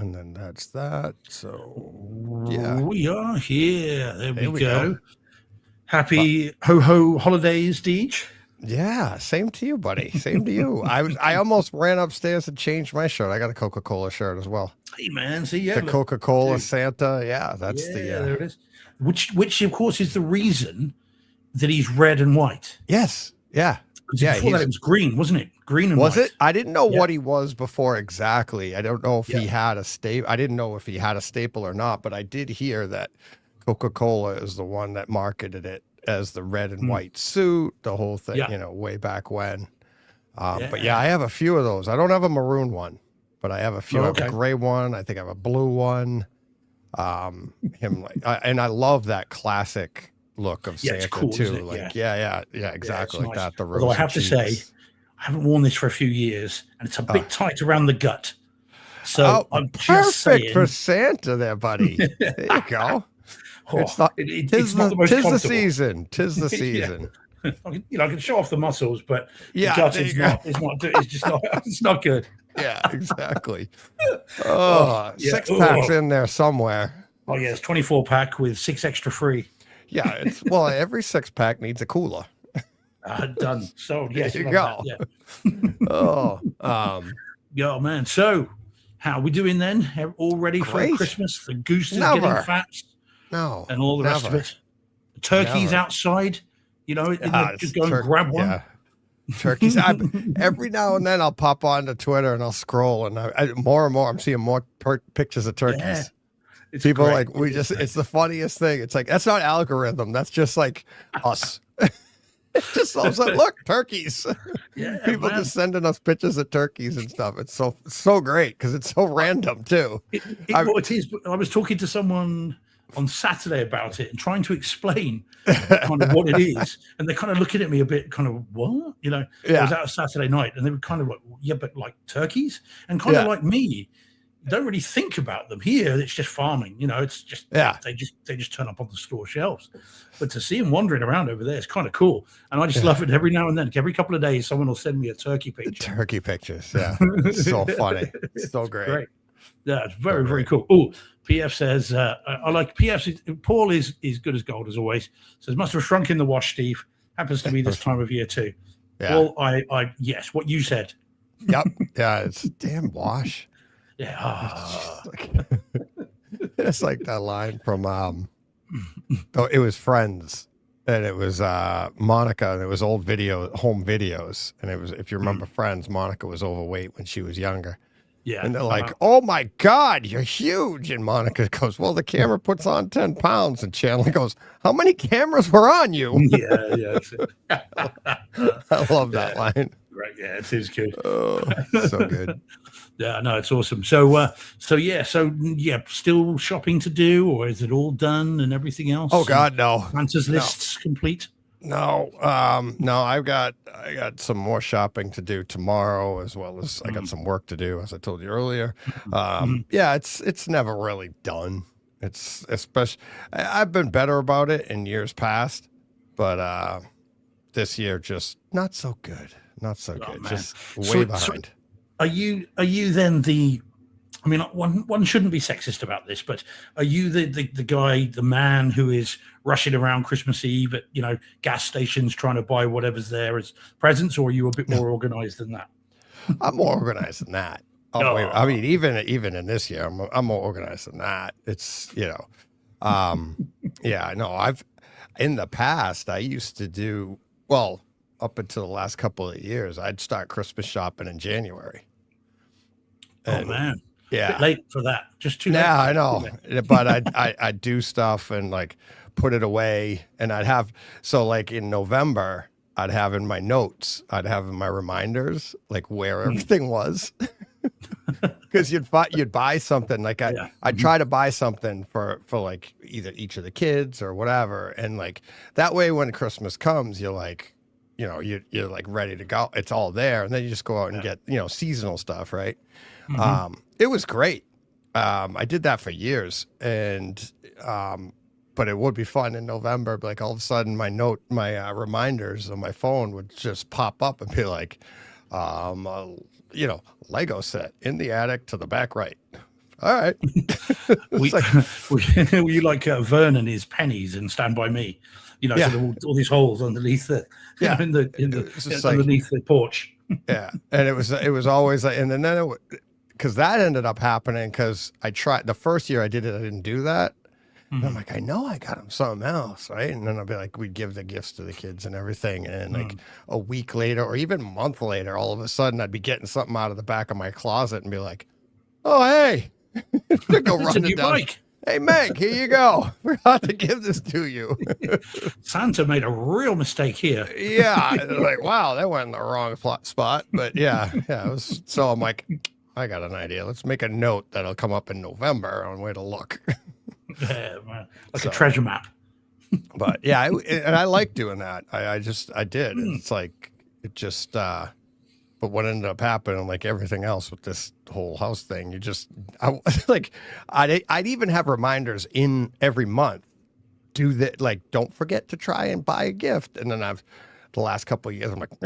And then that's that. So yeah, We are here. There there we we go. go. But Happy ho holidays, Deej. yeah, same to you, buddy. Same to you. I almost ran upstairs and changed my shirt. I got a Coca-Cola shirt as well. Hey man, see, yeah, The look, Coca-Cola dude, Santa. Yeah, that's yeah, the there it is. Which of course is the reason that he's red and white. yes. Yeah. Because Yeah, before that he's it was green, wasn't it? Green and was it? white. I didn't know Yeah, what he was before exactly. I don't know if yeah. he had a staple. I didn't know if he had a staple or not, but I did hear that Coca-Cola is the one that marketed it as the red and Mm, white suit, the whole thing, yeah, way back when. But yeah, yeah. I have a few of those. I don't have a maroon one, but I have a few. Oh, I have a okay. gray one. I think I have a blue one. And I love that classic look of Yeah, it's Santa cool, isn't too. it? Yeah, Like, yeah, yeah, it's exactly like nice. that. The Although I rosy have to say, cheeks. I haven't worn this for a few years, and it's a Uh, bit tight around the gut. So oh, I'm just perfect for saying. Santa, there, buddy. There you go. It's Oh, not. it's not the most Tis the comfortable. season. Tis the Yeah, season. I can show off the muscles, but the Yeah, gut there is you go. not. It's just not. It's not good. Yeah, exactly. Oh Oh, yeah. six packs in there somewhere. Oh yeah. It's 24 pack with 6 extra free. Yeah, it's well, every six pack needs a cooler. Done. So There yes, you love that. go. Yeah. Oh, Yeah, man. So how are we doing then? All ready for great. Christmas? The goose is getting Never. fat No, and all the rest of never, it. Turkeys never. outside. Ah, Just it's go and grab one. yeah, turkeys. Every now and then I'll pop onto Twitter and I'll scroll, and more and more I'm seeing more pictures of Yeah, turkeys. it's People great. like we just it's the funniest thing. It's like that's not algorithm. That's just like us. It's just all of a sudden, look, turkeys. Yeah, People man. just sending us pictures of turkeys and stuff. It's so great because it's so random too. Well, it is. But I was talking to someone on Saturday about it and trying to explain kind of what it is, and they're kind of looking at me a bit, kind of what, I was Yeah, out Saturday night, and they were kind of like, yeah, but like turkeys, and kind of yeah, like me, don't really think about them here. It's just farming, it's just yeah. they just turn up on the store shelves. But to see them wandering around over there is kind of cool, and I just Yeah. love it. Every now and then, every couple of days, someone will send me a turkey picture. Turkey pictures. Yeah, it's so funny. It's so great. Great. Yeah, it's So very, very great. cool. Oh, PF says, I like Paul is good as gold as always. Says, must have shrunk in the wash, Steve. Happens to be this time of year too. Yeah. Paul, yes, what you said. Yep. Yeah. It's damn wash. Yeah. It's, just like, it's like that line from oh, it was Friends, and it was Monica, and it was home videos, and it was, if you remember Friends, Monica was overweight when she was younger. Yeah. And they're like, "Oh my God, you're huge!" And Monica goes, "Well, the camera puts on 10 pounds." And Chandler goes, "How many cameras were on you?" yeah. I love that line. Right. Yeah, it is good. Oh, so good. Yeah, no, it's awesome. So still shopping to do, or is it all done and everything else? Oh God, no, Santa's no, lists complete. no. No. I got some more shopping to do tomorrow, as well as I got some work to do, as I told you earlier. Yeah, it's never really done. It's especially I've been better about it in years past, but this year just not so good. Not so Oh good. man. Just way So behind. are you then the? I mean, one shouldn't be sexist about this, but are you the guy, the man who is rushing around Christmas Eve at gas stations trying to buy whatever's there as presents, or are you a bit more organized than that? I'm more organized than that. Oh, wait, I Oh, mean, even in this year, I'm more organized than that. It's yeah. No, I've in the past I used to do well up until the last couple of years. I'd start Christmas shopping in January, oh and man, bit yeah, late for that. Just too late. yeah, I Too know. late. But I'd do stuff and like put it away, and I'd have so like in November. I'd have in my notes, I'd have in my reminders, like where everything was. Because you'd buy something like Yeah. I'd try to buy something for like either each of the kids or whatever, and like that way when Christmas comes, you're like, you're like ready to go. It's all there, and then you just go out and get seasonal stuff, right? Mhm. It was great. I did that for years, and but it would be fun in November. Like all of a sudden, my reminders on my phone would just pop up and be like, Lego set in the attic to the back right. all right. We, It's like, we like Vernon his pennies and Stand By Me, so yeah, there were all these holes underneath the, yeah. It's just like, underneath the porch. yeah. And it was always like, and then because that ended up happening because I tried the first year I did it, I didn't do that. And I'm like, I know I got him something else, right? And then I'll be like, we'd give the gifts to the kids and everything. And like a week later or even a month later, all of a sudden I'd be getting something out of the back of my closet and be like, oh, hey, go running down. Bike. Hey, Meg, here you go. Forgot to give this to you. Santa made a real mistake here. Yeah. Like, wow, that went in the wrong spot. But yeah, it was. So I'm like, I got an idea. Let's make a note that'll come up in November on where to look. Yeah, man. Like a treasure map. But yeah, and I like doing that. I did. It's like, it just, but what ended up happening, like everything else with this whole house thing, I'd even have reminders in every month. Do that, like, don't forget to try and buy a gift. And then the last couple of years, I'm like,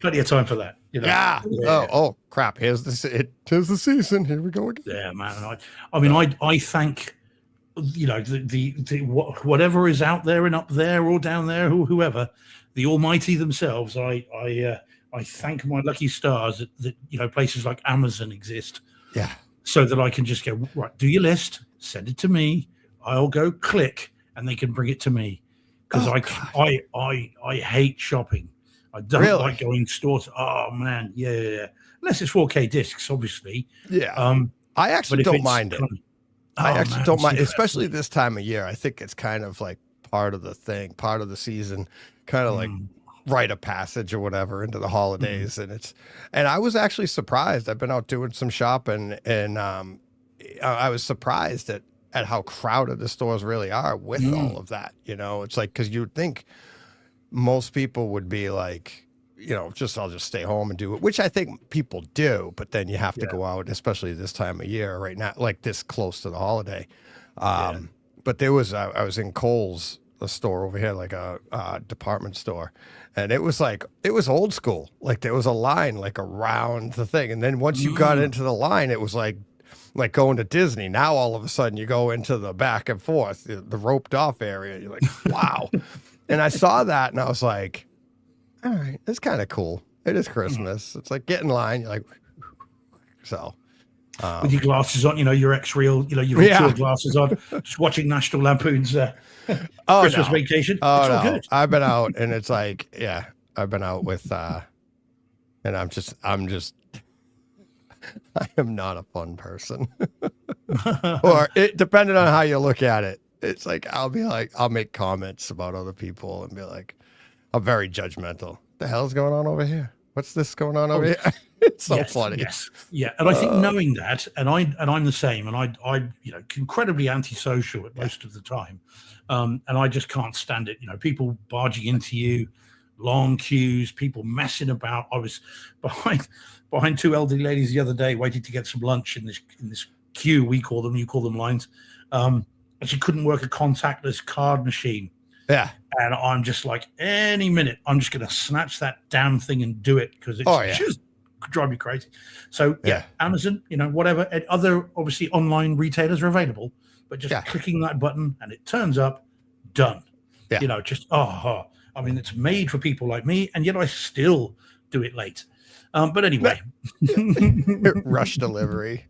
plenty of time for that. Yeah. Oh, crap. Here's the season. Here we go again. Yeah, man. I thank, the whatever is out there and up there or down there, or whoever, the Almighty themselves. I thank my lucky stars that places like Amazon exist. Yeah. So that I can just go, right, do your list, send it to me. I'll go click, and they can bring it to me. Because I hate shopping. I don't like going stores. Oh man, yeah. Unless it's 4K discs, obviously. Yeah. I actually don't mind it. I actually don't mind, especially this time of year. I think it's kind of like part of the thing, part of the season, kind of like rite of passage or whatever into the holidays. And I was actually surprised. I've been out doing some shopping, and I was surprised at how crowded the stores really are with all of that. It's like, because you'd think most people would be like, I'll just stay home and do it, which I think people do, but then you have to go out, especially this time of year right now, like this close to the holiday. But there was, I was in Kohl's, a store over here, like a department store. And it was old school. Like there was a line like around the thing. And then once you got into the line, it was like going to Disney. Now, all of a sudden you go into the back and forth, the roped off area. You're like, wow. And I saw that and I was like, all right, it's kind of cool. It is Christmas. It's like, get in line. You're like, so. With your glasses on, your X-Reel, your virtual glasses on, just watching National Lampoon's Christmas Vacation. Oh, it's all good. I've been out and it's like, I've been out with, and I'm just, I am not a fun person. Or it depending on how you look at it. It's like, I'll make comments about other people and be like, I'm very judgmental. The hell's going on over here? What's this going on over here? It's so funny. Yes. Yeah. And I think knowing that, and I'm the same, and I incredibly antisocial at most of the time. And I just can't stand it. People barging into you, long queues, people messing about. I was behind two elderly ladies the other day waiting to get some lunch in this queue. We call them, you call them lines. And she couldn't work a contactless card machine. Yeah. And I'm just like, any minute, I'm just going to snatch that damn thing and do it because it's just drive me crazy. So Amazon, whatever. And other obviously online retailers are available, but just clicking that button and it turns up, done. Yeah. I mean, it's made for people like me, and yet I still do it late. But anyway, rush delivery.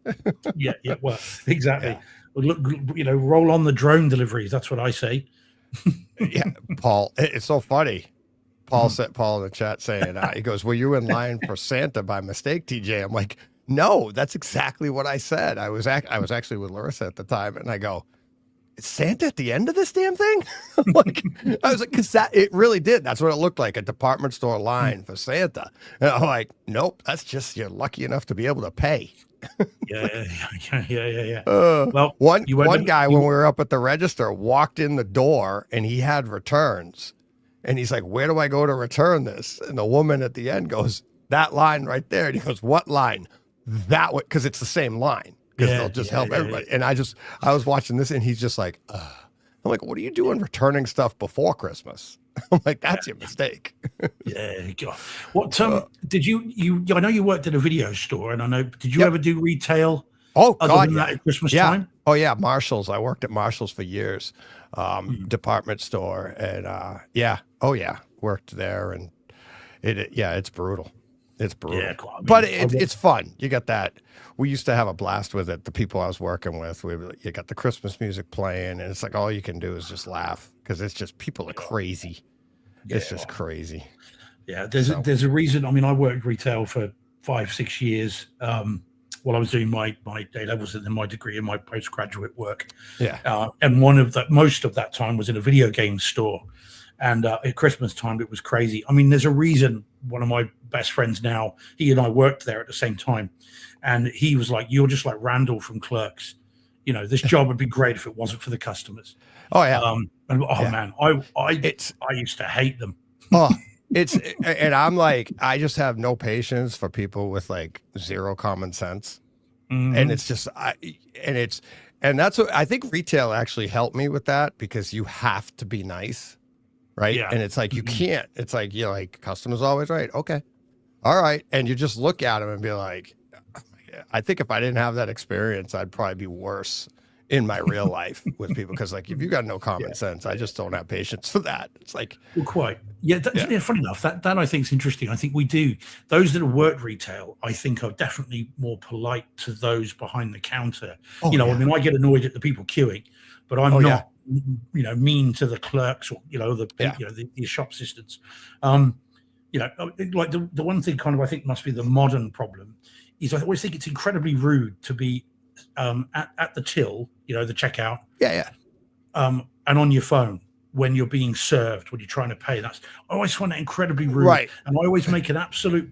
yeah, well, exactly. Yeah. Look, roll on the drone deliveries. That's what I say. Yeah, Paul, it's so funny. Paul in the chat saying, he goes, "Were you in line for Santa by mistake, TJ?" I'm like, no, that's exactly what I said. I was actually with Larissa at the time, and I go, "Is Santa at the end of this damn thing?" I was like, because it really did. That's what it looked like, a department store line for Santa. And I'm like, nope, that's just you're lucky enough to be able to pay. Yeah. Well, one guy when we were up at the register walked in the door and he had returns, and he's like, "Where do I go to return this?" And the woman at the end goes, "That line right there." And he goes, "What line?" That way, because it's the same line. Because they'll just help everybody. Yeah. And I was watching this, and he's just like, I'm like, "What are you doing returning stuff before Christmas?" I'm like, that's your mistake. Yeah. God. What did you? I know you worked at a video store, and I know. Did you Yep. ever do retail? Oh Other God, than yeah, that at Christmas yeah. time? Oh yeah, Marshalls. I worked at Marshalls for years, Mm. department store, and yeah, oh yeah, worked there, and yeah, it's brutal. It's brutal, Yeah. God, I but mean, I it's fun. You got that. We used to have a blast with it. The people I was working with, you got the Christmas music playing, and it's like all you can do is just laugh because it's just people are crazy. yeah. It's just crazy. Yeah, So there's a reason. I mean, I worked retail for 5 6 years while I was doing my A levels and then my degree and my postgraduate work. yeah, And most of that time was in a video game store. And at Christmas time, it was crazy. I mean, there's a reason. One of my best friends now, he and I worked there at the same time, and he was like, "You're just like Randall from Clerks. You know, this job would be great if it wasn't for the customers." oh yeah, And oh yeah. man, It's I used to hate them. oh, and I'm like, I just have no patience for people with like zero common sense. And Mhm. it's just, and that's what I think retail actually helped me with that because you have to be nice, right? Yeah. And it's like, you Mhm. can't, it's like, you're like, customer's always right. Okay. All right. And you just look at them and be like, I think if I didn't have that experience, I'd probably be worse in my real life with people. Cause like, if you got no common Yeah. sense, I just don't have patience for that. It's like, Well, quite. Yeah, yeah. yeah, funny enough, that I think is interesting. I think we do. Those that have worked retail, I think, are definitely more polite to those behind the counter. Oh, You know, I yeah. mean, I get annoyed at the people queuing, but I'm Oh, yeah. not, mean to the clerks or Yeah. the shop assistants. Like the one thing kind of I think must be the modern problem is I always think it's incredibly rude to be at the till, the checkout, Yeah. Yeah. and on your phone when you're being served, when you're trying to pay. I always find that incredibly rude. Right. And I always make an absolute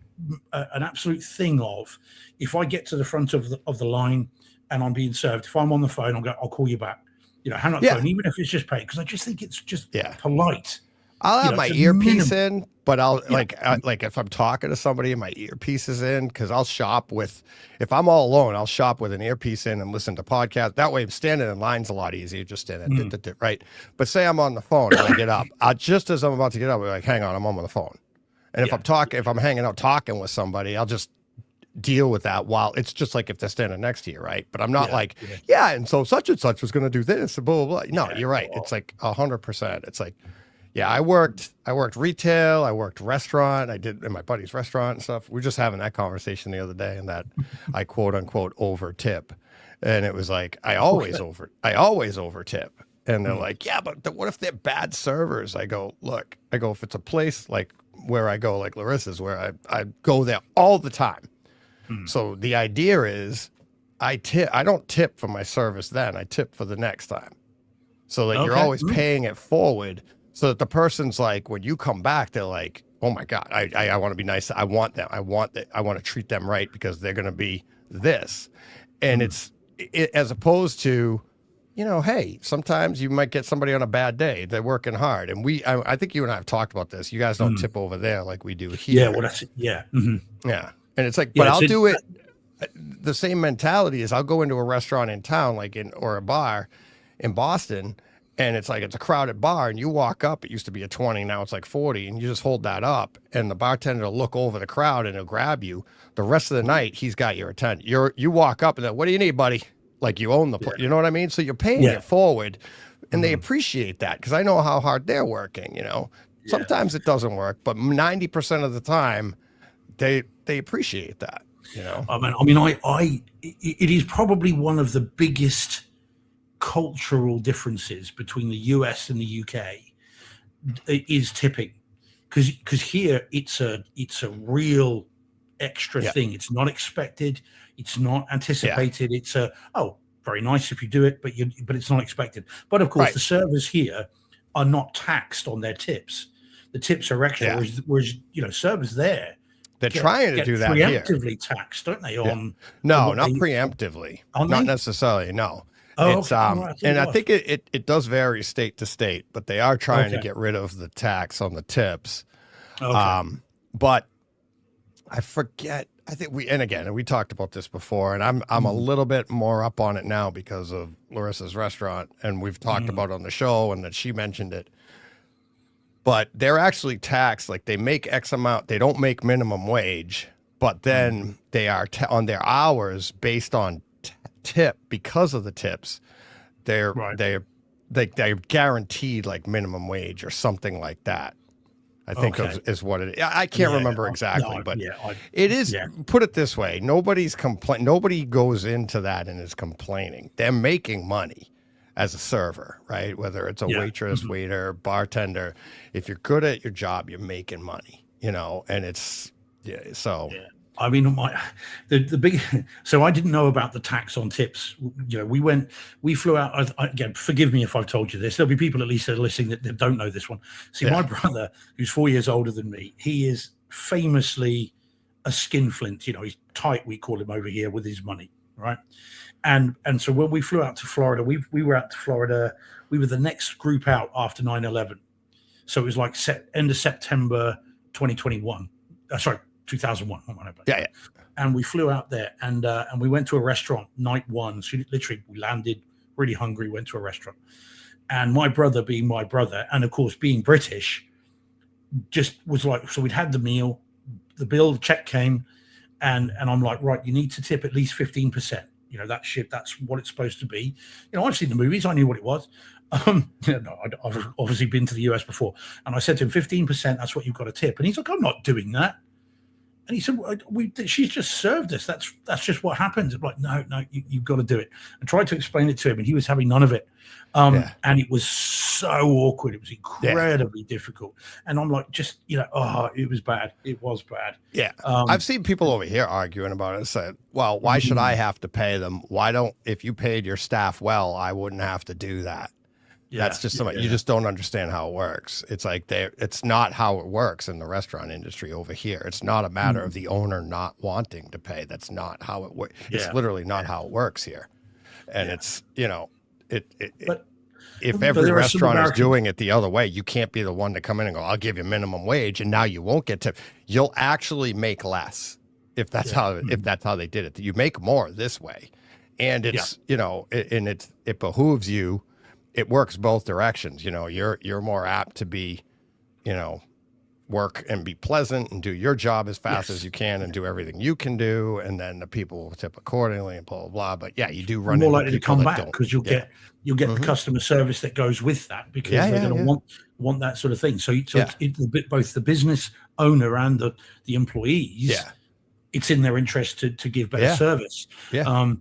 thing of, if I get to the front of the line and I'm being served, if I'm on the phone, I'll call you back. Hang up the Yeah. phone, even if it's just paid, because I just think it's just Yeah. polite. I'll have know, my it's a earpiece minimum. in, but I'll Yeah. like if I'm talking to somebody and my earpiece is in, because I'll shop with, if I'm all alone, I'll shop with an earpiece in and listen to podcasts. That way, standing in line's a lot easier. Just stand there, right? But say I'm on the phone and I get up, just as I'm about to get up, we're like, hang on, I'm on the phone. And if I'm hanging out talking with somebody, I'll just deal with that while it's just like if they're standing next to you, right? But I'm not like, and so such and such was going to do this, and blah blah blah. No, you're right. It's like 100%. It's like. Yeah, I worked retail, I worked restaurant, I did in my buddy's restaurant and stuff. We were just having that conversation the other day, and that I quote unquote over tip. And it was like, I always over tip. And they're like, yeah, but what if they're bad servers? I go, look, if it's a place like where I go, like Larissa's, where I go there all the time. So the idea is I don't tip for my service then, I tip for the next time. So that you're always paying it forward. So that the person's like, when you come back, they're like, oh my God, I want to be nice. I want them. I want to treat them right because they're going to be this. And it's as opposed to, hey, sometimes you might get somebody on a bad day. They're working hard. And I think you and I have talked about this. You guys don't tip over there like we do here. Yeah, well, that's it. Yeah. Mhm. Yeah. And it's like, but I'll do it. The same mentality is I'll go into a restaurant in town, or a bar in Boston. And it's like, it's a crowded bar and you walk up, it used to be a 20, now it's like 40, and you just hold that up and the bartender will look over the crowd and he'll grab you. The rest of the night, he's got your attention. You walk up and then, what do you need, buddy? Like you own the place, you know what I mean? So you're paying it forward and they appreciate that because I know how hard they're working, Sometimes it doesn't work, but 90% of the time they appreciate that, It is probably one of the biggest cultural differences between the US and the UK is tipping, because here it's a real extra thing. It's not expected, it's not anticipated. It's very nice if you do it, but it's not expected. But of course the servers here are not taxed on their tips. The tips are extra, whereas servers there, they're trying to do that here. Preemptively taxed, don't they? No, not preemptively. Not necessarily, no. It's and I think it does vary state to state, but they are trying to get rid of the tax on the tips. But I forget. I think we talked about this before, and I'm a little bit more up on it now because of Larissa's restaurant, and we've talked about it on the show, and that she mentioned it. but they're actually taxed. Like they make X amount, they don't make minimum wage, but then they are on their hours based on tip because of the tips. They're they're guaranteed like minimum wage or something like that. I think is what it is. I can't remember exactly, but it is. Put it this way: Nobody goes into that and is complaining. They're making money as a server, right? Whether it's a waitress, waiter, bartender. If you're good at your job, you're making money. And it's so. Yeah. I mean, the big. So I didn't know about the tax on tips. We flew out. Again, forgive me if I've told you this. There'll be people at least that are listening that don't know this one. See, my brother, who's 4 years older than me, he is famously a skinflint. He's tight. We call him over here with his money, right? And so when we flew out to Florida, we were out to Florida. We were the next group out after 9/11. So it was like end of September 2021. Sorry. 2001. Yeah. And we flew out there and we went to a restaurant night one. So literally we landed really hungry, went to a restaurant. And my brother, being my brother, and of course being British, just was like, so we'd had the meal, the bill, the check came, and I'm like, right, you need to tip at least 15%. That's what it's supposed to be. I've seen the movies, I knew what it was. I've obviously been to the US before. And I said to him, 15%, that's what you've got to tip. And he's like, I'm not doing that. And he said, she's just served us. That's just what happens. I'm like, no, you've got to do it. I tried to explain it to him, and he was having none of it. And it was so awkward. It was incredibly difficult. And I'm like, it was bad. It was bad. Yeah. I've seen people over here arguing about it. Said, well, why should I have to pay them? If you paid your staff well, I wouldn't have to do that. Yeah, that's just something you just don't understand how it works. It's like it's not how it works in the restaurant industry over here. It's not a matter of the owner not wanting to pay. That's not how it works. It's literally not how it works here. And it's, if every restaurant is doing it the other way, you can't be the one to come in and go, I'll give you minimum wage, and now you won't get tipped. You'll actually make less if that's how they did it. You make more this way. And it's, it behooves you. It works both directions. You're more apt to be, work and be pleasant and do your job as fast as you can and do everything you can do. And then the people will tip accordingly and blah, blah, blah. But you do run more likely to come back because you'll get the customer service that goes with that, because they're going to want that sort of thing. So both the business owner and the employees, it's in their interest to give better service. Yeah.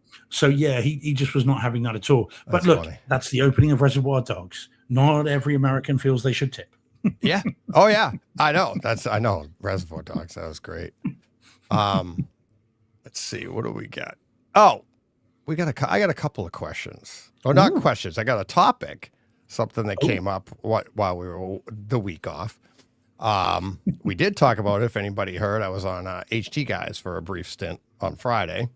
He just was not having that at all. But look, that's the opening of Reservoir Dogs. Not every American feels they should tip. Yeah. Oh yeah. I know. I know. Reservoir Dogs. That was great. Let's see. What do we got? Oh, I got a couple of questions. Or not questions. I got a topic. Something that came up while we were the week off. We did talk about it. If anybody heard, I was on HT Guys for a brief stint on Friday.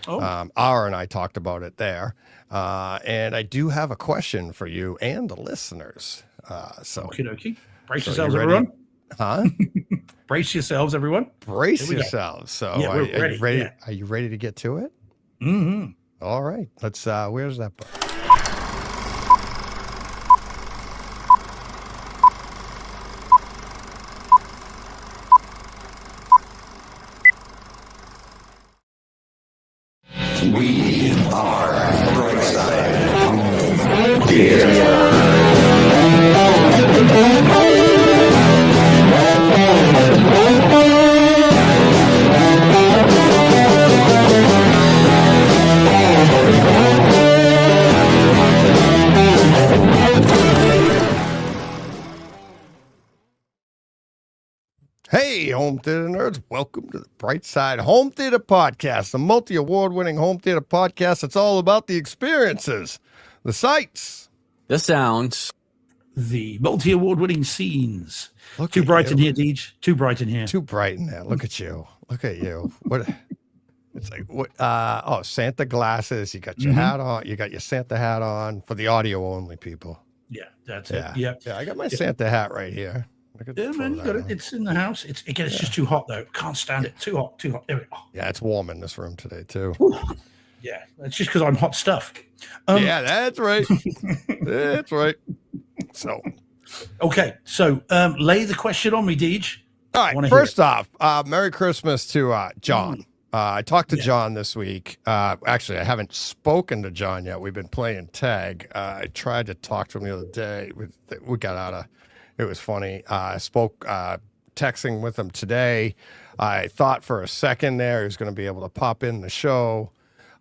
Ara and I talked about it there. And I do have a question for you and the listeners. Okie. Brace yourselves, everyone. Huh? Brace yourselves, everyone. Brace yourselves. So are you ready? Yeah. Are you ready to get to it? Mm-hmm. All right. Let's, where's that book? We are Brightside. Dear. Hey, home theater nerds, welcome to the Brightside Home Theater Podcast, the multi-award-winning home theater podcast that's all about the experiences, the sights, the sounds, the multi-award-winning scenes. Too bright in here, Deej. Too bright in here. Too bright in there. Look at you. Look at you. What? It's like what? Santa glasses. You got your hat on. You got your Santa hat on for the audio-only people. Yeah, that's it. Yeah, I got my Santa hat right here. Yeah, man, you got it. It's in the house. It's just too hot though. Can't stand it. Too hot. There we go. Yeah, it's warm in this room today too. Yeah, it's just because I'm hot stuff. Yeah, that's right. That's right. So Okay, so lay the question on me, Deej. All I wanna right. hear First off, Merry Christmas to John. I talked to Yeah. John this week. Actually, I haven't spoken to John yet. We've been playing tag. I tried to talk to him the other day. We got out of. It was funny. I spoke texting with him today. I thought for a second there he was going to be able to pop in the show,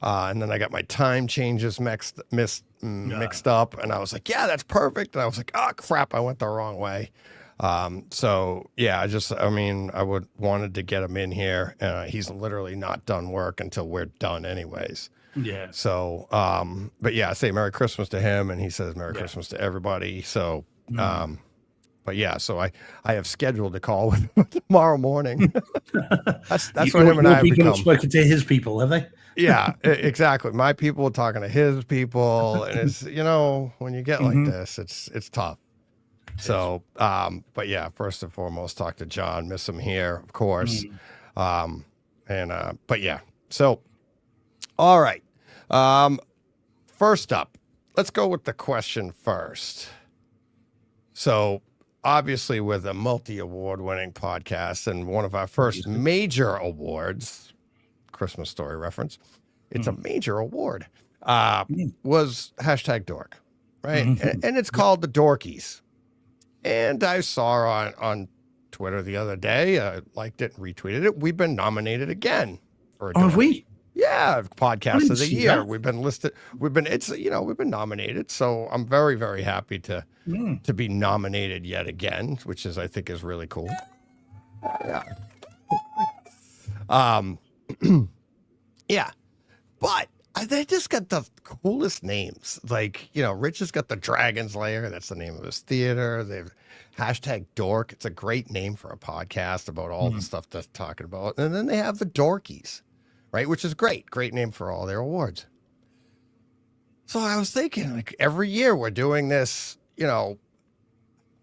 and then I got my time changes mixed up, and I was like, "Yeah, that's perfect." And I was like, "Oh crap, I went the wrong way." So yeah, I wanted to get him in here. He's literally not done work until we're done anyways. Yeah. So, but yeah, I say Merry Christmas to him and he says Merry Yeah. Christmas to everybody. So, but yeah, so I have scheduled a call with him tomorrow morning. that's what him and I have people become. have spoken to his people, have they? Yeah, exactly. My people are talking to his people, and it's when you get like this, it's tough. So, but yeah, first and foremost, talk to John, miss him here, of course. But yeah, so, all right. First up, let's go with the question first. So, obviously, with a multi-award winning podcast and one of our first major awards, Christmas Story reference, it's a major award, was #dork, right? And it's called the Dorkies. And I saw on Twitter the other day, liked it, retweeted it. We've been nominated again for a Oh, have we? Yeah, podcast didn't of the see year. that. We've been listed. We've been nominated. So I'm very, very happy to be nominated yet again, which I think is really cool. Yeah. Yeah, but they just got the coolest names. Like, Rich has got the Dragon's Lair. That's the name of his theater. They've #dork. It's a great name for a podcast about all the stuff that's talking about. And then they have the Dorkies, right? Which is great. Great name for all their awards. So I was thinking, like, every year we're doing this,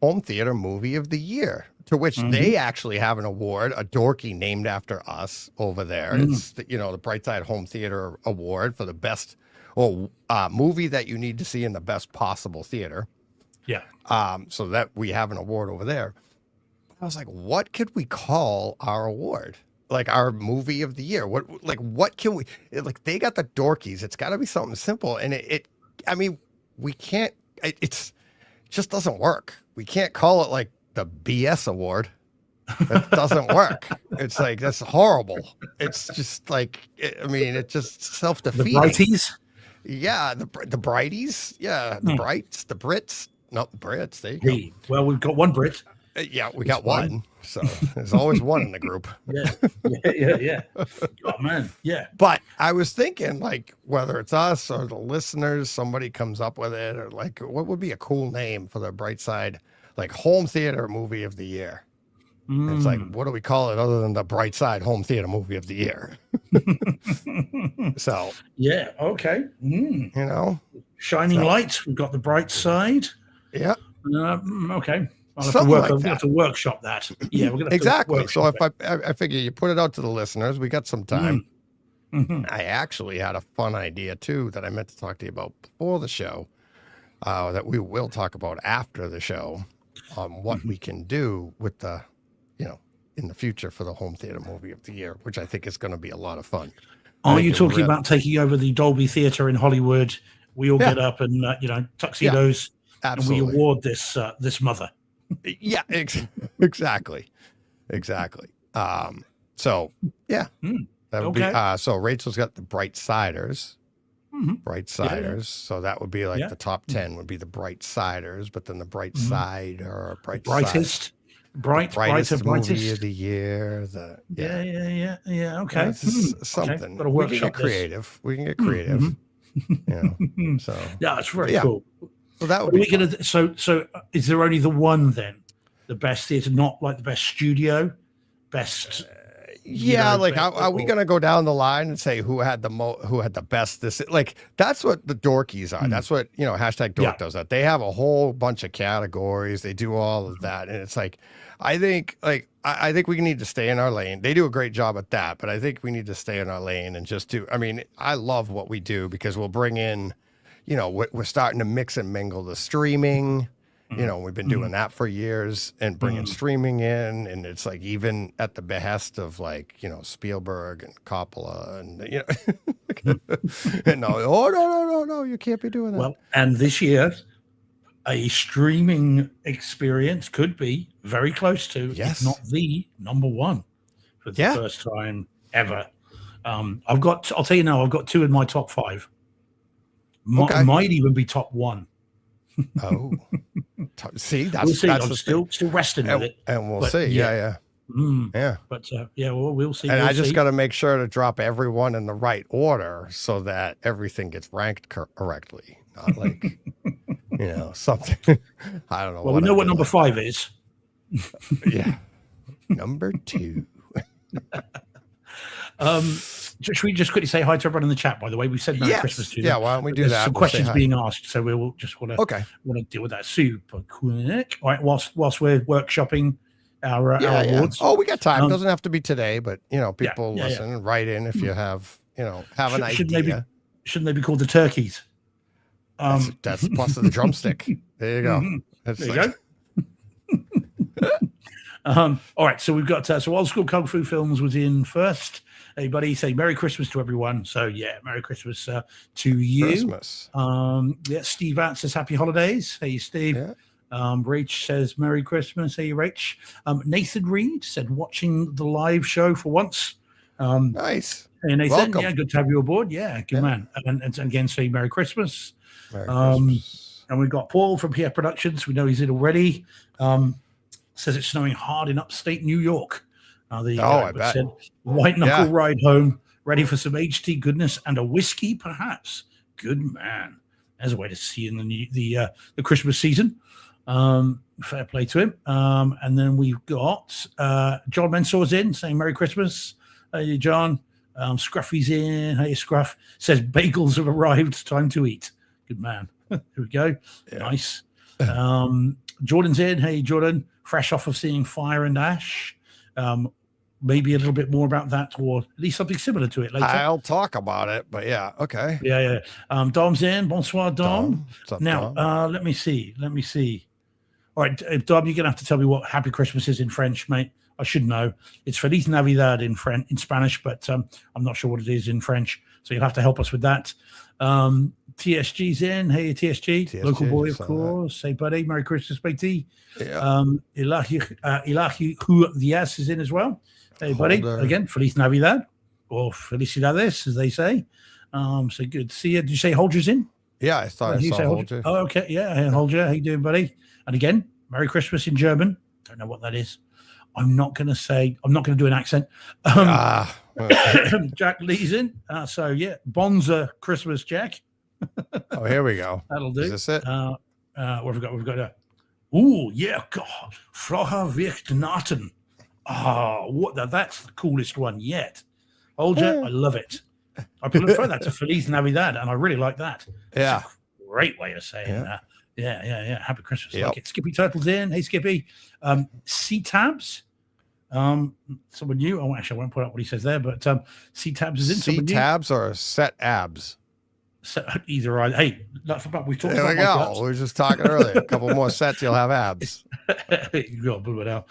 home theater movie of the year, to which they actually have an award, a dorky named after us over there. It's the Brightside Home Theater Award for the best movie that you need to see in the best possible theater. Yeah. So that we have an award over there. I was like, what could we call our award? Like our movie of the year? What can we, like, they got the Dorkies. It's got to be something simple. And we can't, it just doesn't work. We can't call it like the BS award. It doesn't work. It's like, that's horrible. It's just like, it's just The self-defeating. Brighties? Yeah, the Brighties. Yeah, the Brights, the Brits. No, Brits. There you go. Well, we've got one Brit. Yeah, we got fine. one. So there's always one in the group. Yeah. Oh, man. Yeah. But I was thinking, like, whether it's us or the listeners, somebody comes up with it, or like, what would be a cool name for the Brightside, like, home theater movie of the year? It's like, what do we call it other than the Brightside home theater movie of the year? So, Yeah. Okay. Shining lights. We've got the bright side. yeah. Okay. I'll have Something to work. like I'll that. have to workshop that. Yeah, we're gonna have to Exactly. So workshop if I figure you put it out to the listeners, we got some time. it. I actually had a fun idea too that I meant to talk to you about before the show, that we will talk about after the show, on what we can do with the, in the future for the home theater movie of the year, which I think is going to be a lot of fun. Are you talking about taking over the Dolby Theatre in Hollywood? We all Yeah. get up and tuxedos, and we Absolutely. award this mother. Yeah, exactly. So yeah, that would Okay. be, so Rachel's got the Bright Siders. Bright Yeah, yeah. Siders. So that would be like Yeah. the top 10 would be the Bright Siders, but then the Bright Side or Bright Side. Brightest, Brightest brighter, movie brightest. of the year. Yeah. Okay. Yeah, it's just Okay. something. Gotta We can workshop get this. creative. We can get creative. So, Yeah, it's very Yeah. cool. so that would Are be we fun. gonna? So is there only the one then? The best theatre, not like the best studio, best. Yeah, know, like but- are we gonna go down the line and say who had the best this, like, that's what the Dorkies are. That's what #dork Yeah. does. That they have a whole bunch of categories. They do all of that, and it's like, I think we need to stay in our lane. They do a great job at that, but I think we need to stay in our lane and just do. I love what we do because we'll bring in, we're starting to mix and mingle the streaming. You know, we've been doing that for years and bringing streaming in, and it's like even at the behest of like, you know, Spielberg and Coppola and, you know, and no, you can't be doing that. Well, and this year, a streaming experience could be very close to, Yes. if not the number one for the first time ever. I'll tell you now, I've got two in my top five. Might even be top one. Oh, see, We'll see. that's I'm the still resting with it. and we'll but see. yeah. Yeah. But well, we'll see. And we'll I just see. got to make sure to drop everyone in the right order so that everything gets ranked correctly. Not like, you know, something. I don't know. Well, we know what number 5 is. Yeah. Number 2. Should we just quickly say hi to everyone in the chat? By the way, we said Merry Christmas to them. Yeah, why don't we do There's that? some We'll say questions hi. being asked, so we'll just want to deal with that super quick. All right, whilst we're workshopping our awards. Oh, we got time. Doesn't have to be today, but you know, people yeah. listen and write in if you have, you know, an idea. Shouldn't they be called the turkeys? That's plus the drumstick. There you go. There you go. All right, so we've got so Old School Kung Fu Films was in first. Hey, buddy, say Merry Christmas to everyone. So yeah, Merry Christmas to you. Christmas. Steve Att says Happy Holidays. Hey, Steve. Yeah. Rach says Merry Christmas. Hey, Rach. Nathan Reed said watching the live show for once. Nice. Hey, Nathan. Welcome. Yeah, good to have you aboard. Yeah, good man. And again, say Merry Christmas. Merry Christmas. And we've got Paul from PF Productions. We know he's in already. Says it's snowing hard in upstate New York. There you go. I bet. Said, white knuckle ride home, ready for some HT goodness and a whiskey, perhaps. Good man. There's a way to see in the Christmas season. Fair play to him. And then we've got John Mensor's in saying Merry Christmas. Hey, John. Scruffy's in. Hey, Scruff. Says bagels have arrived. Time to eat. Good man. Here we go. Yeah. Nice. Jordan's in. Hey, Jordan. Fresh off of seeing Fire and Ash. Maybe a little bit more about that, or at least something similar to it later. I'll talk about it, but yeah, okay. Yeah. Dom's in. Bonsoir, Dom. What's up, now, Dom? let me see. All right, Dom, you're gonna have to tell me what Happy Christmas is in French, mate. I should know. It's Feliz Navidad in Spanish, but I'm not sure what it is in French. So you'll have to help us with that. TSG's in. Hey, TSG, local boy, of course. Hey, buddy. Merry Christmas, matey. Yeah. Ilahi Diaz is in as well. Hey, buddy. Again, Feliz Navidad or Felicidades, as they say. So good to see you. Did you say Holger's in? Yeah, I thought I saw Holger. Oh, okay. Yeah, hey, Holger. How you doing, buddy? And again, Merry Christmas in German. Don't know what that is. I'm not going to do an accent. Jack Lee's in. So, yeah, Bonza Christmas, Jack. Oh, here we go. That'll do. Is this it? What have we got? We've got yeah, God. Froha Wichtnaten. That's the coolest one yet. Holger, I love it. I prefer that to Feliz Navidad, and I really like that. Yeah. It's a great way of saying that. Yeah. Happy Christmas. Yep. Like it. Skippy Turtle's in. Hey, Skippy. C-Tabs. Someone new. Oh, actually, I won't put up what he says there, but C-Tabs is in. C-Tabs or set abs? Either either. Hey, that's about we've talked there about. We go. We were just talking earlier. A couple more sets, you'll have abs. You got to it out.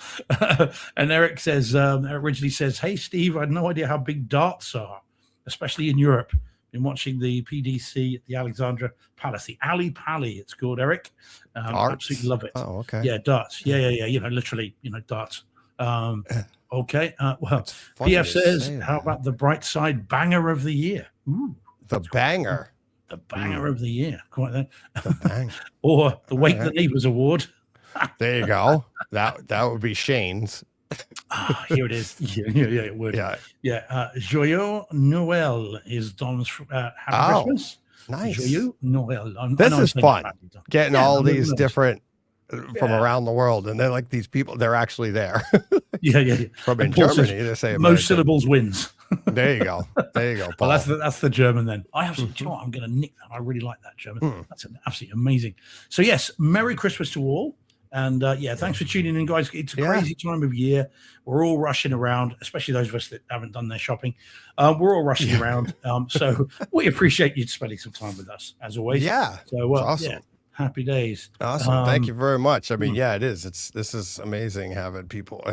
And Eric says, originally says, "Hey Steve, I had no idea how big darts are, especially in Europe. Been watching the PDC at the Alexandra Palace, the Ali Pali. It's called, Eric. Absolutely love it. Oh, okay. Yeah, darts. Yeah. You know, literally, darts. Okay. Well, PF says, how about the bright side banger of the year? Ooh, the banger. The banger of the year. Quite that. The bang. Or the Wake the Neighbors Award. There you go. That would be Shane's. Here it is. Yeah, it would. Yeah. Joyeux Noel is Don's Happy Christmas. Nice. Joyeux Noel. This is fun. Getting all these different from around the world, and they're like these people. They're actually there. Yeah. From in Germany, they say most syllables wins. There you go. Paul. Well, that's the German then. I have. Do you know what? I'm going to nick that. I really like that German. That's absolutely amazing. So yes, Merry Christmas to all. And thanks for tuning in, guys. It's a crazy time of year. We're all rushing around, especially those of us that haven't done their shopping. We're all rushing around. So we appreciate you spending some time with us, as always. Yeah. So awesome. Happy days. Awesome. Thank you very much. I mean, yeah, it is. This is amazing having people.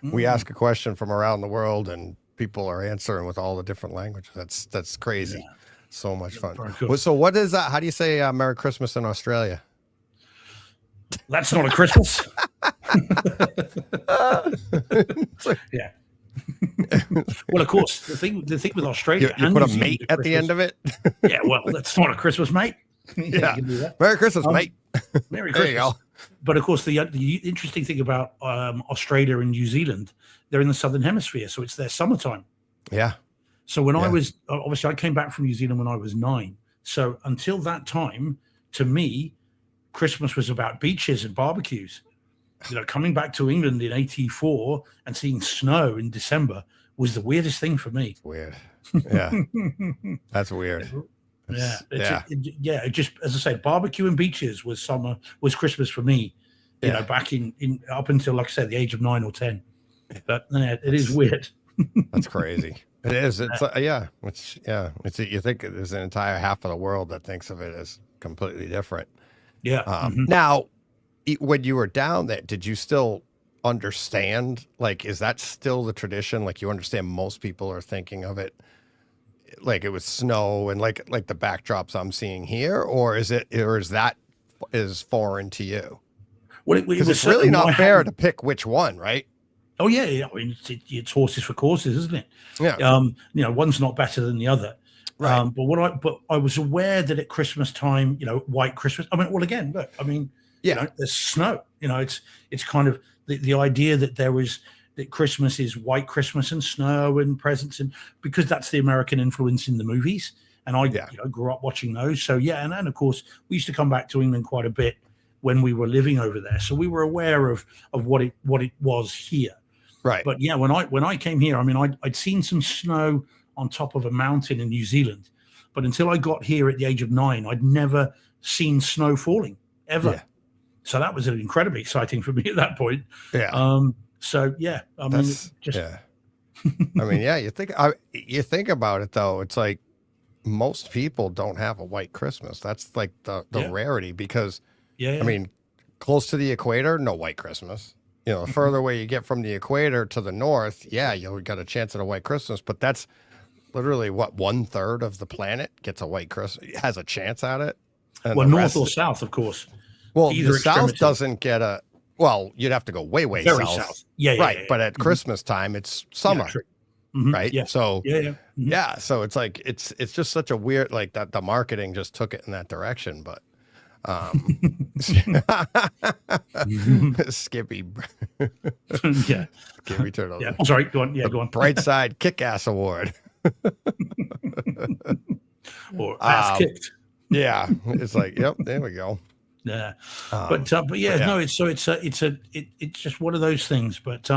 We ask a question from around the world and people are answering with all the different languages. That's crazy. So much fun. very cool. Well, so what is that? How do you say Merry Christmas in Australia? That's not a Christmas. Yeah. Well, of course, the thing with Australia, You and put a New Zealand mate at the end of it. Yeah, well, that's not a Christmas, mate. Yeah, you Yeah. can do that. Merry Christmas, mate. Merry There you Christmas. go. But of course, the interesting thing about Australia and New Zealand, they're in the southern hemisphere, so it's their summertime. Yeah. So when I Yeah. was obviously I came back from New Zealand when I was 9. So until that time, to me, Christmas was about beaches and barbecues. You know, coming back to England in '84 and seeing snow in December was the weirdest thing for me. Weird. Yeah. That's weird. Yeah, Yeah. It just, as I say, barbecue and beaches was Christmas for me. You Yeah. know, back in up until, like I said, the age of 9 or 10. But yeah, it is weird. That's crazy. It is. It's It's you think there's an entire half of the world that thinks of it as completely different. Yeah. Now, when you were down there, did you still understand? Like, is that still the tradition? Like, you understand most people are thinking of it like it was snow and like the backdrops I'm seeing here, or is that foreign to you? Well, it Because was it's really certainly not my fair to pick which one, right? Oh yeah. I mean, it's horses for courses, isn't it? Yeah. You know, one's not better than the other. Right. But I was aware that at Christmas time, you know, white Christmas. I mean, well, again, look, I mean, Yeah. you know, there's snow. You know, it's kind of the idea that that Christmas is white Christmas and snow and presents, and because that's the American influence in the movies. And I Yeah. grew up watching those. So yeah, and of course we used to come back to England quite a bit when we were living over there. So we were aware of what it was here. Right. But yeah, when I came here, I mean, I'd seen some snow on top of a mountain in New Zealand, but until I got here at the age of 9, I'd never seen snow falling ever. Yeah. So that was incredibly exciting for me at that point. Yeah. So yeah, I mean, Yeah. I mean, yeah, you think about it though, it's like most people don't have a white Christmas. That's like the Yeah. rarity because yeah. I mean, close to the equator, no white Christmas. You know, the further away you get from the equator to the north, yeah, you'll get a chance at a white Christmas, but that's literally what 1/3 of the planet gets a white Christmas, has a chance at it. And well, the north rest- or south, of course. well, either the south extremity. doesn't get a. Well, you'd have to go way Very south. south. Yeah, yeah, right. yeah, But at Christmas time, it's summer, true. Mhm, right? Yeah. So Yeah. Yeah. Mhm. yeah, so it's like it's just such a weird like that the marketing just took it in that direction, but Skippy Yeah. Skippy Turtle. Yeah. I'm sorry. Go on. Yeah. Go on. Brightside Kick-Ass Award. Or ass kicked. Yeah, it's like, yep, there we go. Yeah. Um, But yeah, yeah. no, it's just one of those things. But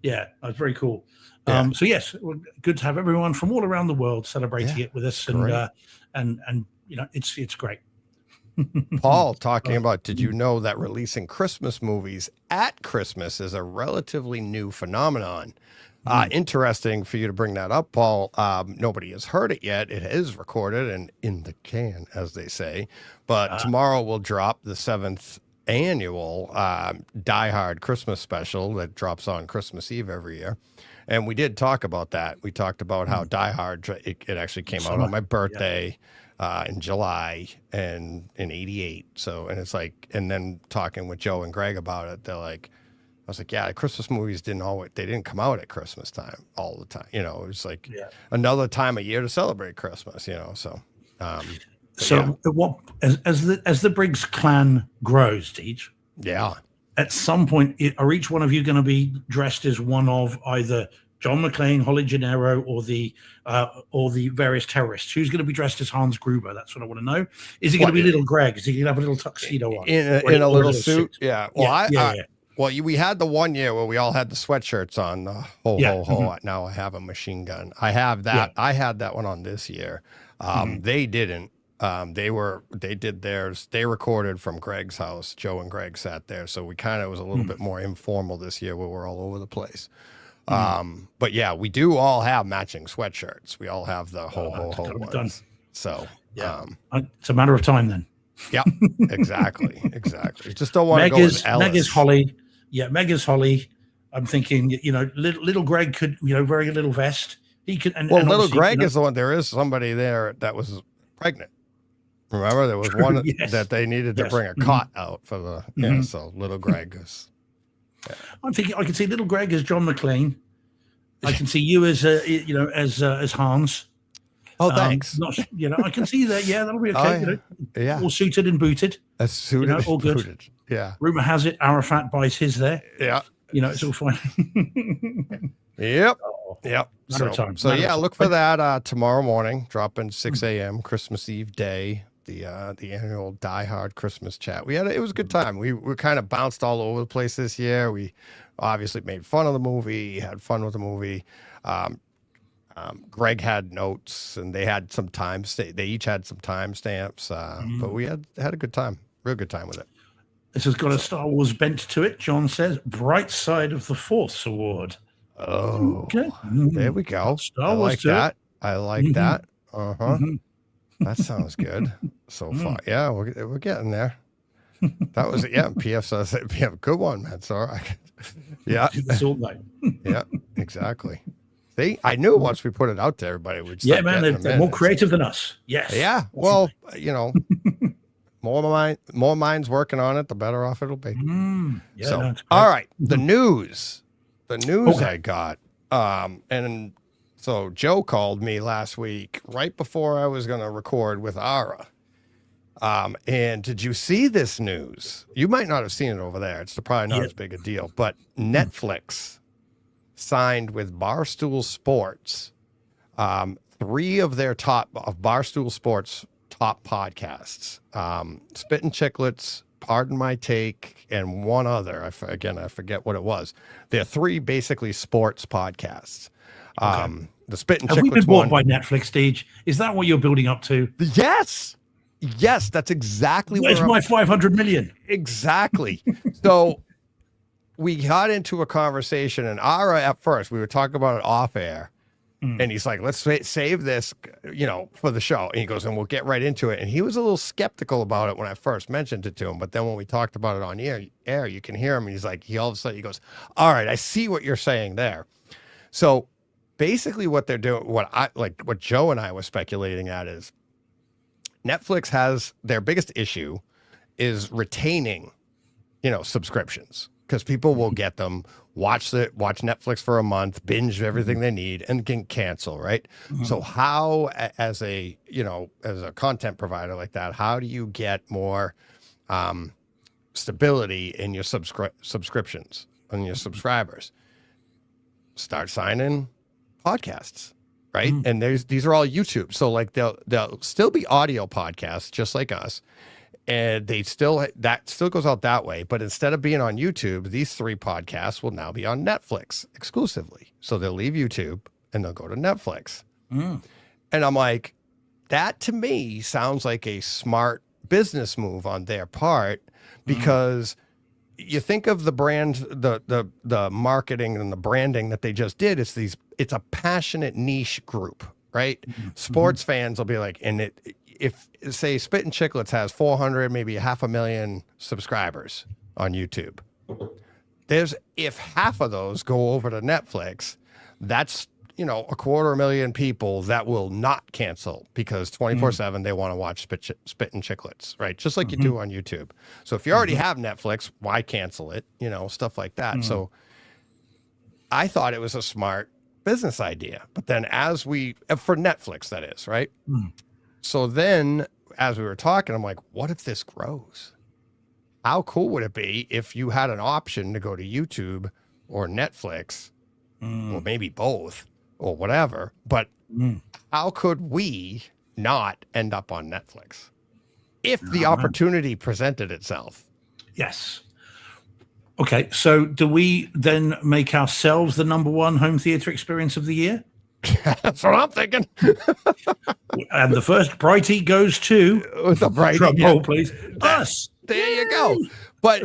yeah, that's very cool. Yeah. So yes, good to have everyone from all around the world celebrating Yeah, it with us, great. and you know, it's great. Paul talking about, did you know that releasing Christmas movies at Christmas is a relatively new phenomenon? Interesting for you to bring that up, Paul. Nobody has heard it yet. It is recorded and in the can, as they say. But tomorrow will drop the 7th annual Die Hard Christmas special that drops on Christmas Eve every year. And we did talk about that. We talked about how Die Hard, it actually came out on my birthday in July and in '88. So, and it's like, and then talking with Joe and Greg about it, they're like, I was like, yeah, the Christmas movies they didn't come out at Christmas time all the time. You know, it was like another time of year to celebrate Christmas, you know, so. So what as the Briggs clan grows, Teach, Yeah. at some point, are each one of you going to be dressed as one of either John McClane, Holly Gennaro, or the various terrorists? Who's going to be dressed as Hans Gruber? That's what I want to know. Is he going to be little Greg? Is he going to have a little tuxedo on? In a little suit? Yeah. Well, yeah. Well, we had the one year where we all had the sweatshirts on. Ho, Yeah. ho, ho. Now I have a machine gun. I have that. I had that one on this year. They didn't. They did theirs. They recorded from Greg's house. Joe and Greg sat there. So we kind of was a little bit more informal this year where we're all over the place. But yeah, we do all have matching sweatshirts. We all have the ho, ho, ho gotta be ones. done. So, It's a matter of time then. Yep, exactly. Just don't want to go with Ellis. Meg is Holly. Yeah, Meg is Holly. I'm thinking, little Greg could, wearing a little vest. He could. And little obviously, Greg is the one. There is somebody there that was pregnant. Remember, there was one Yes. that they needed to bring a cot out for the. So little Greg is. I'm thinking I can see little Greg as John McClane. I can see you as as Hans. Oh, thanks. I can see that. Yeah, that'll be okay. Yeah. All suited and booted. As suited, all good. booted. Yeah. Rumor has it Arafat buys his there. Yeah. It's all fine. Yep. Oh, Yep. time. So look for that tomorrow morning. Dropping 6 a.m. Christmas Eve day. The annual Die Hard Christmas chat. It was a good time. We kind of bounced all over the place this year. We obviously made fun of the movie, had fun with the movie. Greg had notes, and they had some they each had some time stamps. But we had a good time, real good time with it. This has got a Star Wars bent to it. John says, "Bright Side of the Force Award." Oh, okay. There we go. Star Wars like that. I like that. That sounds good so far. Yeah, we're getting there. That was it. Yeah, PF says it'd be a good one, man. Sorry. Yeah. That's all right. Yeah, exactly. See, I knew once we put it out to everybody, we'd start they're more creative than us. Yes. Yeah. Well, more minds working on it, the better off it'll be. All right. The news I got. And so Joe called me last week right before I was going to record with Ara. And did you see this news? You might not have seen it over there. It's probably not as big a deal, but Netflix signed with Barstool Sports, 3 of their Barstool Sports top podcasts, Spittin' Chicklets, Pardon My Take, and one other. I forget what it was. They're 3 basically sports podcasts. The Spittin' Chicklets. Have we been bought by Netflix, Stage? Is that what you're building up to? Yes, that's exactly. Where's my 500 million? Exactly. So we got into a conversation, and Ara at first we were talking about it off air. And he's like, let's save this, for the show. And he goes, and we'll get right into it. And he was a little skeptical about it when I first mentioned it to him. But then when we talked about it on air, you can hear him. And he's like, all of a sudden he goes, all right, I see what you're saying there. So basically what they're doing, what Joe and I were speculating at is Netflix has their biggest issue is retaining, subscriptions. Because people will get them, watch Netflix for a month, binge everything they need, and can cancel, right? So how, as a content provider like that, how do you get more stability in your subscriptions and your subscribers? Start signing podcasts, right? And these are all YouTube, so like they'll still be audio podcasts just like us. And that still goes out that way. But instead of being on YouTube, these 3 podcasts will now be on Netflix exclusively. So they'll leave YouTube and they'll go to Netflix. And I'm like, that to me sounds like a smart business move on their part, because you think of the brand, the marketing and the branding that they just did. It's a passionate niche group, right? Sports fans will be like, if say Spittin' Chicklets has 400, maybe 500,000 subscribers on YouTube, if half of those go over to Netflix, that's, 250,000 people that will not cancel because 24/7 they want to watch Spittin' Chicklets, right? Just like you do on YouTube. So if you already have Netflix, why cancel it? Stuff like that. So I thought it was a smart business idea, but then for Netflix, that is, right? So then, as we were talking, I'm like, what if this grows? How cool would it be if you had an option to go to YouTube or Netflix, or maybe both, or whatever? But how could we not end up on Netflix if the opportunity presented itself? Yes. Okay, so do we then make ourselves the #1 home theater experience of the year? That's what I'm thinking. And the first Brighty goes to the Brighty. Drum roll, please. Us. There you go. But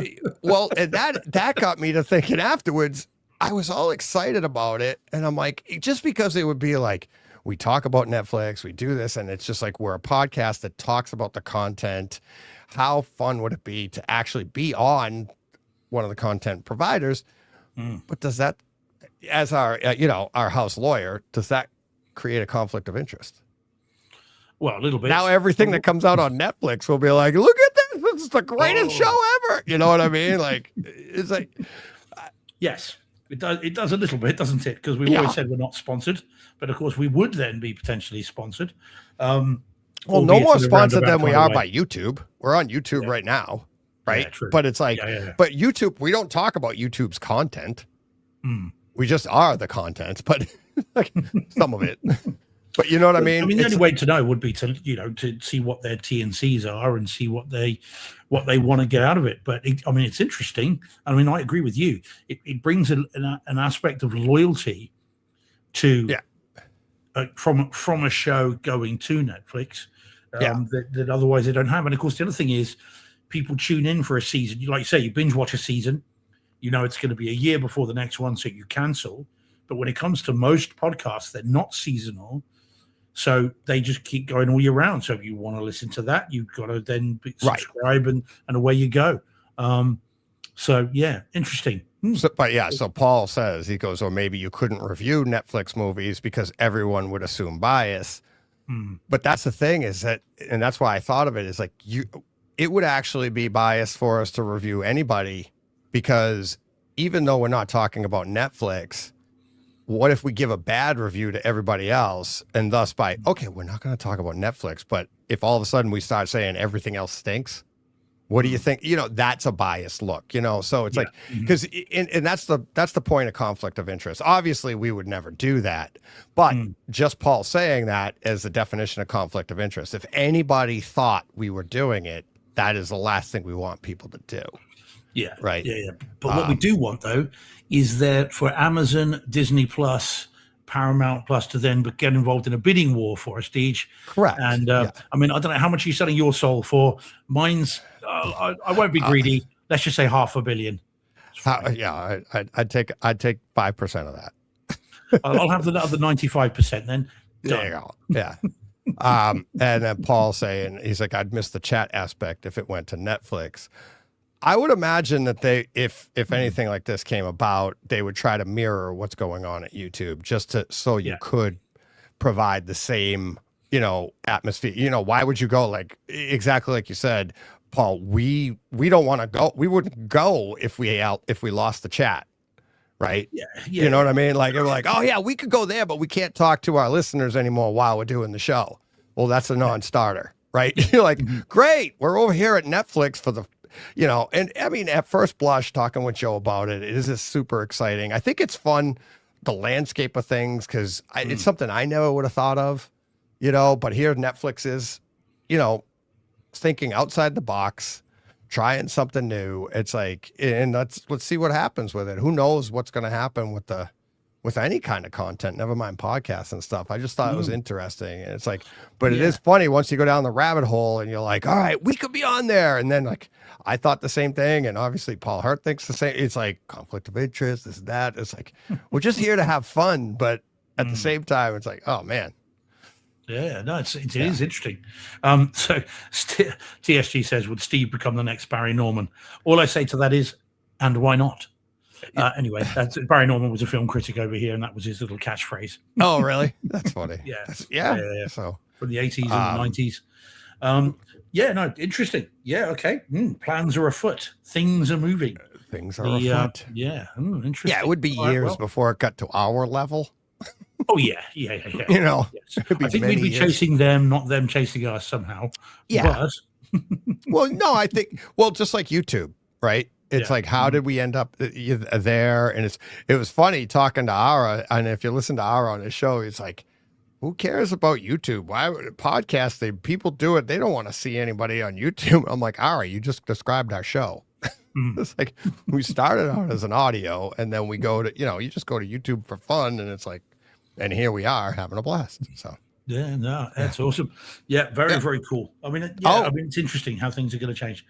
and that got me to thinking afterwards. I was all excited about it, and I'm like, just because it would be like, we talk about Netflix, we do this, and it's just like we're a podcast that talks about the content. how fun would it be to actually be on one of the content providers? But does that, as our, our house lawyer, does that create a conflict of interest? Well, a little bit. Now everything that comes out on Netflix will be like, look at this. This is the greatest show ever. You know what I mean? Like, it's like, yes, it does. It does a little bit, doesn't it? Because we've always said we're not sponsored, but of course we would then be potentially sponsored. Well, no more sponsored than we are by YouTube. We're on YouTube right now, right? Yeah, true. But it's like, but YouTube, we don't talk about YouTube's content. We just are the content, but like some of it. But you know what I mean? I mean, the only way to know would be to to see what their T&Cs are and see what they want to get out of it. But it's interesting. I mean, I agree with you. It brings an aspect of loyalty to from a show going to Netflix that otherwise they don't have. And of course, the other thing is people tune in for a season. Like you say, you binge watch a season. You know it's going to be a year before the next one, so you cancel. But when it comes to most podcasts, they're not seasonal. So they just keep going all year round. So if you want to listen to that, you've got to then subscribe and away you go. So, yeah, interesting. So Paul says, he goes, or maybe you couldn't review Netflix movies because everyone would assume bias. But that's the thing is that, and that's why I thought of it, is like it would actually be biased for us to review anybody, because even though we're not talking about Netflix, what if we give a bad review to everybody else, and thus we're not going to talk about Netflix, but if all of a sudden we start saying everything else stinks, what do you think? That's a biased look, so it's like, because, and that's the point of conflict of interest. Obviously we would never do that, but just Paul saying that as the definition of conflict of interest. If anybody thought we were doing it, that is the last thing we want people to do. Yeah. Right. Yeah. But what we do want, though, is that for Amazon, Disney Plus, Paramount Plus to then get involved in a bidding war for us, Deej. Correct. And I mean, I don't know how much you're selling your soul for. Mine's, I won't be greedy. Let's just say $500 million. I'd take 5% of that. I'll have the other 95% then. There you go. Yeah. And then Paul saying, he's like, I'd miss the chat aspect if it went to Netflix. I would imagine that if anything like this came about, they would try to mirror what's going on at YouTube, just so you could provide the same, atmosphere. Why would you go, like, exactly like you said, Paul? We don't want to go. We wouldn't go if we lost the chat, right? Yeah. You know what I mean? Like, we're like, oh yeah, we could go there, but we can't talk to our listeners anymore while we're doing the show. Well, that's a non-starter, right? You're like, great, we're over here at Netflix for the. And I mean, at first blush, talking with Joe about it, it is just super exciting. I think it's fun, the landscape of things, because it's something I never would have thought of, but here Netflix is, thinking outside the box, trying something new. It's like, and let's see what happens with it. Who knows what's going to happen with any kind of content, never mind podcasts and stuff. I just thought it was interesting. And it's like, but it is funny once you go down the rabbit hole and you're like, all right, we could be on there. And then like, I thought the same thing. And obviously Paul Hurt thinks the same. It's like conflict of interest, this, that. It's like, we're just here to have fun. But at the same time, it's like, oh man. Yeah, no, it is interesting. So TSG says, would Steve become the next Barry Norman? All I say to that is, and why not? Anyway, Barry Norman was a film critic over here, and that was his little catchphrase. Oh, really? That's funny. Yeah. So from the 80s and the 90s. Yeah, no, interesting. Yeah, okay. Plans are afoot. Things are moving. Things are afoot. Interesting. Yeah, it would be years before it got to our level. Oh, yeah. Yes. I think we'd be chasing them, not them chasing us somehow. Yeah. But... well, no, I think, just like YouTube, right? It's like, how did we end up there? And it was funny talking to Ara. And if you listen to Ara on his show, he's like, who cares about YouTube? Why would podcast? People do it. They don't want to see anybody on YouTube. I'm like, Ara, you just described our show. It's like, we started out as an audio, and then we go to, you just go to YouTube for fun. And it's like, and here we are having a blast. So. Yeah, no, that's awesome. Yeah, very, very cool. I mean, I mean, it's interesting how things are going to change.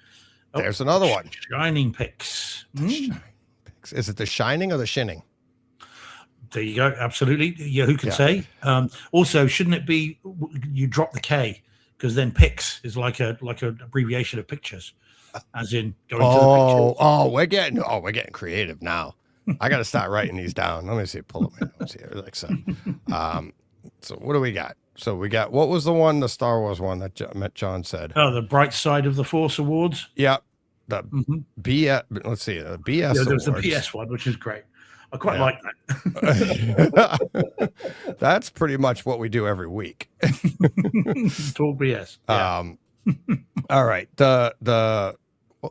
Oh, there's another one. Shining Picks. Shining Picks. Is it the Shining or the Shinning? There you go. Absolutely. Yeah, who could say? Also, shouldn't it be you drop the K? because then pics is like a abbreviation of pictures, as in going to the pictures. We're getting creative now. I got to start writing these down. Let me see. Pull up my notes here. Like so. So what do we got? So we got, what was the Star Wars one that John said? Oh, the Bright Side of the Force Awards. Yep. The BS. Let's see. The BS. Yeah, there was the Awards. BS one, which is great. I quite like that. That's pretty much what we do every week. Talk BS. Yeah. All right.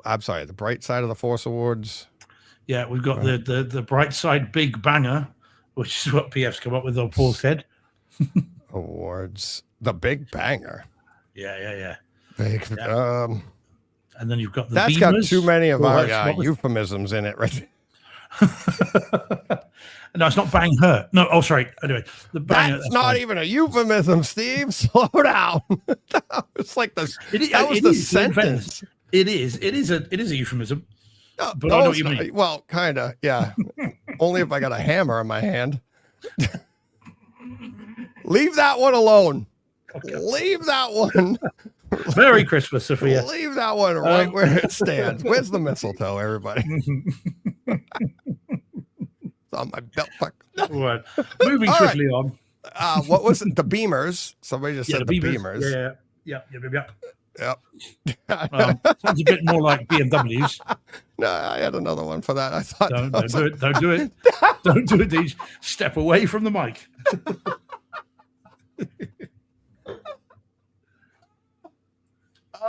I'm sorry. The Bright Side of the Force Awards. Yeah, we've got the Bright Side Big Banger, which is what PF's come up with on Paul's head. Awards. The Big Banger. Yeah. Big. Yeah. And then you've got the That's Beamers. got too many of our euphemisms euphemisms in it, right? No, it's not bang her. No, oh sorry. Anyway, the banger. That's not fine. Even a euphemism, Steve. Slow down. It's like the sentence. It is a euphemism. But I know what you mean. Well, kind of, yeah. Only if I got a hammer in my hand. Leave that one alone. Okay. Leave that one. Merry Christmas, Sophia. Leave that one right where it stands. Where's the mistletoe, everybody? It's on my belt buckle. Right. Moving swiftly on. What was it? The Beamers. Somebody just said the Beamers. Yeah. Yep. Sounds a bit more like BMWs. No, I had another one for that. I thought. Don't do it. Don't do it. Don't do it, Deej. Step away from the mic.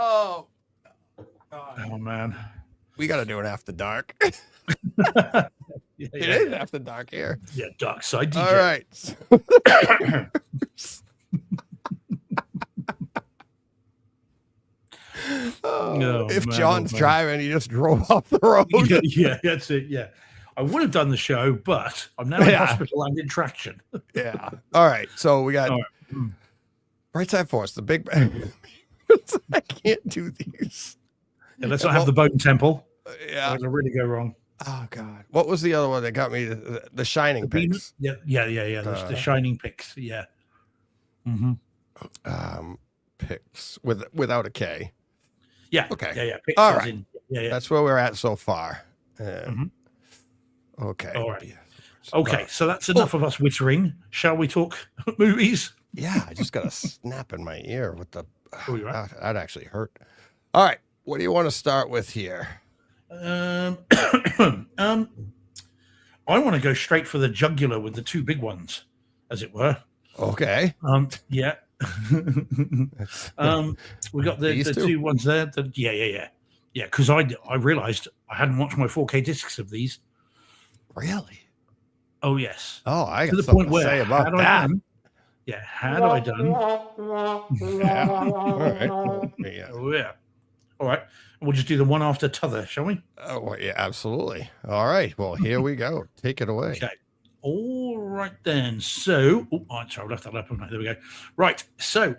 Oh man, we got to do it after dark. It is after dark here. Yeah, dark side DJ. All right. If John's driving, he just drove off the road. Yeah, that's it. Yeah, I would have done the show, but I'm now in hospital and in traction. Yeah. All right. So we got Bright Side Force, the Big Bang. I can't do these. Yeah, let's not have the Bone Temple. Yeah, it'll really go wrong. Oh God, what was the other one that got me? The Shining Pics. Yeah. The Shining Pics. Yeah. Pics without a K. Yeah. Okay. Yeah. Pics. All right. Yeah. That's where we're at so far. Okay. All right. Okay. So that's enough of us whittering. Shall we talk movies? Yeah, I just got a snap in my ear with the. That actually hurt. All right, what do you want to start with here? I want to go straight for the jugular with the two big ones, as it were. Okay. Yeah. We got the two ones there. Yeah. Because I realized I hadn't watched my 4K discs of these. Really? Oh yes. Oh, I got to the something point to where say about that. Had I done? Yeah. All right. Yeah. Oh yeah. All right. We'll just do the one after t'other, shall we? Oh yeah, absolutely. All right. Well, here we go. Take it away. Okay. All right then. So, sorry, I left that up. There we go. Right. So,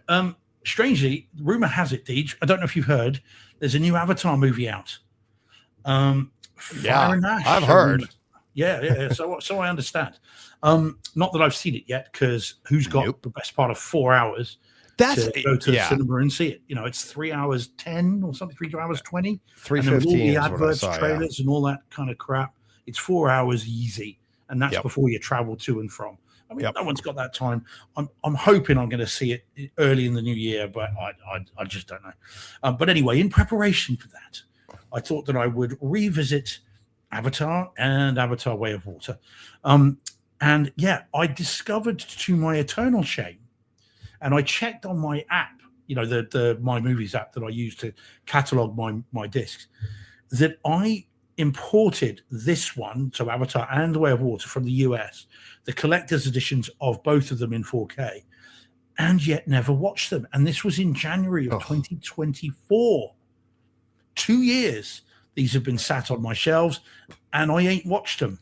strangely, rumor has it, Deej, I don't know if you've heard, there's a new Avatar movie out. Fire and Ash, I've heard. Yeah. So I understand. Not that I've seen it yet, because who's got the best part of 4 hours to go to the cinema and see it? You know, it's 3 hours 10 or something, 3 hours 20. 3:15. All the adverts, trailers, and all that kind of crap. It's 4 hours easy, and that's before you travel to and from. I mean, no one's got that time. I'm hoping I'm going to see it early in the new year, but I just don't know. But anyway, in preparation for that, I thought that I would revisit Avatar and Avatar: Way of Water. And yeah, I discovered, to my eternal shame, and I checked on my app, you know, the My Movies app that I use to catalog my discs, that I imported this one, so Avatar and Way of Water, from the US, the collector's editions of both of them in 4K, and yet never watched them. And this was in January of 2024. 2 years these have been sat on my shelves, and I ain't watched them.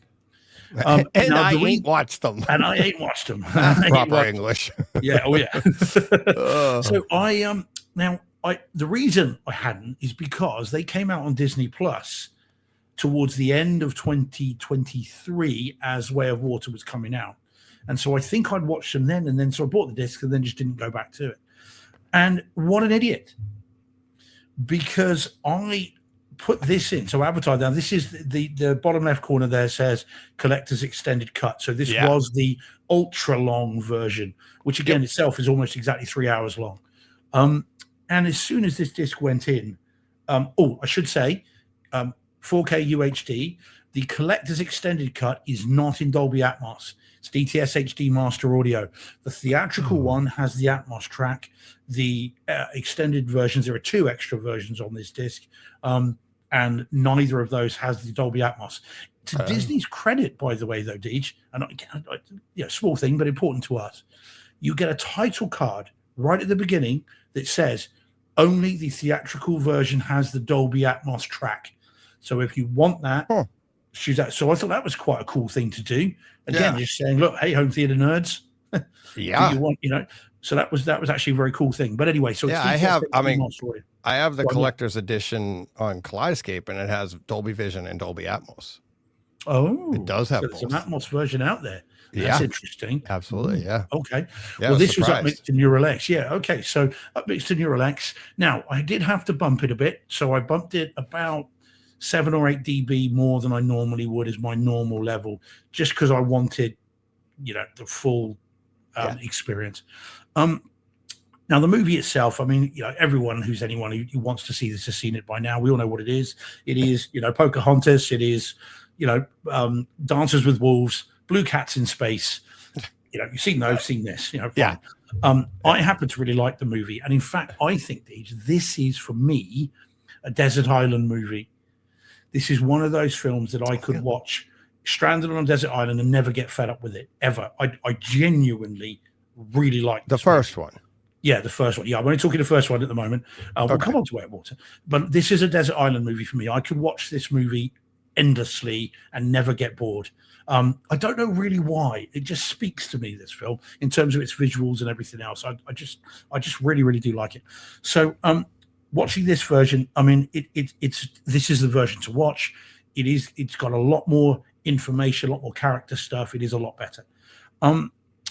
And I ain't watched them. And I ain't watched them. Proper English. Yeah. Oh yeah. So the reason I hadn't is because they came out on Disney Plus towards the end of 2023 as Way of Water was coming out. And so I think I'd watched them then, and then so I bought the disc and then just didn't go back to it. And what an idiot. Because I put this in. So advertise now. This is the bottom left corner there says collector's extended cut. So this was the ultra long version, which again itself is almost exactly 3 hours long. And as soon as this disc went in, I should say 4K UHD, the collector's extended cut is not in Dolby Atmos. It's DTS HD Master Audio. The theatrical one has the Atmos track. The extended versions, there are 2 extra versions on this disc, and neither of those has the Dolby Atmos. To Disney's credit, by the way, though, Deej, and small thing, but important to us, you get a title card right at the beginning that says only the theatrical version has the Dolby Atmos track. So if you want that, choose that. So I thought that was quite a cool thing to do. Again, just saying, look, hey, home theater nerds. Do you want, so that was actually a very cool thing. But anyway, so I have the collector's edition on Kaleidoscape, and it has Dolby Vision and Dolby Atmos. Oh, it does have both. There's an Atmos version out there. That's interesting. Absolutely, yeah. Okay. Yeah, well, this was upmixed to Neural X. Yeah, okay. So upmixed to Neural X. Now, I did have to bump it a bit. So I bumped it about 7 or 8 dB more than I normally would as my normal level, just because I wanted, the full experience. Now, the movie itself, I mean, anyone who wants to see this has seen it by now. We all know what it is. It is, Pocahontas. It is, Dances with Wolves, Blue Cats in Space. You've seen those, seen this. I happen to really like the movie. And in fact, I think, this is, for me, a desert island movie. This is one of those films that I could watch stranded on a desert island and never get fed up with it, ever. I genuinely really like the first one. Yeah, the first one. Yeah, I'm only talking the first one at the moment. We'll come on to Whitewater. But this is a desert island movie for me. I could watch this movie endlessly and never get bored. I don't know really why. It just speaks to me, this film, in terms of its visuals and everything else. I just really, really do like it. So watching this version, I mean, this is the version to watch. It's got a lot more information, a lot more character stuff. It is a lot better.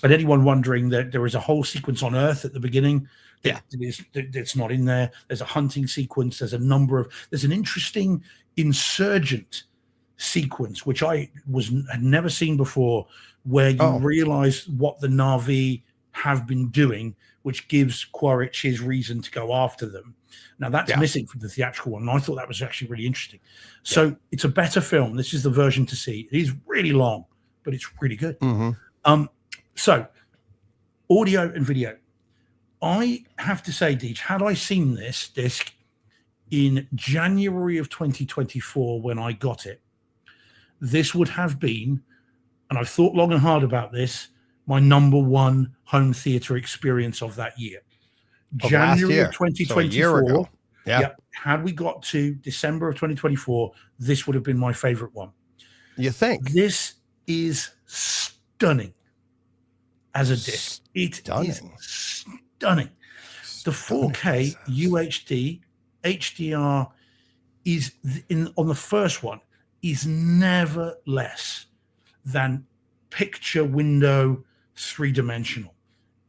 And anyone wondering, that there is a whole sequence on Earth at the beginning that's not in there. There's a hunting sequence. There's an interesting insurgent sequence, which I had never seen before, where you realize what the Na'vi have been doing, which gives Quaritch his reason to go after them. Now, that's missing from the theatrical one, and I thought that was actually really interesting. So it's a better film. This is the version to see. It is really long, but it's really good. So, audio and video. I have to say, Deej, had I seen this disc in January of 2024 when I got it, this would have been, and I've thought long and hard about this, my number one home theater experience of that year. January of 2024. So a year ago. Yeah. Had we got to December of 2024, this would have been my favorite one. You think? This is stunning. As a disc, it is stunning. The 4K UHD HDR is on the first one is never less than picture window 3-dimensional.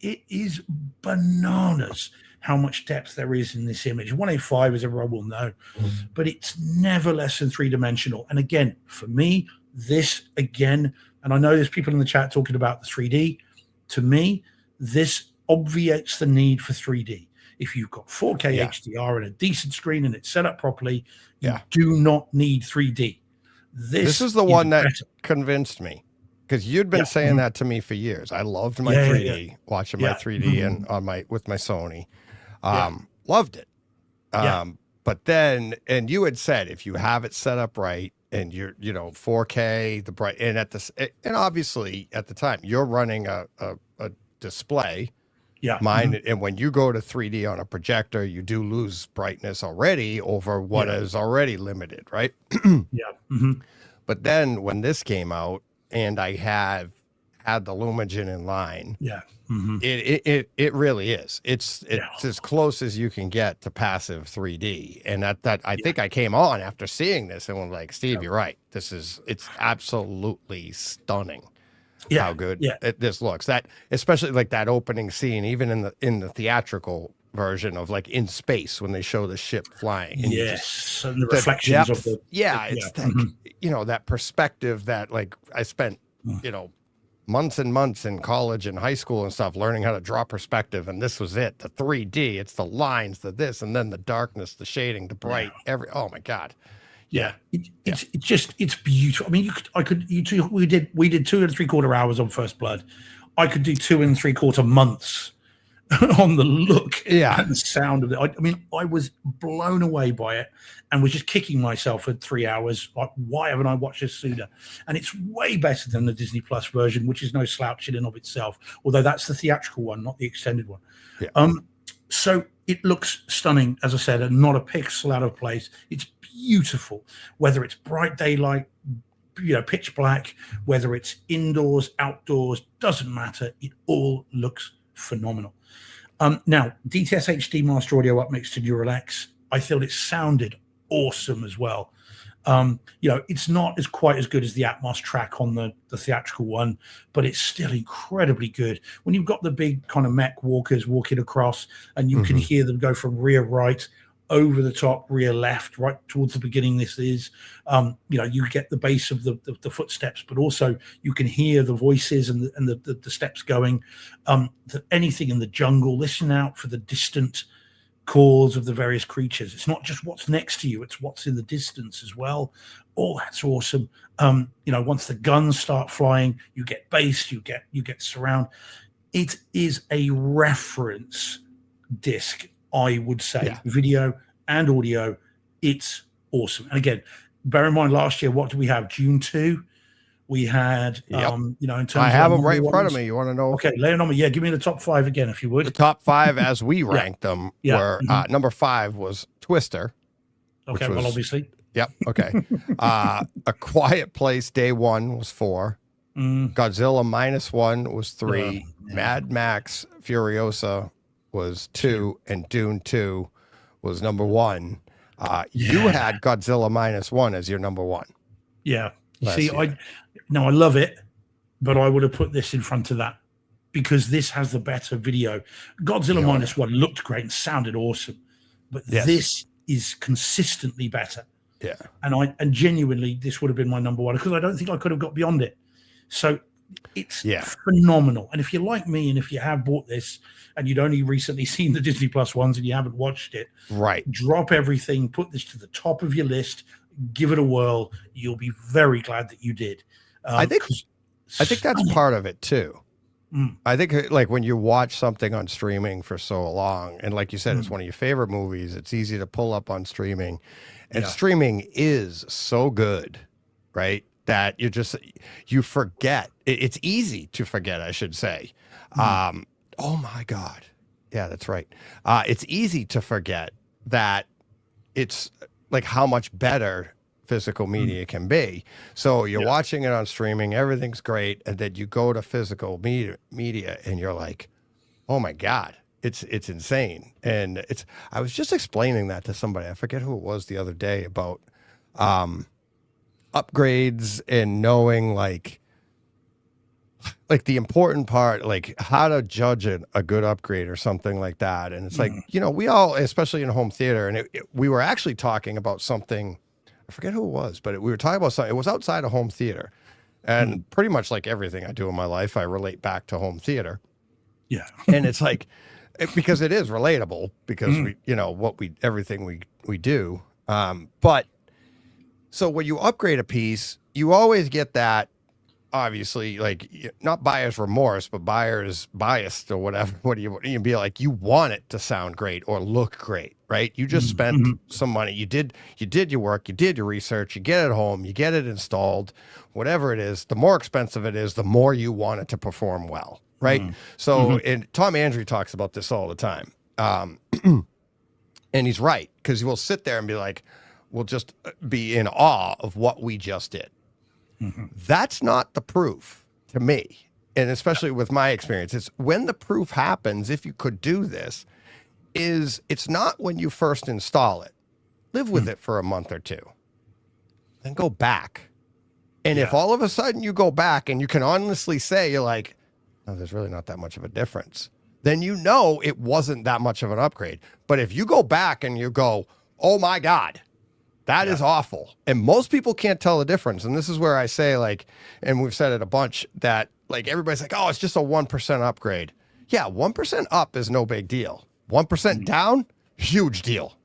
It is bananas how much depth there is in this image. 185, as everyone will know, but it's never less than 3-dimensional. And again, for me, this again, and I know there's people in the chat talking about the 3D. To me, this obviates the need for 3D. If you've got 4K HDR and a decent screen and it's set up properly, you do not need 3D. This is the one that convinced me, because you'd been saying that to me for years. I loved my 3D, watching my 3D and with my Sony. Loved it. But then, and you had said, if you have it set up right, and you're 4K, the bright, and and obviously at the time you're running a display, mine, and when you go to 3D on a projector, you do lose brightness already over what is already limited, right? But then when this came out, and I had the Lumagen in line, it really is. It's as close as you can get to passive 3D, and that I think I came on after seeing this and was like, Steve, you're right. It's absolutely stunning. How good this looks. That, especially like that opening scene, even in the theatrical version of like in space when they show the ship flying. And you just, Yes, and the the reflections depth, of the yeah, it's like, that perspective that like I spent, months and months in college and high school and stuff learning how to draw perspective, and this was it, the 3D, it's the lines, the this, and then the darkness, the shading, the bright, oh my god. Yeah, it's beautiful. I mean, we did 2 3/4 hours on First Blood. I could do 2 3/4 months on the look and the sound of it. I mean, I was blown away by it and was just kicking myself for 3 hours. Like, why haven't I watched this sooner? And it's way better than the Disney Plus version, which is no slouch in and of itself. Although that's the theatrical one, not the extended one. Yeah. So it looks stunning, as I said, and not a pixel out of place. It's beautiful, whether it's bright daylight, pitch black, whether it's indoors, outdoors, doesn't matter. It all looks phenomenal. Now, DTS HD Master Audio upmixed to Neural X, I thought it sounded awesome as well. It's not quite as good as the Atmos track on the theatrical one, but it's still incredibly good. When you've got the big kind of mech walkers walking across and you can hear them go from rear right over the top, rear left, right towards the beginning. This is, you get the bass of the footsteps, but also you can hear the voices and the steps going. Anything in the jungle, listen out for the distant calls of the various creatures. It's not just what's next to you, it's what's in the distance as well. Oh, that's awesome. Once the guns start flying, you get bass, you get surround. It is a reference disc, I would say, video and audio. It's awesome. And again, bear in mind, last year, what did we have? June 2. We had, in terms I have them right in front of me. You want to know? Okay, lay it on me. Yeah, give me the top 5 again, if you would. The top 5 as we ranked them were number 5 was Twister. Okay, well, obviously. Yep. Okay. A Quiet Place Day 1 was 4. Godzilla -1 was 3. Mad Max Furiosa was 2, and Dune 2 was number 1. You had Godzilla -1 as your number 1. Yeah. See, I love it, but I would have put this in front of that because this has the better video. Godzilla -1 looked great and sounded awesome, but this is consistently better. Yeah. And genuinely, this would have been my number 1 because I don't think I could have got beyond it. So it's phenomenal. And if you're like me and if you have bought this and you'd only recently seen the Disney Plus ones and you haven't watched it, drop everything, put this to the top of your list, give it a whirl. You'll be very glad that you did. I think that's part of it too. I think like when you watch something on streaming for so long, and like you said, it's one of your favorite movies, it's easy to pull up on streaming, and streaming is so good, right? That you forget. It's easy to forget, I should say. Oh my God. Yeah, that's right. It's easy to forget that it's like how much better physical media can be. So you're watching it on streaming, everything's great, and then you go to physical media and you're like, oh my God, it's insane. And I was just explaining that to somebody, I forget who it was the other day, about upgrades and knowing like the important part, like how to judge a good upgrade or something like that. And it's like, we all, especially in home theater, and we were actually talking about something, I forget who it was, but we were talking about something, it was outside of home theater. And pretty much like everything I do in my life, I relate back to home theater. Yeah. And it's like, because it is relatable because everything we do. But so when you upgrade a piece, you always get that, obviously, like not buyer's remorse, but buyer's biased or whatever. What do you be like? You want it to sound great or look great, right? You just spent some money. You did your work. You did your research. You get it home. You get it installed. Whatever it is, the more expensive it is, the more you want it to perform well, right? So, and Tom Andrew talks about this all the time, and he's right, because we'll sit there and be like, we'll just be in awe of what we just did. That's not the proof to me. And especially with my experience, it's when the proof happens, if you could do this, it's not when you first install it. Live with it for a month or two. Then go back. And if all of a sudden you go back and you can honestly say, you're like, no, there's really not that much of a difference. then you know it wasn't that much of an upgrade. But if you go back and you go, oh my God, that is awful. And most people can't tell the difference. And this is where I say, like, and we've said it a bunch, that like everybody's like, oh, it's just a 1% upgrade. Yeah, 1% up is no big deal. 1% down, huge deal.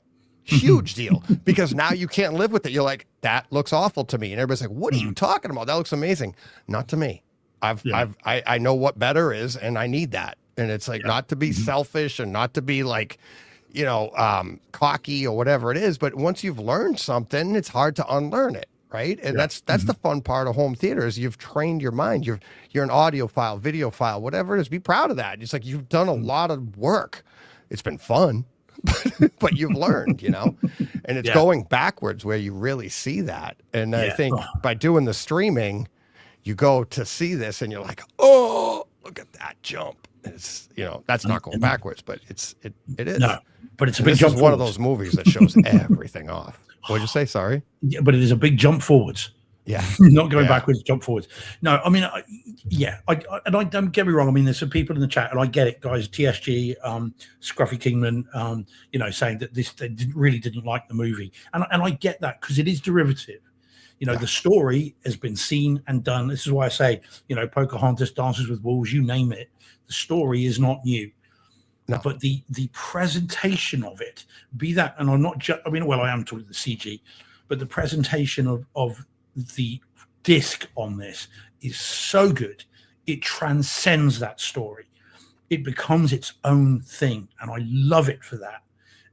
Huge deal. Because now you can't live with it. You're like, that looks awful to me. And everybody's like, what are you talking about? That looks amazing. Not to me. I know what better is, and I need that. And it's like not to be selfish and not to be like, you know, cocky or whatever it is. But once you've learned something, it's hard to unlearn it. Right. And that's the fun part of home theater is you've trained your mind. You're an audio file, video file, whatever it is. Be proud of that. It's like you've done a lot of work. It's been fun, but you've learned, you know, and it's going backwards where you really see that. And I think by doing the streaming, you go to see this and you're like, oh, look at that jump. It's, you know, that's not going backwards, but it is. No, but it's a And big this jump is one of forwards. those movies that shows everything off. What'd you say? Sorry. Yeah, but it is a big jump forwards. Yeah. Not going Yeah. backwards, jump forwards. No, I mean, I don't get me wrong. I mean, there's some people in the chat, and I get it, guys. TSG, Scruffy Kingman, you know, saying that they really didn't like the movie, and I get that because it is derivative. You know, the story has been seen and done. This is why I say, you know, Pocahontas, Dances with Wolves, you name it. The story is not new. No. But the presentation of it, be that, and I'm not I mean, well, I am talking the CG, but the presentation of the disc on this is so good. It transcends that story. It becomes its own thing, and I love it for that.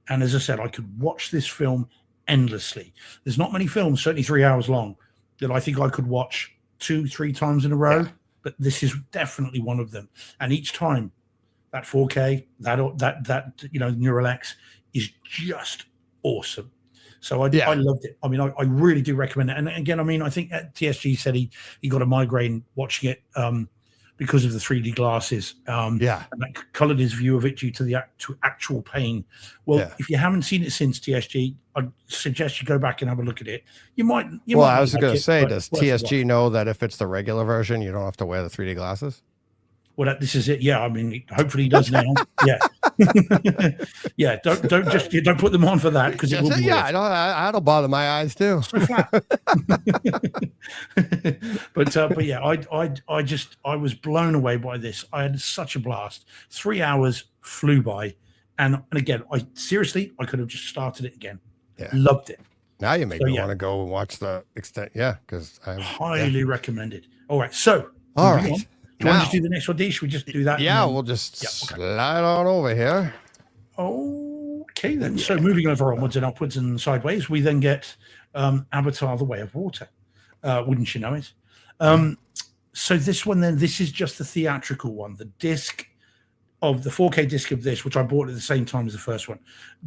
And as I said, I could watch this film endlessly. There's not many films, certainly 3 hours long, that I think I could watch 2-3 times in a row. But this is definitely one of them. And each time, that 4K, that you know, Neural X is just awesome. So I loved it. I mean, I really do recommend it. And again, I mean, I think TSG said he got a migraine watching it because of the 3D glasses. And that colored his view of it due to the actual pain. Well, if you haven't seen it since TSG, I'd suggest you go back and have a look at it. You might. Well, I was going to say, but does worth a TSG know that if it's the regular version, you don't have to wear the 3D glasses? Well, this is it. Yeah, I mean, hopefully he does now. Yeah, yeah. Don't put them on for that because it will be weird. That'll bother my eyes too. So flat. but yeah, I was blown away by this. I had such a blast. 3 hours flew by, and again, I could have just started it again. Yeah, loved it. Now you make me want to go and watch the extent. Yeah, because I highly recommend it. All right, so all right. Do you want to just do the next one, D? Should we just do that? Yeah, we'll just slide on over here. Okay, then. So moving over onwards and upwards and sideways, we then get Avatar: The Way of Water. Wouldn't you know it? So this one, then, this is just the theatrical one. The disc of the 4K disc of this, which I bought at the same time as the first one,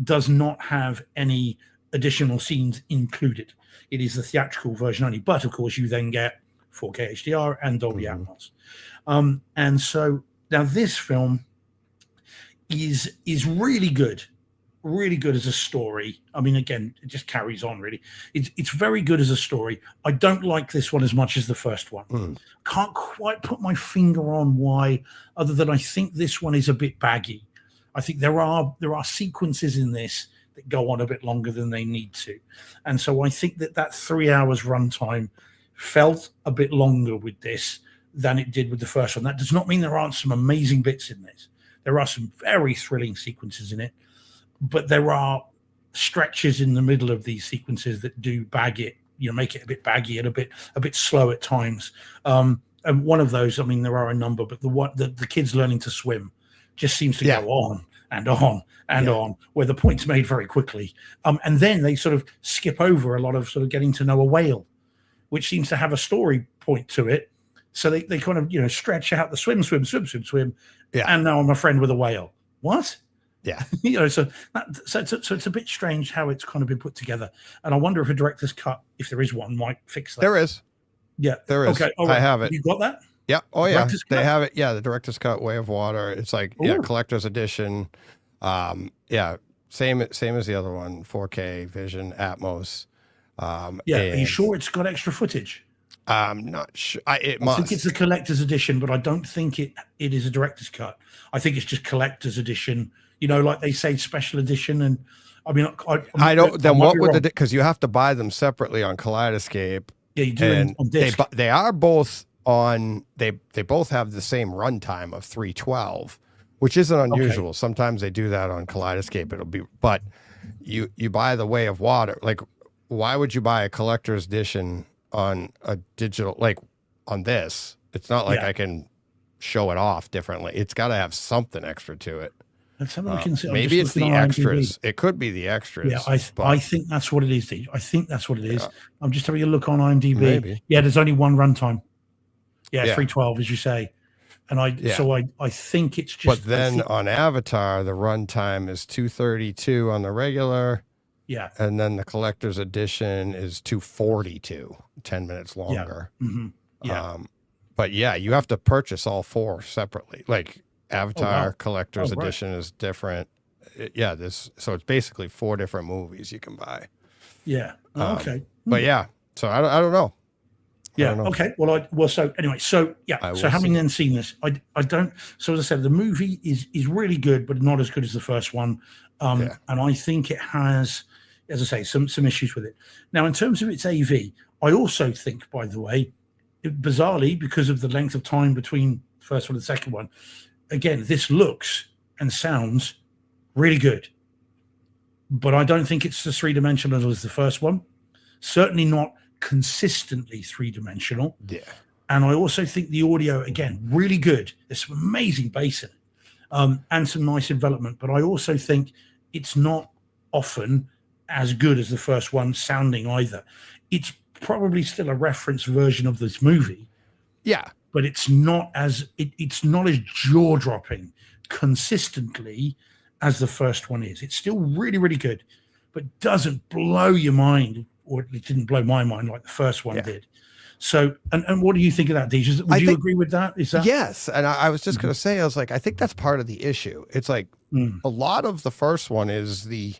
does not have any additional scenes included. It is the theatrical version only. But of course, you then get 4K HDR and Dolby Atmos. And so now this film is really good as a story. I mean, again, it just carries on really. It's very good as a story. I don't like this one as much as the first one. Can't quite put my finger on why, other than I think this one is a bit baggy. I think there are sequences in this that go on a bit longer than they need to. And so I think that 3 hours runtime felt a bit longer with this than it did with the first one. That does not mean there aren't some amazing bits in this. There are some very thrilling sequences in it, but there are stretches in the middle of these sequences that do bag it, you know, make it a bit baggy and a bit slow at times. And one of those, I mean, there are a number, but the kids learning to swim just seems to go on and on and on, where the point's made very quickly. And then they sort of skip over a lot of sort of getting to know a whale, which seems to have a story point to it. So they kind of, you know, stretch out the swim. Yeah. And now I'm a friend with a whale. What? Yeah. You know, so it's a bit strange how it's kind of been put together. And I wonder if a director's cut, if there is one, might fix that. There is. Yeah. There is. Okay. All right. I have it. You got that? Yeah. Oh, yeah. They have it. Yeah. The director's cut, Way of Water. It's like, collector's edition. Same as the other one, 4K, Vision, Atmos. Are you sure it's got extra footage? I'm not sure. It I must. think it's the collector's edition, but I don't think it is a director's cut. I think it's just collector's edition. You know, like they say, special edition. And I mean, I don't. Then might what be would wrong. because you have to buy them separately on Kaleidoscape, Yeah, you do it and on disc. they are both on. They both have the same runtime of 312, which isn't unusual. Sometimes they do that on Kaleidoscape. It'll be, but you buy the Way of Water. Like, why would you buy a collector's edition on a digital, like on this? It's not like Yeah. I can show it off differently. It's got to have something extra to it. Let's have a look and see. I'm Maybe just it's the looking on IMDb. extras. It could be the extras. Yeah, but I think that's what it is, Deej. I think that's what it is. I'm just having a look on IMDb. Maybe. Yeah, there's only one runtime. Yeah, Yeah. 312, as you say. And I think it's just. But then on Avatar, the runtime is 232 on the regular, yeah. and then the collector's edition is 242, 10 minutes longer. hmm Yeah. But yeah, you have to purchase all four separately. Like Avatar collector's Oh, right. edition is different. Yeah, so it's basically 4 different movies you can buy. Yeah. Okay. But yeah, so I don't know. Yeah. don't know. Okay. Well, so anyway, so yeah. I So will having see. then seen this, I don't. So as I said, the movie is really good, but not as good as the first one. Yeah. And I think it has, as I say, some issues with it. Now, in terms of its AV, I also think, by the way, bizarrely, because of the length of time between the first one and the second one, again, this looks and sounds really good. But I don't think it's as three-dimensional as the first one. Certainly not consistently three-dimensional. Yeah. And I also think the audio, again, really good. There's some amazing bass in it, and some nice development. But I also think it's not often as good as the first one sounding either. It's probably still a reference version of this movie, Yeah. but it's not as it's not as jaw-dropping consistently as the first one is. It's still really, really good, but doesn't blow your mind, or it didn't blow my mind like the first one did. So, and what do you think of that, Deej? Would you agree with that? Is that Yes, and I was just going to say, I was like, I think that's part of the issue. It's like a lot of the first one is the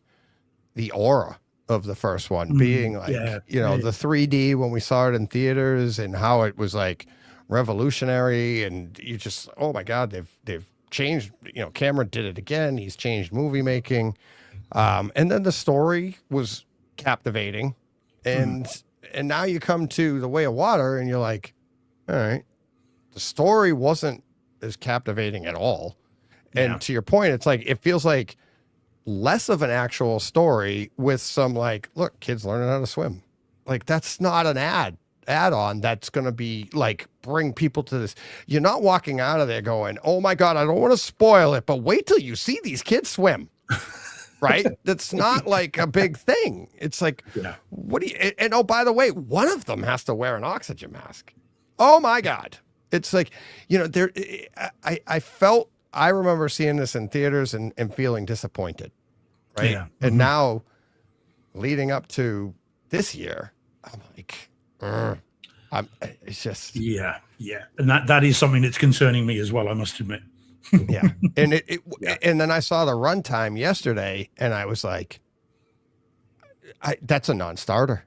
aura of the first one being like, the 3D when we saw it in theaters and how it was like revolutionary, and you just, oh my God, they've changed. Cameron did it again. He's changed movie making, and then the story was captivating, and now you come to The Way of Water and you're like, all right, the story wasn't as captivating at all. And to your point, it's like, it feels like less of an actual story with some like, look, kids learning how to swim. Like, that's not an add-on that's going to be like, bring people to this. You're not walking out of there going, oh my God, I don't want to spoil it, but wait till you see these kids swim. Right? That's not like a big thing. It's like, what do you, and oh, by the way, one of them has to wear an oxygen mask. Oh my God. It's like, I remember seeing this in theaters and feeling disappointed. Right. Yeah. And now leading up to this year, I'm like, it's just, yeah. And that is something that's concerning me as well, I must admit. yeah. And and then I saw the runtime yesterday and I was like, that's a non-starter.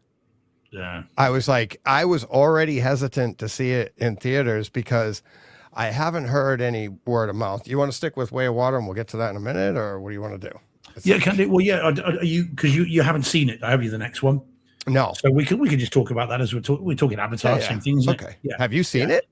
Yeah. I was already hesitant to see it in theaters because I haven't heard any word of mouth. You want to stick with Way of Water and we'll get to that in a minute, or what do you want to do? Can do. Well, yeah. Are you, because you haven't seen it, have you? The next one. No. So we can just talk about that as we're talking Avatar, same things. Okay. Yeah. Have you seen it?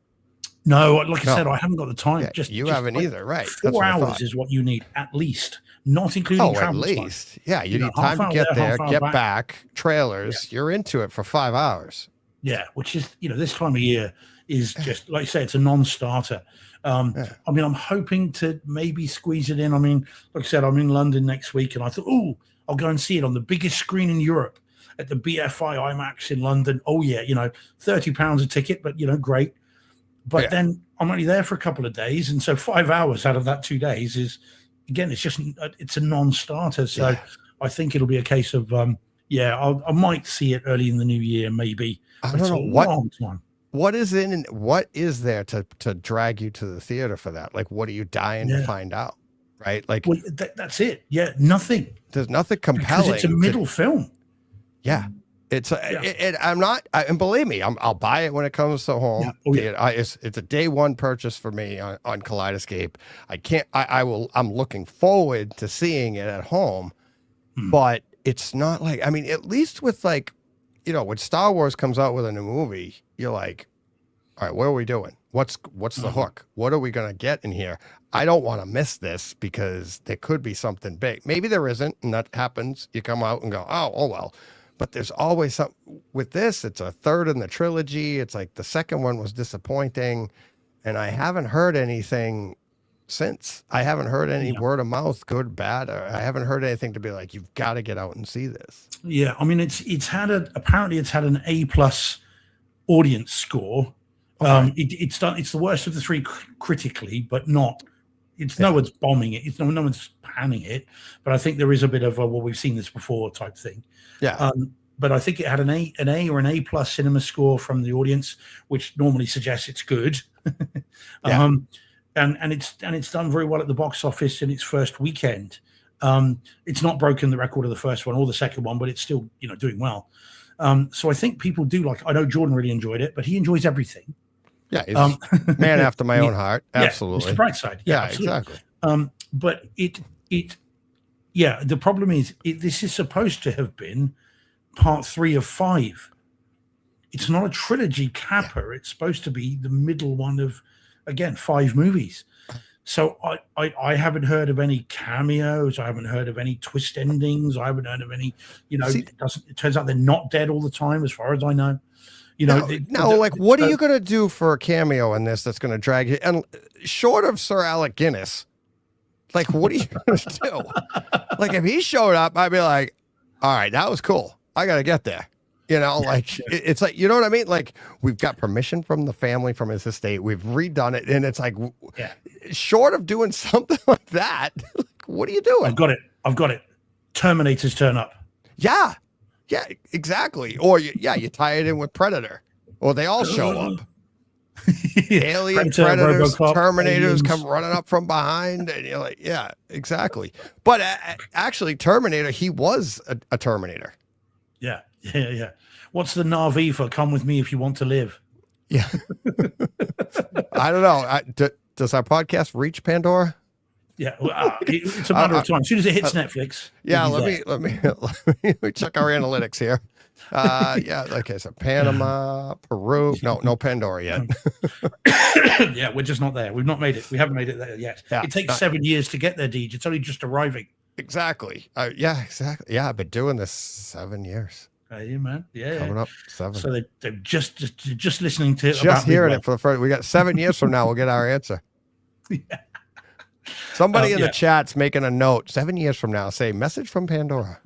No, like I said, I haven't got the time. Yeah, you haven't either, right? 4 hours is what you need at least, not including travel at time. least. Yeah, you need half time to hour get there, there, half hour get back. back, trailers. You're into it for 5 hours. Yeah, which is, this time of year is just, like I say, it's a non-starter. I mean, I'm hoping to maybe squeeze it in. I mean, like I said, I'm in London next week, and I thought, I'll go and see it on the biggest screen in Europe at the BFI IMAX in London. Oh, yeah, £30 a ticket, but, great. But then I'm only there for a couple of days. And so 5 hours out of that 2 days is, again, it's a non-starter. So I think it'll be a case of, I might see it early in the new year, maybe. I don't know what is there to drag you to the theater for that? Like, what are you dying to find out? Right? Like, that's it. Yeah. Nothing. There's nothing compelling. Because it's a middle film. Yeah. It's I'm not, and believe me, I'll buy it when it comes to home. Yeah. Oh, yeah. It's a day one purchase for me on Kaleidoscape. I'm looking forward to seeing it at home, but it's not like, I mean, at least with like, when Star Wars comes out with a new movie, you're like, all right, what are we doing? What's the hook? What are we going to get in here? I don't want to miss this because there could be something big. Maybe there isn't, and that happens. You come out and go, oh well. But there's always something with this. It's a third in the trilogy. It's like the second one was disappointing, and I haven't heard anything since. I haven't heard any word of mouth, good, bad. I haven't heard anything to be like, you've got to get out and see this. Yeah, I mean, apparently it's had an A+ audience score. It's the worst of the three critically, but not. No one's bombing it. No one's panning it. But I think there is a bit of we've seen this before type thing. Yeah. But I think it had an A or an A+ cinema score from the audience, which normally suggests it's good. Yeah. And it's done very well at the box office in its first weekend. It's not broken the record of the first one or the second one, but it's still doing well. So I think people do like. I know Jordan really enjoyed it, but he enjoys everything. Yeah, he's man after my own heart. Absolutely. Mr. Brightside. Yeah, exactly. But the problem is this is supposed to have been part 3 of 5. It's not a trilogy capper. It's supposed to be the middle one of, again, 5 movies. So I haven't heard of any cameos. I haven't heard of any twist endings. I haven't heard of any, it turns out they're not dead all the time, as far as I know. Like, what are you going to do for a cameo in this that's going to drag you? And short of Sir Alec Guinness, like, what are you going to do? Like, if he showed up, I'd be like, all right, that was cool. I got to get there. It's like, you know what I mean? Like, we've got permission from the family, from his estate. We've redone it. And it's like, short of doing something like that, like, what are you doing? I've got it. Terminators turn up. Yeah. Yeah, exactly. Or you tie it in with Predator, or they all show up. Alien, Predators, Robocop, Terminators aliens. Come running up from behind, and you're like, yeah, exactly. But actually, Terminator, he was a Terminator. Yeah. What's the Na'vi for? Come with me if you want to live. Yeah. I don't know. Does our podcast reach Pandora? Yeah, it's a matter of time. As soon as it hits Netflix. Yeah, let me check our analytics here. Okay, so Panama, Peru. No Pandora yet. Yeah, we're just not there. We've not made it. We haven't made it there yet. Yeah, it takes 7 years to get there, Deej. It's only just arriving. Exactly. Exactly. Yeah, I've been doing this 7 years. Yeah, man. Yeah, coming up 7. So they're just listening to it. Just hearing it for the first. We got 7 years from now. We'll get our answer. Yeah. Somebody in the chat's making a note. 7 years from now, say message from Pandora.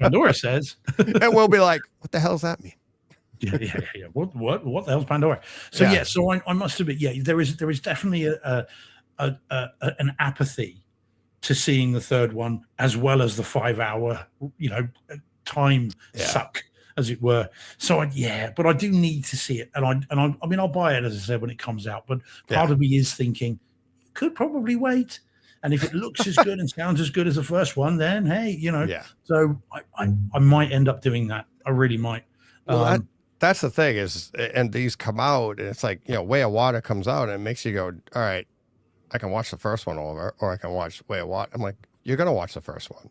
Pandora says, and we'll be like, "What the hell does that mean?" Yeah. What the hell's Pandora? So so I must admit, there is definitely an apathy to seeing the third one, as well as the 5-hour, time suck, as it were. So but I do need to see it, and I mean, I'll buy it, as I said, when it comes out. But part of me is thinking, could probably wait, and if it looks as good and sounds as good as the first one, then hey, So I might end up doing that. I really might. Well, that's the thing is, and these come out, and it's like, Way of Water comes out, and it makes you go, all right, I can watch the first one over, or I can watch Way of Water. I'm like, you're gonna watch the first one.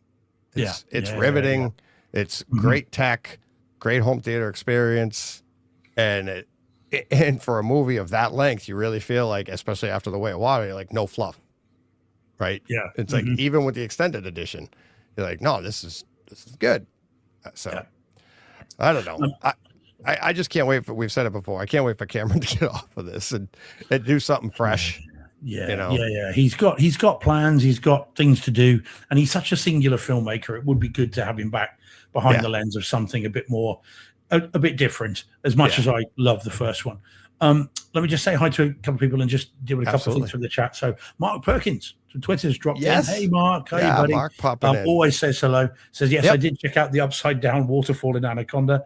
It's riveting. Yeah. It's great tech, great home theater experience, and for a movie of that length, you really feel like, especially after The Way of Water, you're like, no fluff, right? Yeah. It's like, even with the extended edition, you're like, no, this is good. So I don't know. I just can't wait we've said it before. I can't wait for Cameron to get off of this and do something fresh. Yeah. He's got plans. He's got things to do, and he's such a singular filmmaker. It would be good to have him back behind the lens of something a bit more, a bit different, as much as I love the first one. Let me just say hi to a couple of people and just deal with a couple of things from the chat. So Mark Perkins from Twitter's dropped in. Hey, Mark. Hey, buddy. Mark popping in. Always says hello. Says, yes, I did check out the upside down waterfall in Anaconda.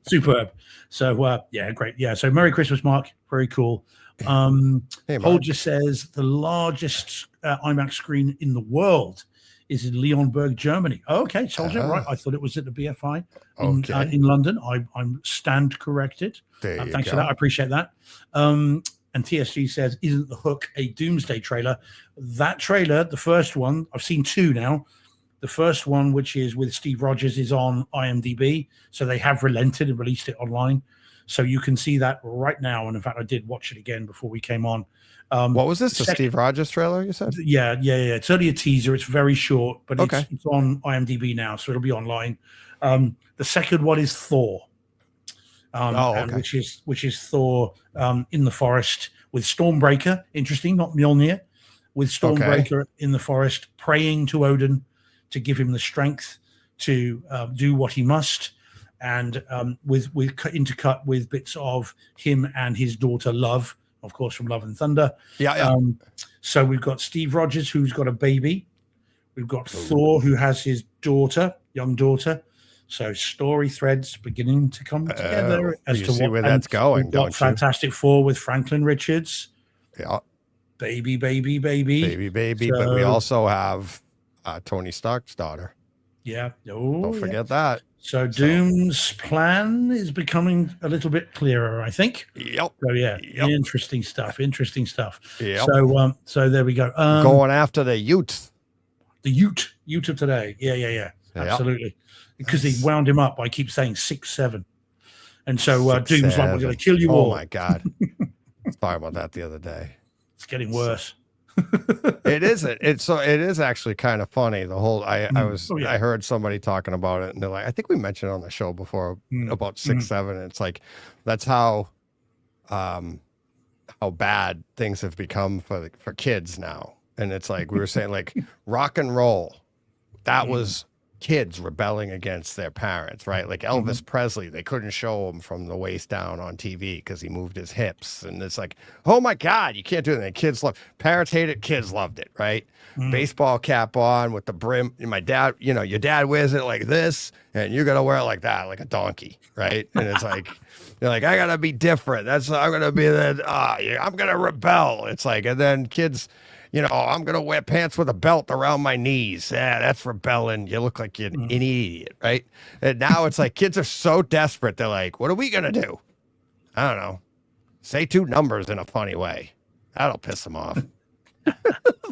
Superb. So, great. Yeah. So Merry Christmas, Mark. Very cool. Hey, Paul just says the largest IMAX screen in the world is in Leonberg, Germany. Okay, Soldier, right. I thought it was at the BFI Okay. in London. I'm stand corrected. There you Thanks go. for that. I appreciate that. And TSG says, isn't The Hook a Doomsday trailer? That trailer, the first one, I've seen two now. The first one, which is with Steve Rogers, is on IMDb. So they have relented and released it online. So you can see that right now. And in fact, I did watch it again before we came on. What was this? The Steve Rogers trailer, you said? Yeah. It's only a teaser. It's very short, but Okay. it's on IMDb now. So it'll be online. The second one is Thor. Okay. Which is Thor in the forest with Stormbreaker. Interesting, not Mjolnir. With Stormbreaker in the forest, praying to Odin to give him the strength to do what he must, and with intercut with bits of him and his daughter Love, of course, from Love and Thunder. Yeah. So we've got Steve Rogers, who's got a baby. We've got Thor, who has his young daughter. So story threads beginning to come together as you to see what where that's going, we've got don't you? Fantastic Four with Franklin Richards, Yeah. baby. Baby. But we also have Tony Stark's daughter. Yeah. Don't forget that. So Doom's plan is becoming a little bit clearer, I think. Yep. So yeah, Yep. interesting stuff. Yep. So there we go. Going after the youth. The Ute of today. Yeah. Absolutely. Because he wound him up. I keep saying 6'7", and so 6'7". Doom's like, "We're going to kill you all." Oh my God. Sorry about that the other day. It's getting worse. It isn't. It is actually kind of funny. The whole I heard somebody talking about it, and they're like, I think we mentioned it on the show before about 6'7". And it's like that's how bad things have become for kids now. And it's like we were saying, like rock and roll, that was kids rebelling against their parents, right? Like Elvis Presley, they couldn't show him from the waist down on TV because he moved his hips. And it's like, oh my God, you can't do that. Kids parents hate it, kids loved it, right? Baseball cap on with the brim. And my dad, your dad wears it like this, and you're gonna wear it like that, like a donkey, right? And it's like you're like, I gotta be different. I'm gonna be I'm gonna rebel. It's like, and then kids, I'm going to wear pants with a belt around my knees. Yeah, that's rebelling. You look like you're an idiot, right? And now it's like kids are so desperate. They're like, what are we going to do? I don't know. Say two numbers in a funny way. That'll piss them off.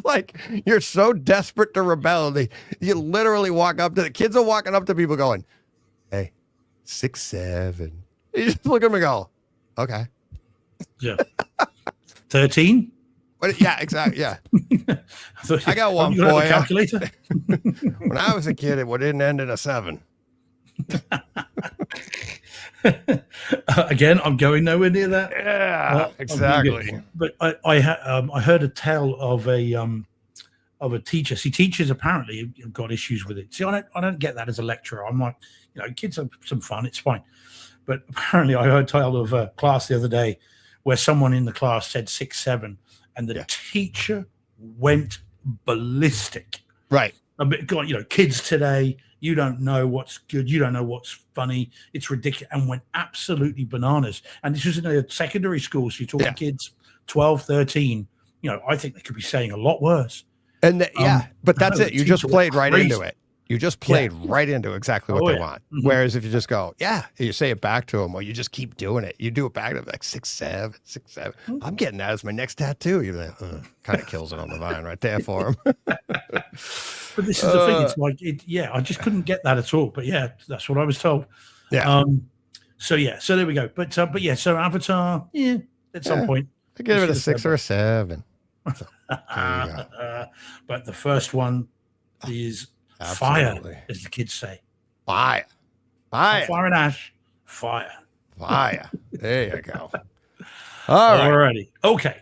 Like, you're so desperate to rebel. You literally walk up to the kids are walking up to people going, hey, 6'7". You just look at them and go, okay. Yeah. 13. But yeah, exactly. Yeah. I got one for you. Calculator. When I was a kid, it didn't end in a 7. Again, I'm going nowhere near that. Yeah, exactly. But I heard a tale of a teacher. See, teachers apparently have got issues with it. See, I don't get that as a lecturer. I'm like, kids have some fun. It's fine. But apparently, I heard a tale of a class the other day where someone in the class said 6'7", and the teacher went ballistic. Right. God, kids today, you don't know what's good. You don't know what's funny. It's ridiculous, and went absolutely bananas. And this was in a secondary school. So you're talking kids 12, 13. I think they could be saying a lot worse. And but that's it. You just played right crazy. into it. You just played right into exactly what they want. Whereas if you just go, you say it back to them, or you just keep doing it. You do it back to them, like 6'7", 6'7". I'm getting that as my next tattoo. You're like, kind of kills it on the vine right there for him. But this is the thing. It's like, I just couldn't get that at all. But yeah, that's what I was told. Yeah. So there we go. But so Avatar, at some point. I give it a 6 or a 7. So, but the first one is absolutely. fire, as the kids say. Fire. Fire and ash. Fire. There you go. All right. Alrighty. Okay.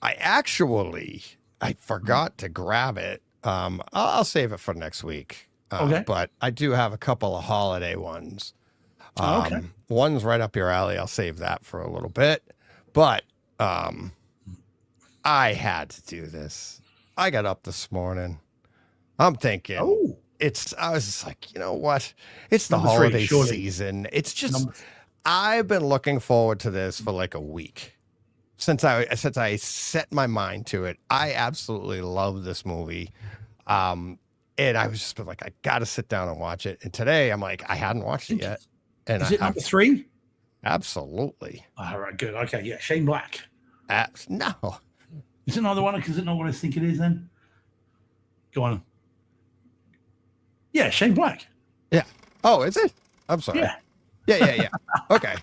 I forgot to grab it. I'll save it for next week. Okay. But I do have a couple of holiday ones. Okay. One's right up your alley. I'll save that for a little bit. But I had to do this. I got up this morning. I'm thinking, I was just like, you know what? It's the holiday season. It's just, I've been looking forward to this for like a week. Since I set my mind to it. I absolutely love this movie. and I was just been like, I got to sit down and watch it. And today I'm like, I hadn't watched it yet. And Is it number 3? Absolutely. All right, good. Okay, yeah, Shane Black. No. Is it another one? Is it not what I think it is then? Go on. Yeah, Shane Black. Yeah. Oh, is it? I'm sorry. Yeah. Yeah. Okay.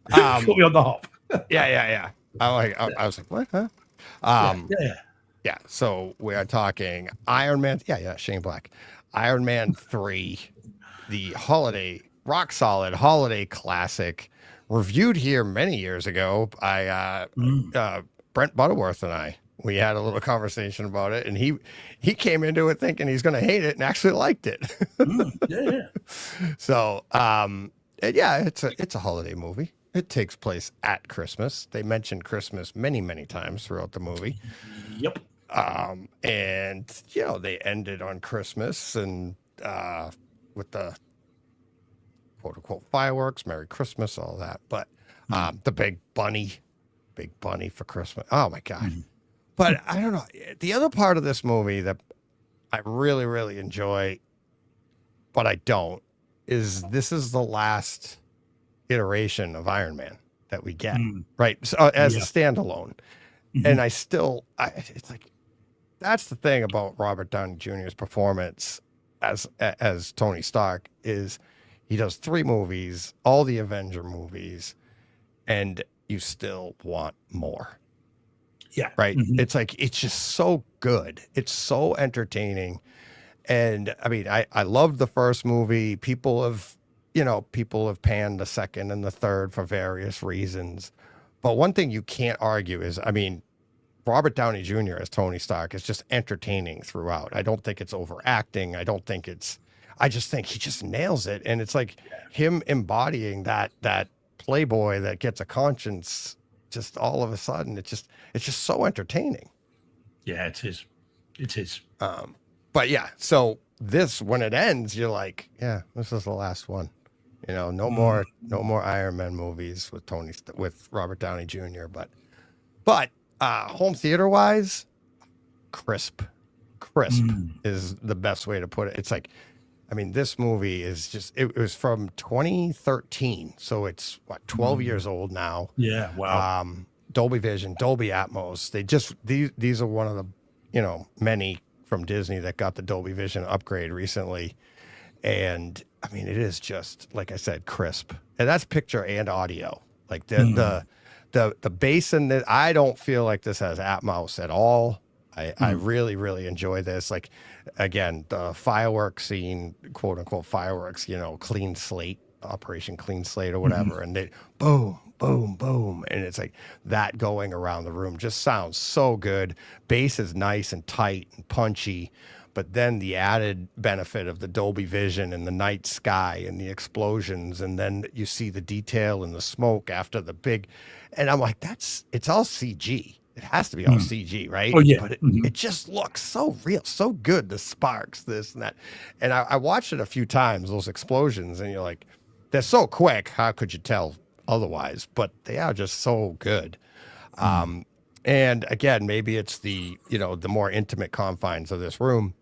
Put me on the hop. Yeah. I was like, what? Huh? Yeah. So we are talking Iron Man. Yeah. Shane Black. Iron Man 3, the rock solid holiday classic, reviewed here many years ago by Brent Butterworth and I. We had a little conversation about it, and he came into it thinking he's going to hate it and actually liked it. Yeah. So, it's a holiday movie. It takes place at Christmas. They mention Christmas many, many times throughout the movie. Yep. And they ended on Christmas and with the quote unquote fireworks, Merry Christmas, all that. But the big bunny for Christmas. Oh my God. Mm-hmm. But I don't know. The other part of this movie that I really, really enjoy, but I don't, is this is the last iteration of Iron Man that we get, right? So, as a standalone. Mm-hmm. And it's like, that's the thing about Robert Downey Jr.'s performance as Tony Stark is he does 3 movies, all the Avenger movies, and you still want more. Yeah. Right. Mm-hmm. It's like, it's just so good. It's so entertaining. And I mean, I loved the first movie. People have panned the second and the third for various reasons. But one thing you can't argue is, I mean, Robert Downey Jr. as Tony Stark is just entertaining throughout. I don't think it's overacting. I just think he just nails it. And it's like him embodying that playboy that gets a conscience just all of a sudden. It's just so entertaining. Yeah, it is. But yeah, so this, when it ends, you're like, yeah, this is the last one. No more Iron Man movies with Robert Downey Jr. But home theater wise, crisp is the best way to put it. It's like, I mean, this movie is just, it was from 2013. So it's 12 years old now. Yeah. Wow. Dolby Vision, Dolby Atmos. These are one of the, many from Disney that got the Dolby Vision upgrade recently. And I mean, it is just, like I said, crisp. And that's picture and audio. Like the bass in this, I don't feel like this has Atmos at all. I really, really enjoy this. Like, again, the fireworks scene, quote unquote fireworks, clean slate, Operation Clean Slate or whatever. And they boom, boom, boom. And it's like that going around the room just sounds so good. Bass is nice and tight and punchy. But then the added benefit of the Dolby Vision and the night sky and the explosions, and then you see the detail and the smoke after the big, and I'm like, it's all CG. It has to be all CG, right? Oh yeah. But it just looks so real, so good. The sparks, this and that. And I watched it a few times, those explosions, and you're like, they're so quick. How could you tell otherwise? But they are just so good. And again, maybe it's the more intimate confines of this room.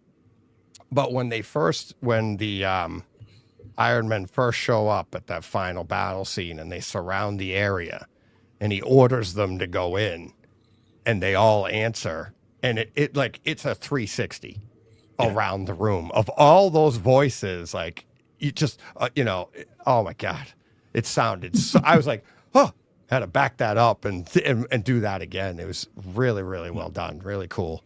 But when the Iron Men first show up at that final battle scene and they surround the area and he orders them to go in and they all answer, and it's a 360 around the room of all those voices. Like, you just, oh my God, it sounded so, I was like, oh, had to back that up and do that again. It was really, really well done. Really cool.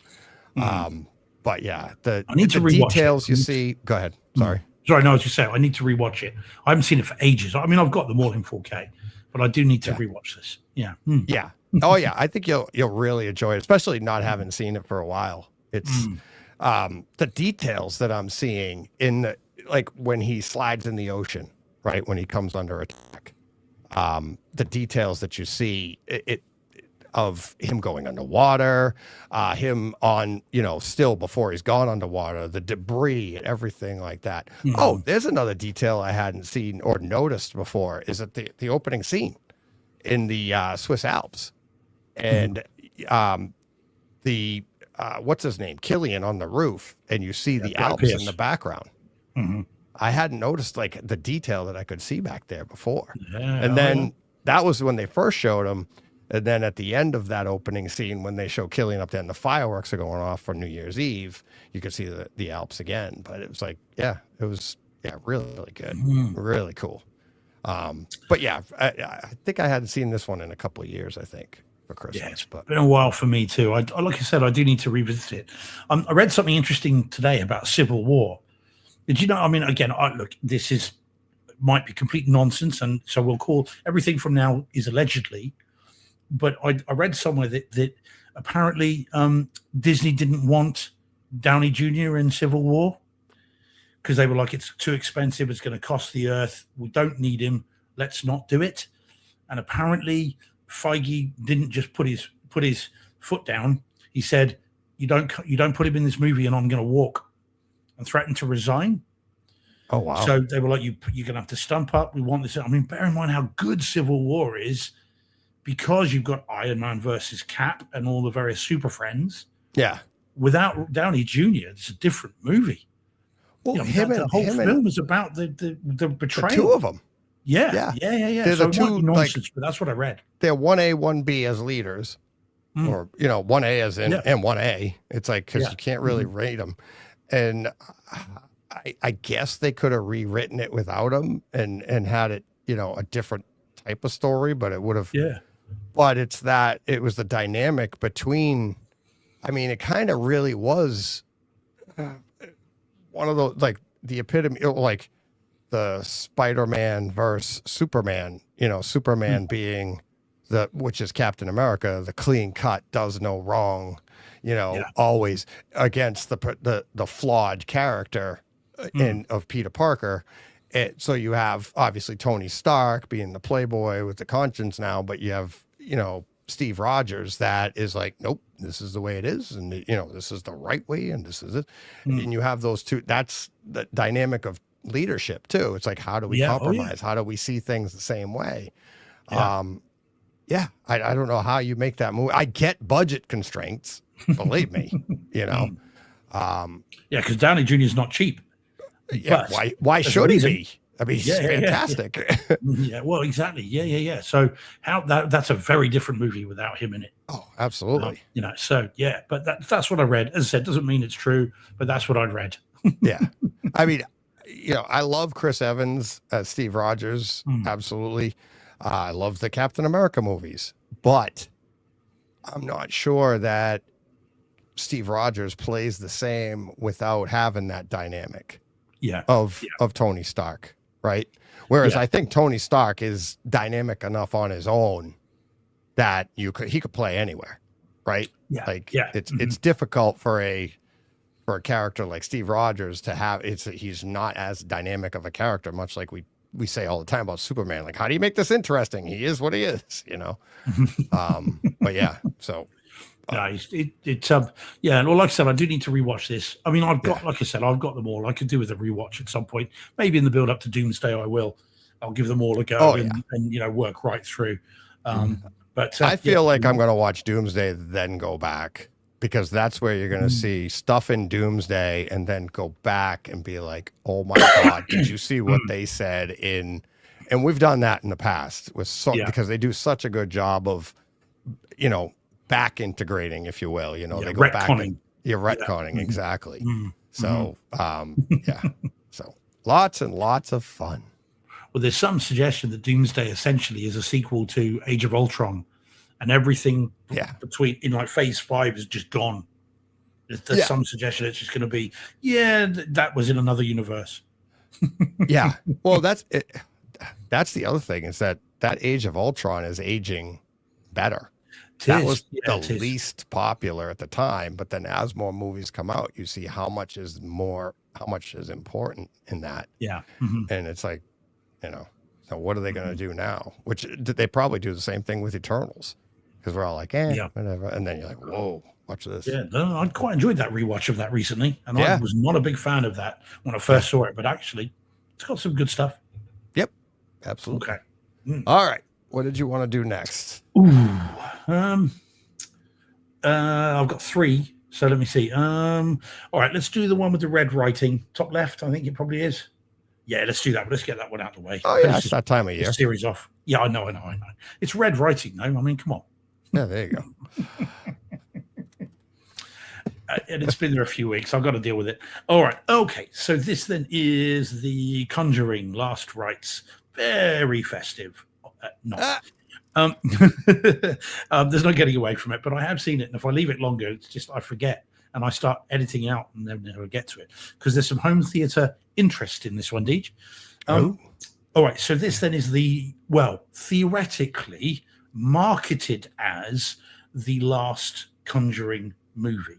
But yeah, the details you see. Go ahead. Sorry. Sorry, no, as you say, I need to rewatch it. I haven't seen it for ages. I mean, I've got them all in 4K, but I do need to rewatch this. Yeah. Yeah. Oh yeah. I think you'll really enjoy it, especially not having seen it for a while. It's the details that I'm seeing like when he slides in the ocean, right? When he comes under attack, the details that you see of him going underwater, him on, still before he's gone underwater, the debris and everything like that. Oh, there's another detail I hadn't seen or noticed before, is that the opening scene in the Swiss Alps, and the what's his name, Killian on the roof, and you see the Guy Alps in Pearce. the background. Mm-hmm. I hadn't noticed like the detail that I could see back there before. Yeah, And then that was when they first showed him. And then at the end of that opening scene, when they show Killian up there and the fireworks are going off for New Year's Eve, you could see the Alps again. But it was like, yeah, it was, yeah, really, really good. Really cool. But yeah, I think I hadn't seen this one in a couple of years, I think, for Christmas. Yeah, it's but been a while for me too. Like I said, I do need to revisit it. I read something interesting today about Civil War. Did you know? I mean, again, look, this might be complete nonsense, and so we'll call everything from now is allegedly. But I read somewhere that apparently Disney didn't want Downey Jr. in Civil War because they were like, it's too expensive. It's going to cost the earth. We don't need him. Let's not do it. And apparently Feige didn't just put his foot down. He said, you don't put him in this movie and I'm going to walk, and threatened to resign. oh, wow. So they were like, you're going to have to stump up. We want this. I mean, bear in mind how good Civil War is, because you've got Iron Man versus Cap and all the various super friends. Yeah. Without Downey Jr., it's a different movie. Well, The whole film is about the betrayal. the two of them. Yeah. They're So the it two, might be nonsense, but that's what I read. They're 1A, 1B as leaders, or, 1A as in, and 1A. It's like, because you can't really rate them. And I guess they could have rewritten it without him and had it, a different type of story, but it would have. Yeah. But it was the dynamic between, I mean, it kind of really was one of those, like the epitome, like the Spider-Man versus Superman, Superman being which is Captain America, the clean cut, does no wrong, always, against the flawed character of Peter Parker. So you have obviously Tony Stark being the playboy with the conscience now, but you have, Steve Rogers that is like, nope, this is the way it is. And, this is the right way. And this is it. And you have those two, that's the dynamic of leadership too. It's like, how do we compromise? How do we see things the same way? I don't know how you make that move. I get budget constraints, believe me, because Downey Jr. is not cheap. Yeah, why should he be? I mean, he's fantastic. Yeah, well, exactly. Yeah. So that's a very different movie without him in it. Oh, absolutely. So yeah, but that's what I read. As I said, doesn't mean it's true, but that's what I'd read. Yeah. I mean, I love Chris Evans as Steve Rogers. Absolutely. I love the Captain America movies, but I'm not sure that Steve Rogers plays the same without having that dynamic of Tony Stark, right? Whereas I think Tony Stark is dynamic enough on his own that he could play anywhere, right? It's difficult for a character like Steve Rogers to have. He's not as dynamic of a character, much like we say all the time about Superman. Like, how do you make this interesting? He is what he is, But yeah, so. And well, like I said, I do need to rewatch this. I mean, I've got them all. I could do with a rewatch at some point. Maybe in the build up to Doomsday, I will. I'll give them all a go and work right through. But I feel like I'm going to watch Doomsday, then go back, because that's where you're going to see stuff in Doomsday and then go back and be like, oh my God, did you see what they said in, and we've done that in the past because they do such a good job of, back integrating, if you will, they go back and retconning. Exactly. So, so lots and lots of fun. Well, there's some suggestion that Doomsday essentially is a sequel to Age of Ultron, and everything between in like Phase 5 is just gone. There's some suggestion it's just going to be, that was in another universe. Yeah. Well, that's it. That's the other thing, is that Age of Ultron is aging better. That was the least popular at the time, but then as more movies come out, you see how much is important in that. Yeah. And it's like, so what are they going to do now? Which they probably do the same thing with Eternals, because we're all like, whatever. And then you're like, whoa, watch this. Yeah, no, I quite enjoyed that rewatch of that recently. And I was not a big fan of that when I first saw it, but actually it's got some good stuff. Yep. Absolutely. Okay. All right. What did you want to do next? Ooh. I've got 3. So let me see. All right, let's do the one with the red writing, top left. I think it probably is. Yeah, let's do that. Let's get that one out of the way. Oh yeah, Finish it's that time of this year. series off. Yeah, I know. It's red writing, though. I mean, come on. Yeah, there you go. And it's been there a few weeks. I've got to deal with it. All right. Okay. So this then is the Conjuring Last Rites. Very festive. Not. There's no getting away from it, but I have seen it. And if I leave it longer, it's just I forget and I start editing out and then never get to it because there's some home theatre interest in this one, Deej. All right. So this then is theoretically marketed as the last Conjuring movie.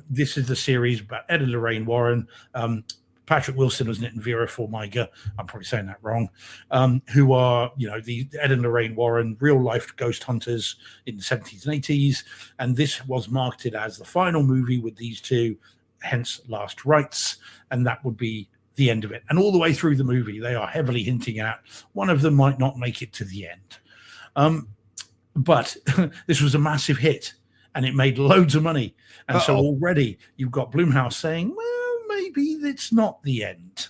This is the series about Ed and Lorraine Warren. Patrick Wilson was in it, and Vera Farmiga. I'm probably saying that wrong. Who are, the Ed and Lorraine Warren real life ghost hunters in the 70s and 80s. And this was marketed as the final movie with these two, hence Last Rites. And that would be the end of it. And all the way through the movie, they are heavily hinting at one of them might not make it to the end. But this was a massive hit and it made loads of money. And so already you've got Blumhouse saying, well, maybe it's not the end.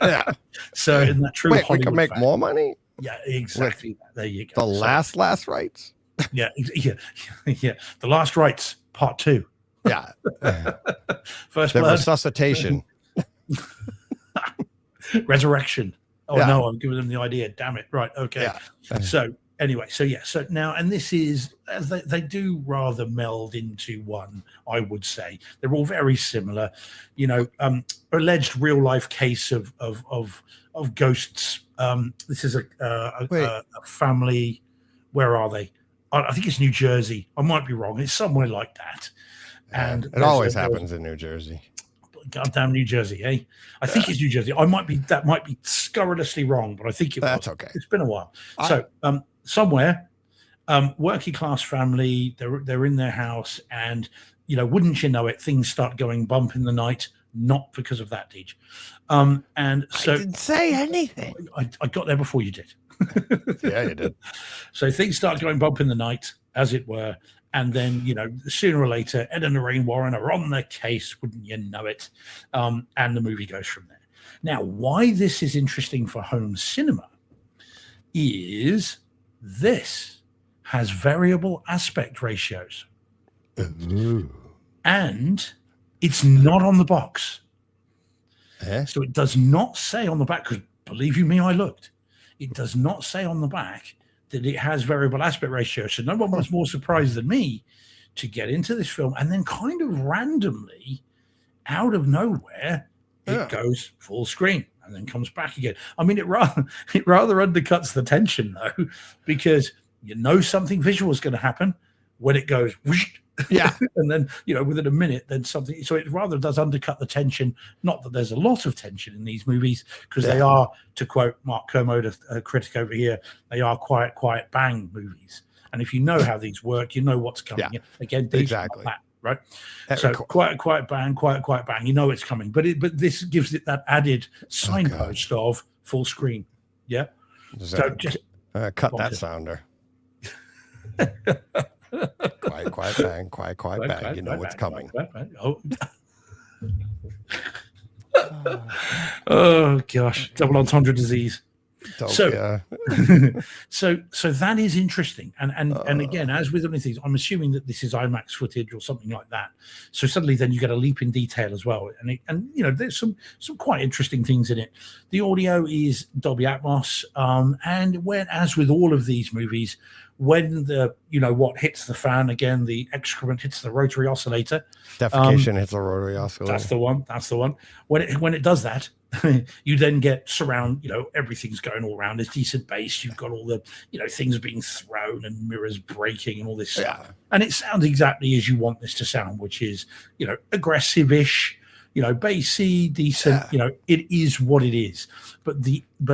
Yeah. So in that true Wait, we Hollywood can make fashion- more money? Yeah, exactly. There you go. The So, last rights? yeah. The Last Rites, part 2. Yeah. First The blood, resuscitation. resurrection. Oh Yeah. no, I'm giving them the idea. Damn it. Right. Okay. Yeah. So anyway, so now, and this is, as they do rather meld into one, I would say. They're all very similar, alleged real life case of ghosts. This is a family. Where are they? I think it's New Jersey. I might be wrong. It's somewhere like that. And it always happens in New Jersey. Goddamn New Jersey, eh? I think it's New Jersey. That might be scurrilously wrong, but I think That's was. okay. It's been a while. So somewhere, working class family, they're in their house, and wouldn't you know it, things start going bump in the night. Not because of that, Deej. And so I didn't say anything. I got there before you did. Yeah, you did. So things start going bump in the night, as it were. And then, sooner or later, Ed and Lorraine Warren are on their case, wouldn't you know it? And the movie goes from there. Now, why this is interesting for home cinema is this has variable aspect ratios. Ooh. And it's not on the box. Eh? So it does not say on the back, because believe you me, I looked. It does not say on the back that it has variable aspect ratio. So no one was more surprised than me to get into this film. And then kind of randomly, out of nowhere, it goes full screen and then comes back again. I mean, it rather undercuts the tension, though, because something visual is going to happen when it goes whoosh. Yeah. And then, within a minute, then something. So it rather does undercut the tension. Not that there's a lot of tension in these movies, because they are, to quote Mark Kermode, a critic over here, they are quiet, quiet, bang movies. And if you know how these work, you know what's coming. Yeah. Again, these Exactly. are not that, right? So quiet, quiet, bang, quiet, quiet, bang. You know it's coming. But this gives it that added signpost of full screen. Yeah. So just cut that sounder. Quiet, quiet, bang, quiet, quiet, bang. You know what's coming. Oh gosh, double entendre disease. So that is interesting, and again, as with many things, I'm assuming that this is IMAX footage or something like that. So suddenly, then you get a leap in detail as well, and there's some quite interesting things in it. The audio is Dolby Atmos, and as with all of these movies, when the what hits the fan again, the excrement hits the rotary oscillator. Defecation hits the rotary oscillator. That's the one. When it does that, you then get surround. Everything's going all around. There's decent bass. You've got all the things being thrown and mirrors breaking and all this stuff. And it sounds exactly as you want this to sound, which is aggressive-ish. Bassy, decent. It is what it is. But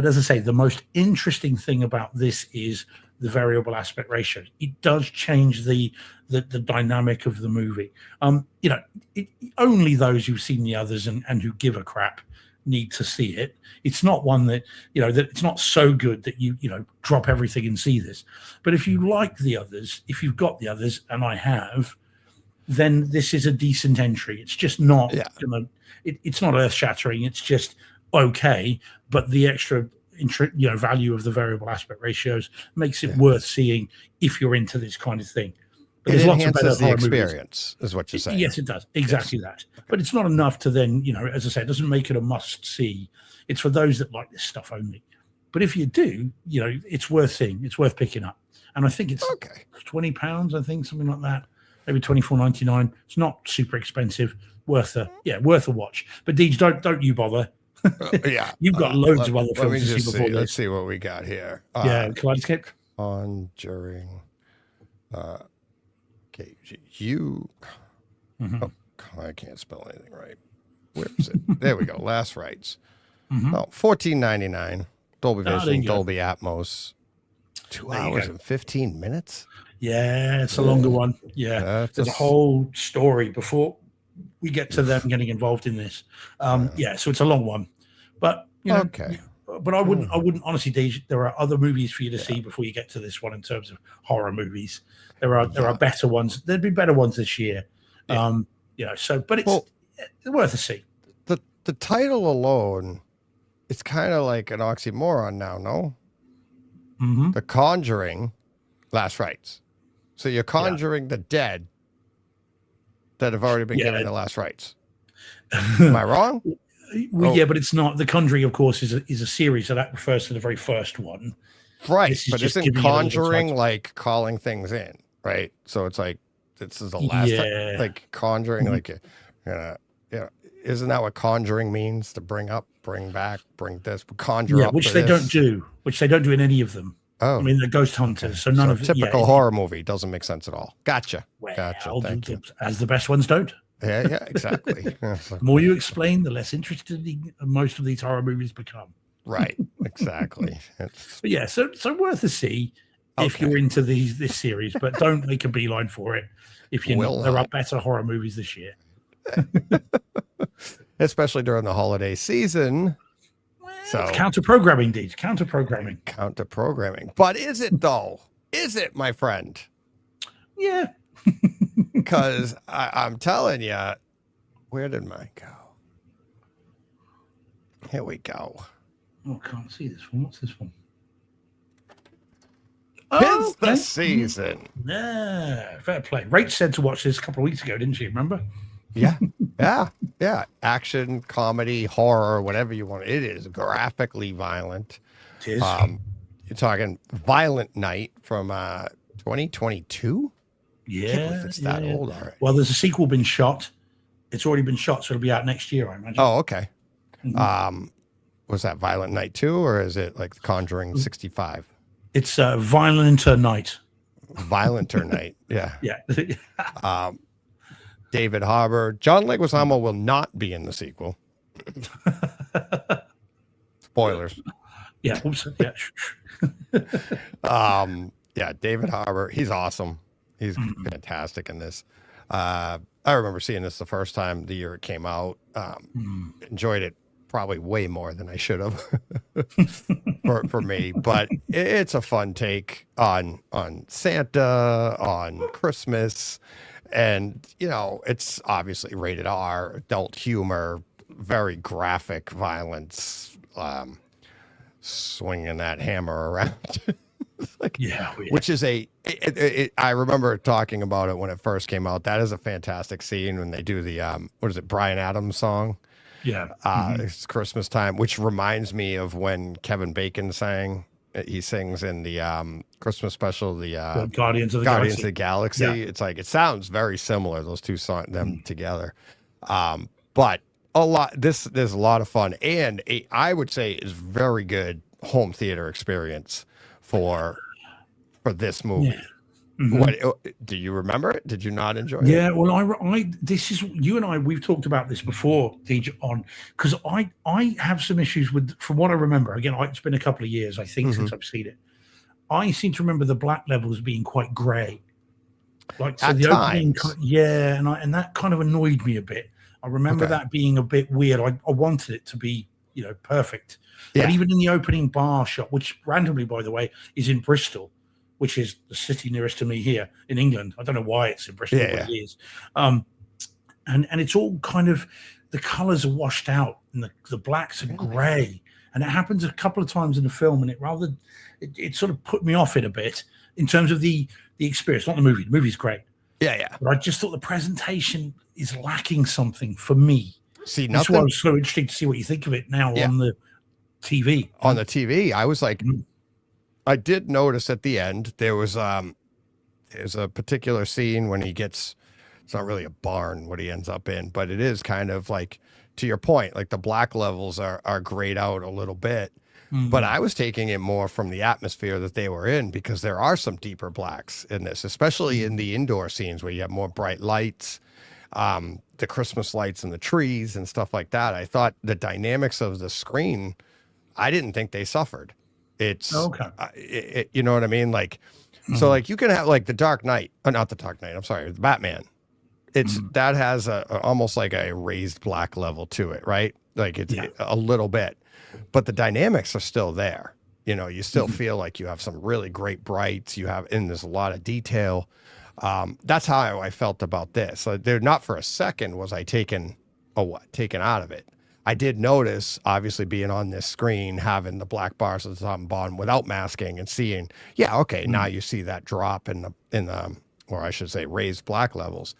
as I say, the most interesting thing about this is the variable aspect ratio. It does change the dynamic of the movie. Only those who've seen the others and who give a crap need to see it. It's not one that that it's not so good that you drop everything and see this. But if you like the others, if you've got the others, and I have, then this is a decent entry. It's just not Yeah. it's not earth shattering. It's just okay, but the extra value of the variable aspect ratios makes it worth seeing if you're into this kind of thing. But It there's lots of better enhances the horror movies. experience, is what you're saying. Yes, it does. Exactly that. But it's not enough to then, as I said, it doesn't make it a must see. It's for those that like this stuff only. But if you do, it's worth seeing. It's worth picking up. And I think it's Okay. £20, I think, something like that. Maybe $24.99. It's not super expensive. Worth a watch. But Deej, don't you bother. Yeah. You've got loads of other Let films me to see just see. before Let's this. see what we got here. Yeah, Kaleidoscope. Conjuring. Okay, you. Mhm. Oh, I can't spell anything right. Where is it? There we go. Last rights. Mhm. Oh, $14.99. Dolby there Vision, you go. Dolby Atmos. 2 There you hours go. and 15 minutes. Yeah, it's a longer one. Yeah. That's There's a whole story before we get to them getting involved in this. Yeah, so it's a long one. But Okay. But I wouldn't honestly, Deej, there are other movies for you to see before you get to this one in terms of horror movies. There are better ones. There'd be better ones this year. But it's worth a see. The title alone, it's kind of like an oxymoron now, no? Mm-hmm. The Conjuring, Last Rites. So you're conjuring the dead that have already been given the last rites. Am I wrong? Well, yeah, but it's not. The Conjuring, of course, is a series, so that refers to the very first one. Right, This is but just isn't giving it a little conjuring title. like calling things in, right? So it's like this is the last time, like conjuring, isn't that what conjuring means? To bring up, bring back, bring this, conjure up. Which for they this. don't do. Which they don't do in any of them. Oh, I mean, they're ghost hunters, so none of typical horror movie doesn't make sense at all. Gotcha. Well, Gotcha. Thank you. as the best ones don't. Yeah, exactly. Yeah, so- The more you explain, the less interesting most of these horror movies become. right, exactly. It's, But yeah, so worth a see if Okay. you're into this series, but don't make a beeline for it if you're Will not. There are not. better horror movies this year. especially during the holiday season. So It's counter programming, Deej. Counter programming. counter programming. But is it though? Is it, my friend? Yeah. Because I'm telling you, where did mine go? Here we go. Oh, I can't see this one. What's this one? Tis the okay. season. Yeah, fair play. Rach said to watch this a couple of weeks ago, didn't she? Remember? Yeah, yeah. Action, comedy, horror, whatever you want. It is graphically violent. It is. You're talking Violent Night from 2022. yeah. I can't believe it's that yeah. old already. Well, there's a sequel been shot. It's already been shot, so it'll be out next year, I imagine. Oh, okay. Mhm. Was that Violent Night 2 or is it like The Conjuring 65? It's Violenter Night. Violenter Night. Yeah. Yeah. David Harbour. John Leguizamo will not be in the sequel. Spoilers. Yeah. Oops. Yeah. Yeah, David Harbour. He's awesome. He's fantastic in this. I remember seeing this the first time the year it came out. Enjoyed it probably way more than I should have for me, but it's a fun take on Santa, on Christmas, and it's obviously rated R, adult humor, very graphic violence, swinging that hammer around. Like, Yeah. which is I remember talking about it when it first came out. That is a fantastic scene when they do the what is it, Bryan Adams song? Yeah. It's Christmas time, which reminds me of when Kevin Bacon sang. He sings in the Christmas special, the Guardians of the Guardians of Galaxy. the Galaxy. Yeah. It's like it sounds very similar, those two songs, them together. But there's a lot of fun, and I would say is very good home theater experience for this movie. Yeah. Mhm. What do you remember it? Did you not enjoy it? Yeah, well, this is you and I. We've talked about this before, DJ, because I have some issues with, from what I remember. Again, it's been a couple of years, I think, since I've seen it. I seem to remember the black levels being quite grey, like so At the opening. times. Yeah, and that kind of annoyed me a bit. I remember Okay. that being a bit weird. I wanted it to be perfect. Yeah. But even in the opening bar shot, which randomly, by the way, is in Bristol, which is the city nearest to me here in England. I don't know why it's in Bristol, Yeah, but it is. And it's all kind of, the colors are washed out and the blacks are gray. And it happens a couple of times in the film, and it sort of put me off it a bit in terms of the experience, not the movie. The movie's great. Yeah. But I just thought the presentation is lacking something for me. See, That's why I nothing was so interested to see what you think of it now on the TV. on the TV. I was like, I did notice at the end there's a particular scene when he gets, it's not really a barn what he ends up in, but it is kind of like, to your point, like the black levels are grayed out a little bit. But I was taking it more from the atmosphere that they were in, because there are some deeper blacks in this, especially in the indoor scenes where you have more bright lights, the Christmas lights and the trees and stuff like that. I thought the dynamics of the screen, I didn't think they suffered. It's okay. You know what I mean? Like, so like you can have like the Dark Knight, not the Dark Knight, I'm sorry, the Batman. It's that has a almost like a raised black level to it, right? Like it's a little bit, but the dynamics are still there. You know, you still feel like you have some really great brights. And there's a lot of detail. That's how I felt about this. There, not for a second was I taken out of it. I did notice, obviously, being on this screen, having the black bars at the top and bottom without masking and seeing, now you see that drop in the, or I should say, raised black levels.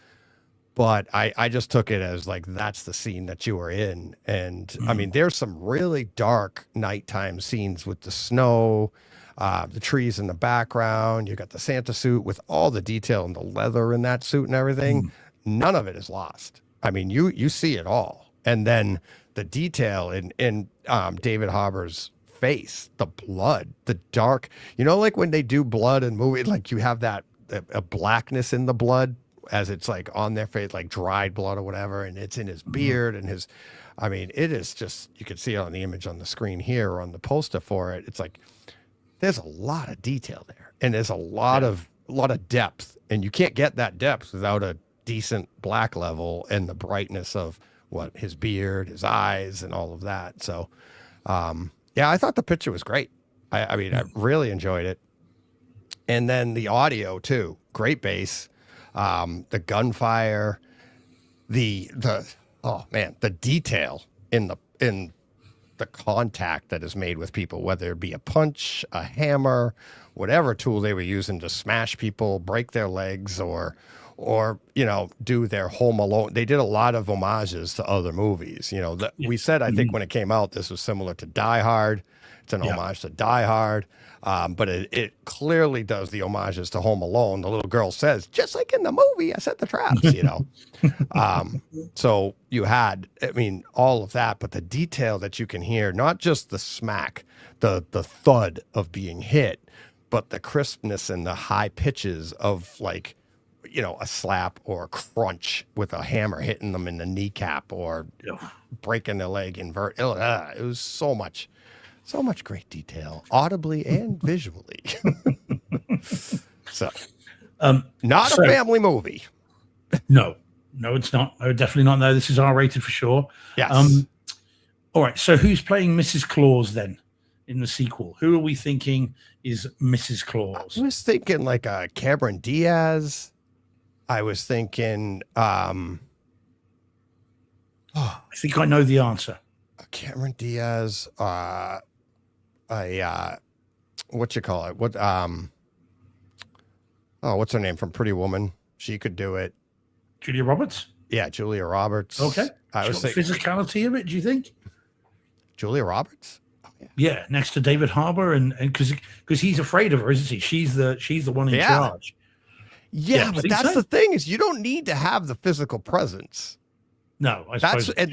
But I just took it as like, that's the scene that you were in. And I mean, there's some really dark nighttime scenes with the snow, the trees in the background. You got the Santa suit with all the detail and the leather in that suit and everything. None of it is lost. I mean, you see it all. And then the detail in David Harbour's face, the blood, the dark, like when they do blood in movies, like you have that a blackness in the blood as it's like on their face, like dried blood or whatever. And it's in his beard and it is just, you can see it on the image on the screen here or on the poster for it. It's like, there's a lot of detail there, and there's a lot of depth, and you can't get that depth without a decent black level and the brightness of his beard, his eyes, and all of that. So, I thought the picture was great. I really enjoyed it. And then the audio too, great bass, the gunfire, the detail in the contact that is made with people, whether it be a punch, a hammer, whatever tool they were using to smash people, break their legs, or do their Home Alone. They did a lot of homages to other movies. We said, I think when it came out, this was similar to Die Hard. It's an homage to Die Hard. But it clearly does the homages to Home Alone. The little girl says, just like in the movie, I set the traps, So you had, all of that, but the detail that you can hear, not just the smack, the thud of being hit, but the crispness and the high pitches of like, a slap or a crunch with a hammer hitting them in the kneecap or breaking their leg it was so much great detail, audibly and visually. So, not a family movie. No, it's not. No, definitely not. No, this is R-rated for sure. Yes. All right. So, who's playing Mrs. Claus then in the sequel? Who are we thinking is Mrs. Claus? I was thinking like Cameron Diaz. I was thinking. I think I know the answer. Cameron Diaz. What you call it? What's her name from Pretty Woman? She could do it. Julia Roberts? Yeah, Julia Roberts. Okay. I was thinking physicality of it, do you think? Julia Roberts? Oh, yeah, next to David Harbour, and because he's afraid of her, isn't he? She's the one in charge. Yeah, but that's the thing, is you don't need to have the physical presence. No, that's what I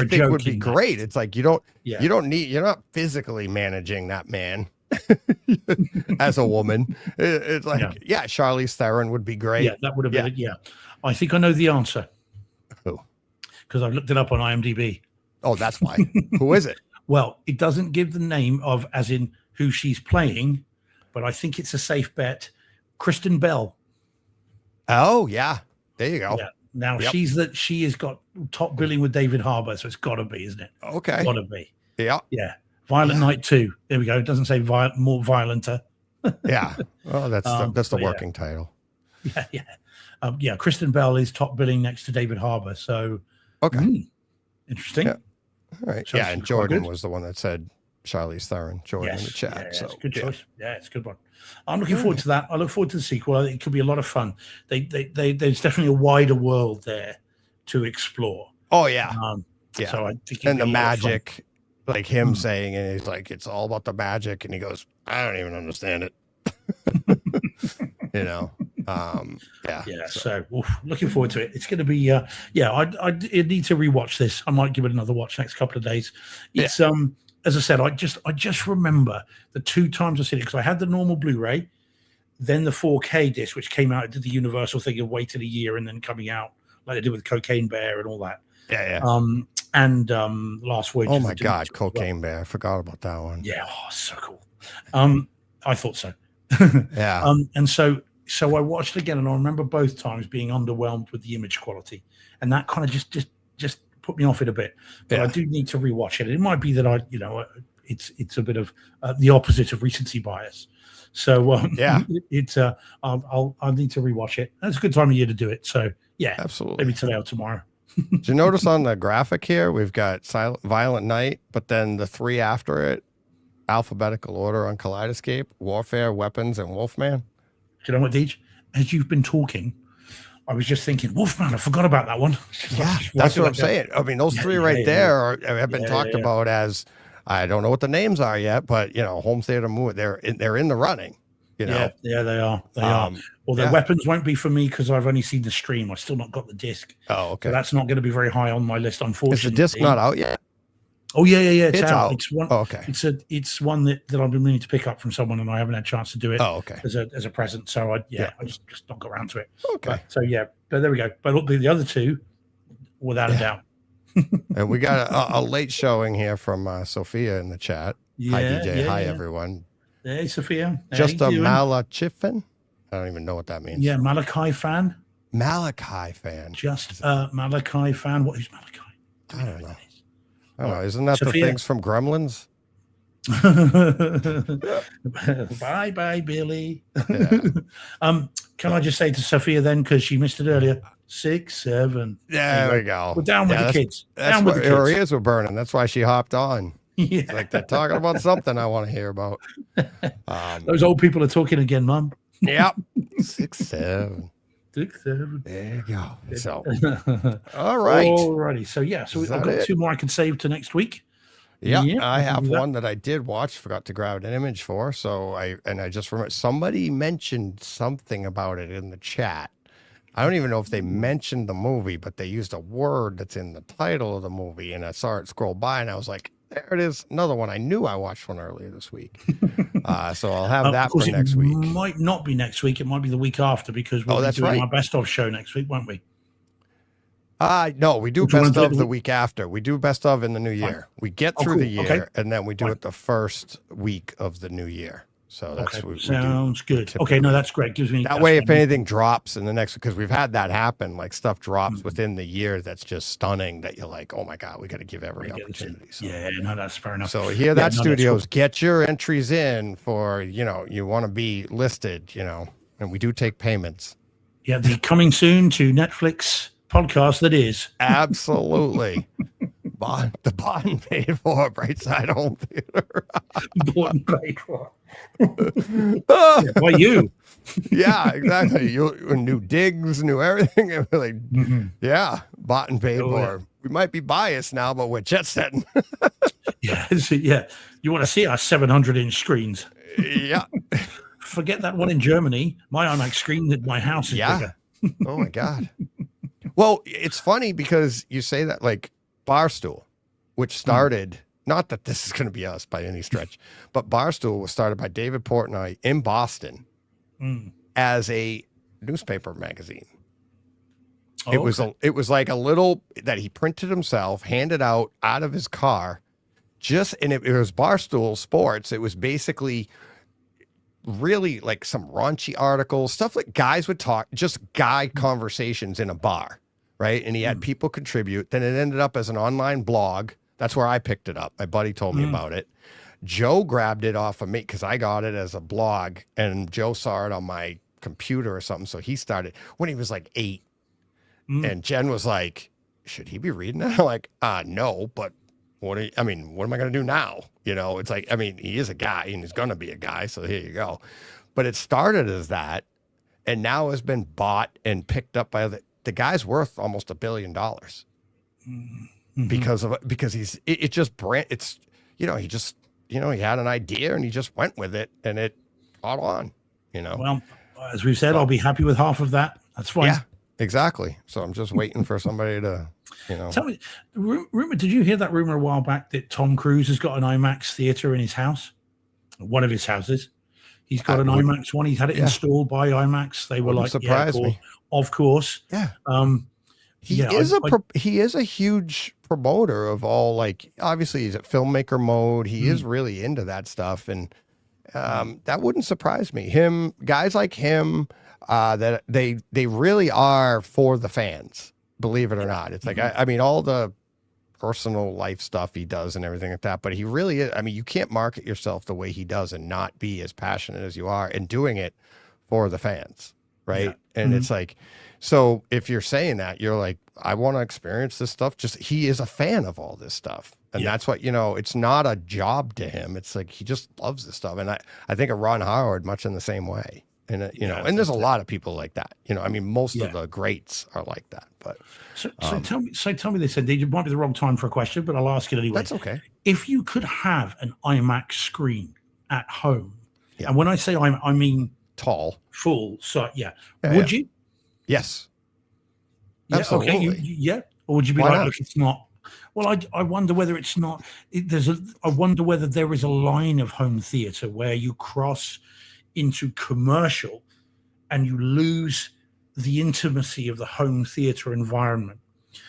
think would be great. It's like you're not physically managing that man as a woman. It's like, Charlize Theron would be great. Yeah, that would have been it. Yeah. I think I know the answer. Who? Because I looked it up on IMDb. Oh, that's why. Who is it? Well, it doesn't give the name of, as in who she's playing, but I think it's a safe bet. Kristen Bell. Oh, yeah. There you go. Yeah. Now she has got top billing with David Harbour, so it's got to be, isn't it? Okay. Got to be. Yeah. Yeah. Violent Night 2. There we go. It doesn't say more violenter. Yeah. Well, that's the but yeah. working title. Yeah, yeah. Yeah, Kristen Bell is top billing next to David Harbour. So, Okay. interesting. Yeah. All right. So Yeah, it's and quite Jordan good. was the one that said Charlize Theron. Jordan in the Yes, chat. yeah, So it's a good yeah. choice. Yeah, it's a good one. I'm looking forward to that. I look forward to the sequel. It could be a lot of fun. There's definitely a wider world there to explore. Oh yeah. Yeah. So I think And the it'd be a lot of fun. magic, like him saying, and he's like, it's all about the magic, and he goes, I don't even understand it. Yeah. Yeah, so looking forward to it. It's going to be, I need to rewatch this. I might give it another watch next couple of days. It's as I said, I just remember the 2 times I've seen it, because I had the normal Blu-ray, then the 4K disc, which came out, did the Universal thing of waiting a year and then coming out like they did with Cocaine Bear and all that. Yeah. And Last Voyage. Oh of the my God, Demeter as well. Cocaine Bear. I forgot about that one. Yeah, so cool. I thought so. Yeah. And so I watched it again, and I remember both times being underwhelmed with the image quality, and that kind of just put me off it a bit. But I do need to rewatch it. It might be that it's a bit of the opposite of recency bias. So I'll need to rewatch it. That's a good time of year to do it. So yeah, absolutely. Maybe today or tomorrow. Did you notice on the graphic here, we've got Violent Night, but then the 3 after it, alphabetical order on Kaleidoscape, Warfare, Weapons, and Wolfman. Do you know what, Deej? As you've been talking, I was just thinking, Wolfman, I forgot about that one. Yeah, that's what I'm saying. I mean, those 3 right there have been talked about as, I don't know what the names are yet, but home theater movie. They're in the running. Yeah, they are. They are. Well, the Weapons won't be for me because I've only seen the stream. I've still not got the disc. Oh, okay. So that's not going to be very high on my list, unfortunately. Is the disc not out yet? Oh yeah. It's out. It's one. Oh, okay. It's one that I've been meaning to pick up from someone, and I haven't had a chance to do it. Oh, okay. As a present. So I just not got around to it. Okay. But there we go. But the other 2, without a doubt. And we got a late showing here from Sophia in the chat. Hi DJ. Hi everyone. Hey Sophia. Just a Malachifan. I don't even know what that means. Yeah, Malachi fan. Malachi fan. Just Malachi fan. What is Malachi? I don't know. Isn't that Sophia? The things from Gremlins? Bye, Billy. Yeah. Can I just say to Sophia then, because she missed it earlier, 6, 7. Yeah, there we go. We're down with the kids. That's what her ears were burning. That's why she hopped on. Yeah. Like they're talking about something I want to hear about. Those old people are talking again, Mum. Yep. 6, 7. 6, 7. There you go. So, all right. Alrighty. So I've got 2 more I can save to next week. Yeah, I have one that I did watch, forgot to grab an image for. So I just remember somebody mentioned something about it in the chat. I don't even know if they mentioned the movie, but they used a word that's in the title of the movie, and I saw it scroll by, and I was like, there it is, another one. I knew I watched one earlier this week. So I'll have that for next week. It might not be next week. It might be the week after, because we'll be doing our best of show next week, won't we? No, we do best of the week after. We do best of in the new year. We get through the year, and then we do it the first week of the new year. So that's what sounds good. Okay, no, that's great. Gives me that way. If anything drops in the next, because we've had that happen, like stuff drops within the year that's just stunning. That you're like, oh my God, we got to give every opportunity. So, yeah, no, that's fair enough. So here, that studios, get your entries in for you want to be listed, and we do take payments. Yeah, the coming soon to Netflix podcast that is. Absolutely. The bought and paid for Brightside Home Theater. Bought and paid for. Why you? Yeah, exactly. New digs, new everything. And we're like, yeah, bought and paid for. We might be biased now, but we're jet setting. Yeah. You want to see our 700-inch screens? Yeah. Forget that one in Germany. My IMAX screen at my house is bigger. Oh my God. Well, it's funny because you say that, like Barstool, which started, not that this is going to be us by any stretch, but Barstool was started by David Portnoy in Boston as a newspaper magazine. It was like a little that he printed himself, handed out of his car, and it was Barstool Sports. It was basically really like some raunchy articles, stuff like guys would talk, just guy conversations in a bar, right? And he had people contribute. Then it ended up as an online blog. That's where I picked it up. My buddy told me about it. Joe grabbed it off of me because I got it as a blog, and Joe saw it on my computer or something. So he started when he was like 8. And Jen was like, should he be reading that? I'm like, no, but what am I going to do now? You know, it's like, I mean, he is a guy and he's going to be a guy. So here you go. But it started as that, and now has been bought and picked up by the guy's worth almost $1 billion because it just brand, it's, you know, he just, you know, he had an idea and he just went with it and it caught on, you know. Well, as we've said, I'll be happy with half of that. That's fine. Yeah, exactly. So I'm just waiting for somebody to, you know. Tell me, rumor, did you hear that rumor a while back that Tom Cruise has got an IMAX theater in his house? One of his houses. He's got an IMAX one. He's had it installed by IMAX. They were like, surprise me. Of course. Yeah. He is a huge promoter of all, like, obviously he's at filmmaker mode. He is really into that stuff. And that wouldn't surprise me. Guys like him, that they really are for the fans, believe it or not. It's like, I mean, all the personal life stuff he does and everything like that, but he really is. I mean, you can't market yourself the way he does and not be as passionate as you are and doing it for the fans. Right. Yeah. And it's like, so if you're saying that, you're like, I want to experience this stuff. Just, he is a fan of all this stuff. And that's what, you know, it's not a job to him. It's like, he just loves this stuff. And I think of Ron Howard much in the same way. And, you know, and there's a lot of people like that, you know, I mean, most of the greats are like that, but. So tell me this, it might be the wrong time for a question, but I'll ask it anyway. That's okay. If you could have an IMAX screen at home, and when I say I mean tall, full, so would you? Yes. Yeah, absolutely. Okay. Or would you be Why like, not? look, it's not. Well, I wonder whether it's not. I wonder whether there is a line of home theater where you cross into commercial and you lose the intimacy of the home theater environment.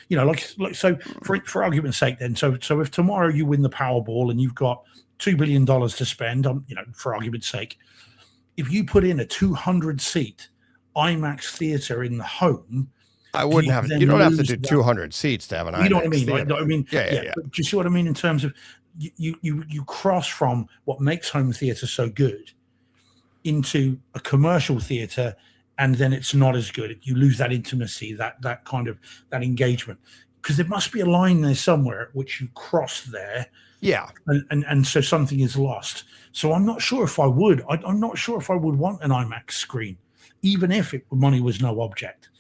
You know, like so for argument's sake, then. So if tomorrow you win the Powerball and you've got $2 billion to spend on, you know, for argument's sake, if you put in a 200-seat IMAX theater in the home, I wouldn't have. You don't have to do 200 seats to have an IMAX. You know what I mean? Theater. Right? I mean, yeah. But do you see what I mean in terms of you cross from what makes home theater so good into a commercial theater, and then it's not as good. You lose that intimacy, that kind of that engagement, because there must be a line there somewhere at which you cross there. Yeah, and so something is lost. So I'm not sure if I would. I'm not sure if I would want an IMAX screen, even if money was no object.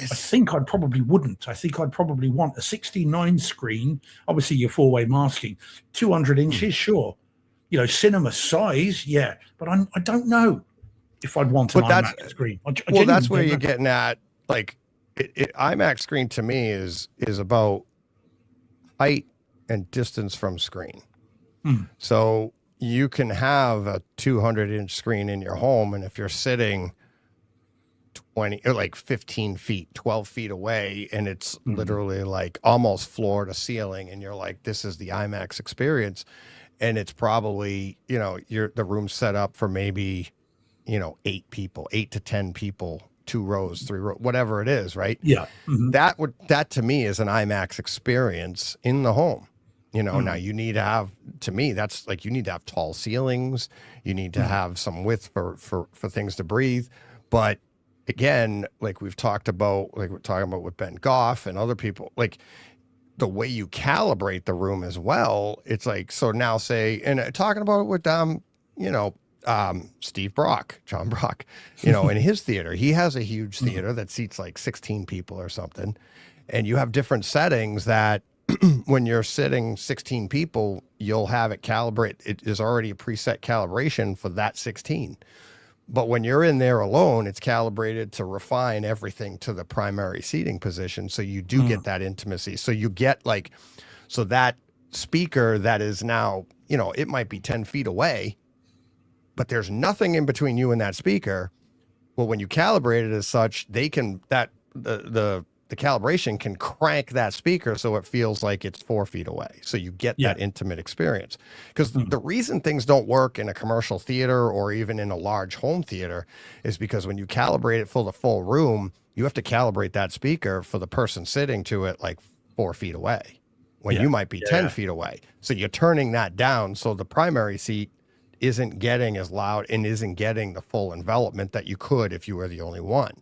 I think I probably wouldn't. I think I'd probably want a 69 screen. Obviously, your four-way masking, 200 inches, sure. You know, cinema size, yeah. But I don't know if I'd want an IMAX screen. Well, that's where you're getting at. Like, IMAX screen to me is about height and distance from screen. So you can have a 200-inch screen in your home, and if you're sitting 20 or like 15 feet, 12 feet away, and it's literally like almost floor to ceiling, and you're like, this is the IMAX experience, and it's probably, you know, the room's set up for maybe, you know, 8 to 10 people, 2 rows, 3 rows, whatever it is, right? Yeah. That to me is an IMAX experience in the home. You know, now you need to have, to me, that's like, you need to have tall ceilings. You need to have some width for things to breathe. But again, like we've talked about, like we're talking about with Ben Goff and other people, like the way you calibrate the room as well. It's like, so now say, and talking about it with, you know, Steve Brock, John Brock, you know, in his theater, he has a huge theater that seats like 16 people or something. And you have different settings that when you're sitting 16 people, you'll have it calibrate. It is already a preset calibration for that 16. But when you're in there alone, it's calibrated to refine everything to the primary seating position. So you do get that intimacy. So you get like, so that speaker that is now, you know, it might be 10 feet away, but there's nothing in between you and that speaker. Well, when you calibrate it as such, they can, the calibration can crank that speaker so it feels like it's 4 feet away. So you get that intimate experience. Because the reason things don't work in a commercial theater or even in a large home theater is because when you calibrate it for the full room, you have to calibrate that speaker for the person sitting to it like 4 feet away. when Yeah. you might be 10 Yeah. feet away. So you're turning that down. So the primary seat isn't getting as loud and isn't getting the full envelopment that you could if you were the only one.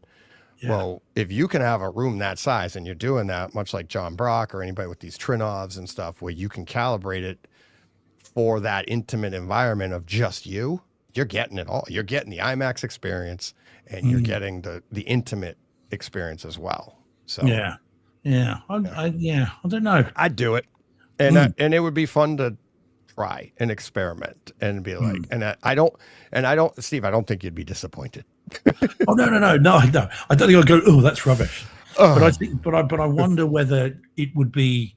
Yeah. Well, if you can have a room that size and you're doing that, much like John Brock or anybody with these Trinovs and stuff, where you can calibrate it for that intimate environment of just you, you're getting it all. You're getting the IMAX experience and you're getting the intimate experience as well. So Yeah. Yeah. I don't know. I'd do it. And and it would be fun to try and experiment and be like, I don't, Steve, I don't think you'd be disappointed. Oh no. I don't think I'd go, oh, that's rubbish. But I think, but I wonder whether it would be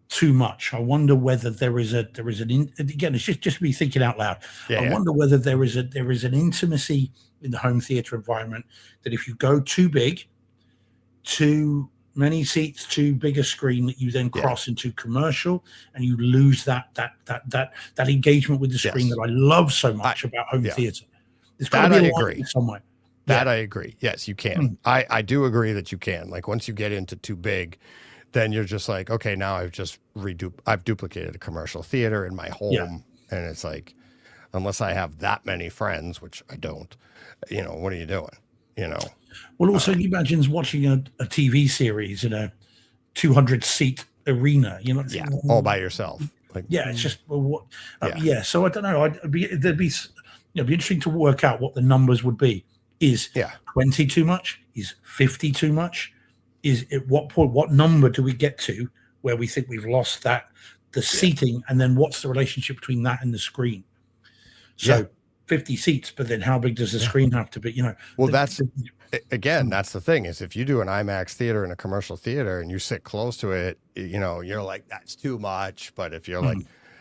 too much. I wonder whether there is again, it's just me thinking out loud. I wonder whether there is an intimacy in the home theater environment that if you go too big, too many seats, too big a screen, that you then cross into commercial and you lose that engagement with the screen that I love so much about home theater. There's got to be a line somewhere. That I agree. Yes, you can. I do agree that you can. Like once you get into too big, then you're just like, okay, now I've duplicated a commercial theater in my home. And it's like, unless I have that many friends, which I don't, what are you doing? Well, also you imagine watching a TV series in a 200 seat arena, all by yourself. Like, it's just So I don't know. It'd be interesting to work out what the numbers would be. Is 20 too much? Is 50 too much? Is at what point? What number do we get to where we think we've lost the seating, and then what's the relationship between that and the screen? So 50 seats, but then how big does the screen have to be? Well, that's the thing is if you do an IMAX theater in a commercial theater and you sit close to it, you're like, that's too much. But if you're like,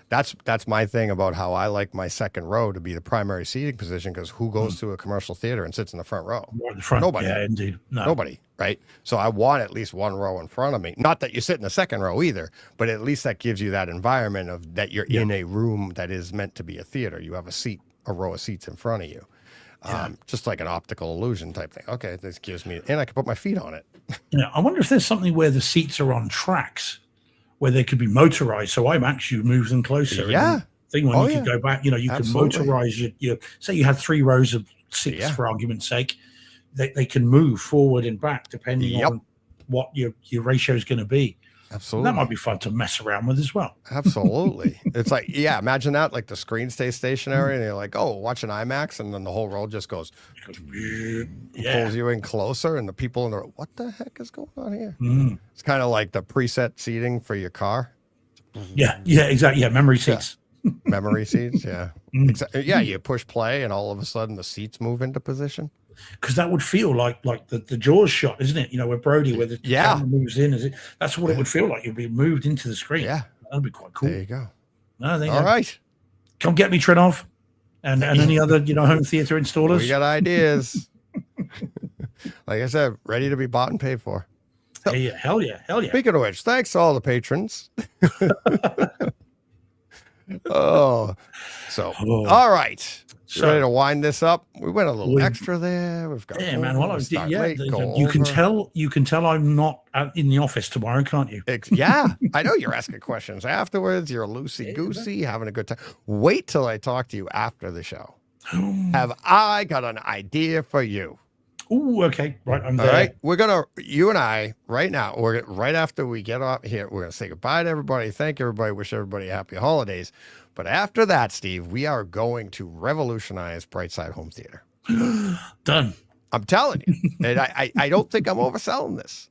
that's my thing about how I like my second row to be the primary seating position, because who goes to a commercial theater and sits in the front row? The front. Nobody. Yeah, indeed. No. Nobody, right? So I want at least one row in front of me. Not that you sit in the second row either, but at least that gives you that environment of that you're in a room that is meant to be a theater. You have a row of seats in front of you. Just like an optical illusion type thing. Okay, this gives me, and I can put my feet on it. I wonder if there's something where the seats are on tracks, where they could be motorized. So IMAX, you move them closer. Yeah. Thing when you could go back, you can motorize your. Say you had 3 rows of seats for argument's sake, they can move forward and back depending on what your ratio is going to be. Absolutely. That might be fun to mess around with as well. Absolutely. It's like, imagine that, like the screen stays stationary and you're like, oh, watch an IMAX, and then the whole row just goes, pulls you in closer, and the people in the row, what the heck is going on here? It's kind of like the preset seating for your car. Yeah, exactly. Yeah, memory seats. Memory seats, yeah. You push play and all of a sudden the seats move into position. Because that would feel like the Jaws shot, isn't it? Where Brody, where the camera moves in, that's what it would feel like. You'd be moved into the screen. Yeah, that'd be quite cool. There you go. No, all right. Come get me, Trinov, and any other home theater installers. We got ideas. Like I said, ready to be bought and paid for. Hell yeah. Speaking of which, thanks to all the patrons. All right. So, ready to wind this up? We went a little extra there. We've got man. Well, you can tell I'm not in the office tomorrow, can't you? I know you're asking questions afterwards. You're loosey goosey, having a good time. Wait till I talk to you after the show. Have I got an idea for you? Oh, okay. Right, I'm there. All right, you and I, right now, right after we get off here, we're gonna say goodbye to everybody. Thank everybody. Wish everybody happy holidays. But after that, Steve, we are going to revolutionize Brightside Home Theater. Done. I'm telling you, and I don't think I'm overselling this.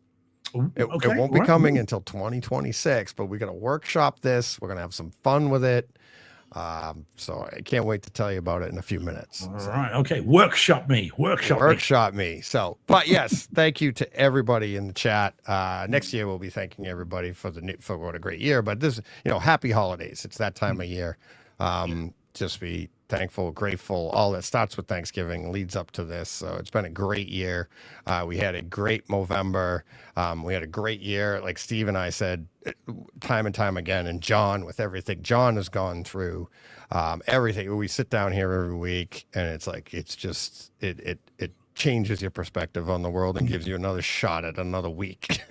It won't be coming until 2026, but we're gonna workshop this. We're gonna have some fun with it. So I can't wait to tell you about it in a few minutes. All right. Okay. Workshop me. So, but yes, thank you to everybody in the chat. Next year we'll be thanking everybody for what a great year. But this, happy holidays. It's that time of year. Just be thankful, grateful. All that starts with Thanksgiving, leads up to this. So it's been a great year. We had a great Movember. We had a great year. Like Steve and I said, time and time again, and John, with everything John has gone through, everything. We sit down here every week, and it's like it changes your perspective on the world and gives you another shot at another week.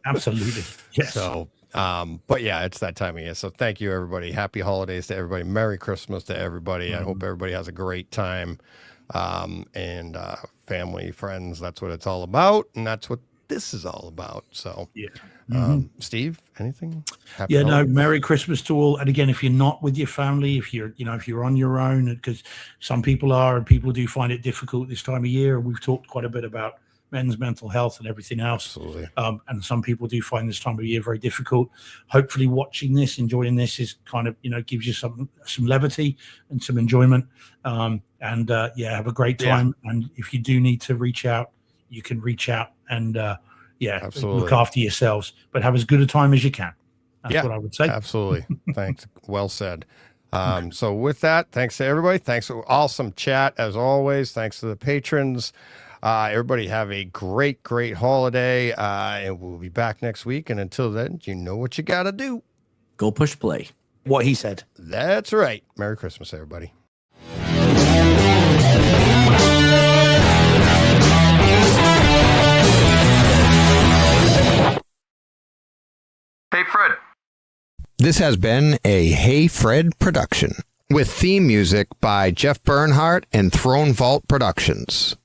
Absolutely. Yes. So But yeah, it's that time of year. So thank you, everybody. Happy holidays to everybody. Merry Christmas to everybody. I hope everybody has a great time. And family, friends, that's what it's all about. And that's what this is all about. So, Yeah. Steve, anything? Happy Yeah, no, holidays? Merry Christmas to all. And again, if you're not with your family, if you're on your own, because some people are, and people do find it difficult this time of year. We've talked quite a bit about men's mental health and everything else. Absolutely. And some people do find this time of year very difficult. Hopefully watching this, enjoying this is kind of, gives you some levity and some enjoyment. Have a great time. Yeah. And if you do need to reach out, you can reach out and, absolutely. Look after yourselves, but have as good a time as you can. That's what I would say. Absolutely. Thanks. Well said. So with that, thanks to everybody. Thanks for awesome chat as always. Thanks to the patrons. Everybody have a great, great holiday. And we'll be back next week. And until then, you know what you got to do. Go push play. What he said. That's right. Merry Christmas, everybody. Hey, Fred. This has been a Hey Fred production with theme music by Jeff Bernhardt and Throne Vault Productions.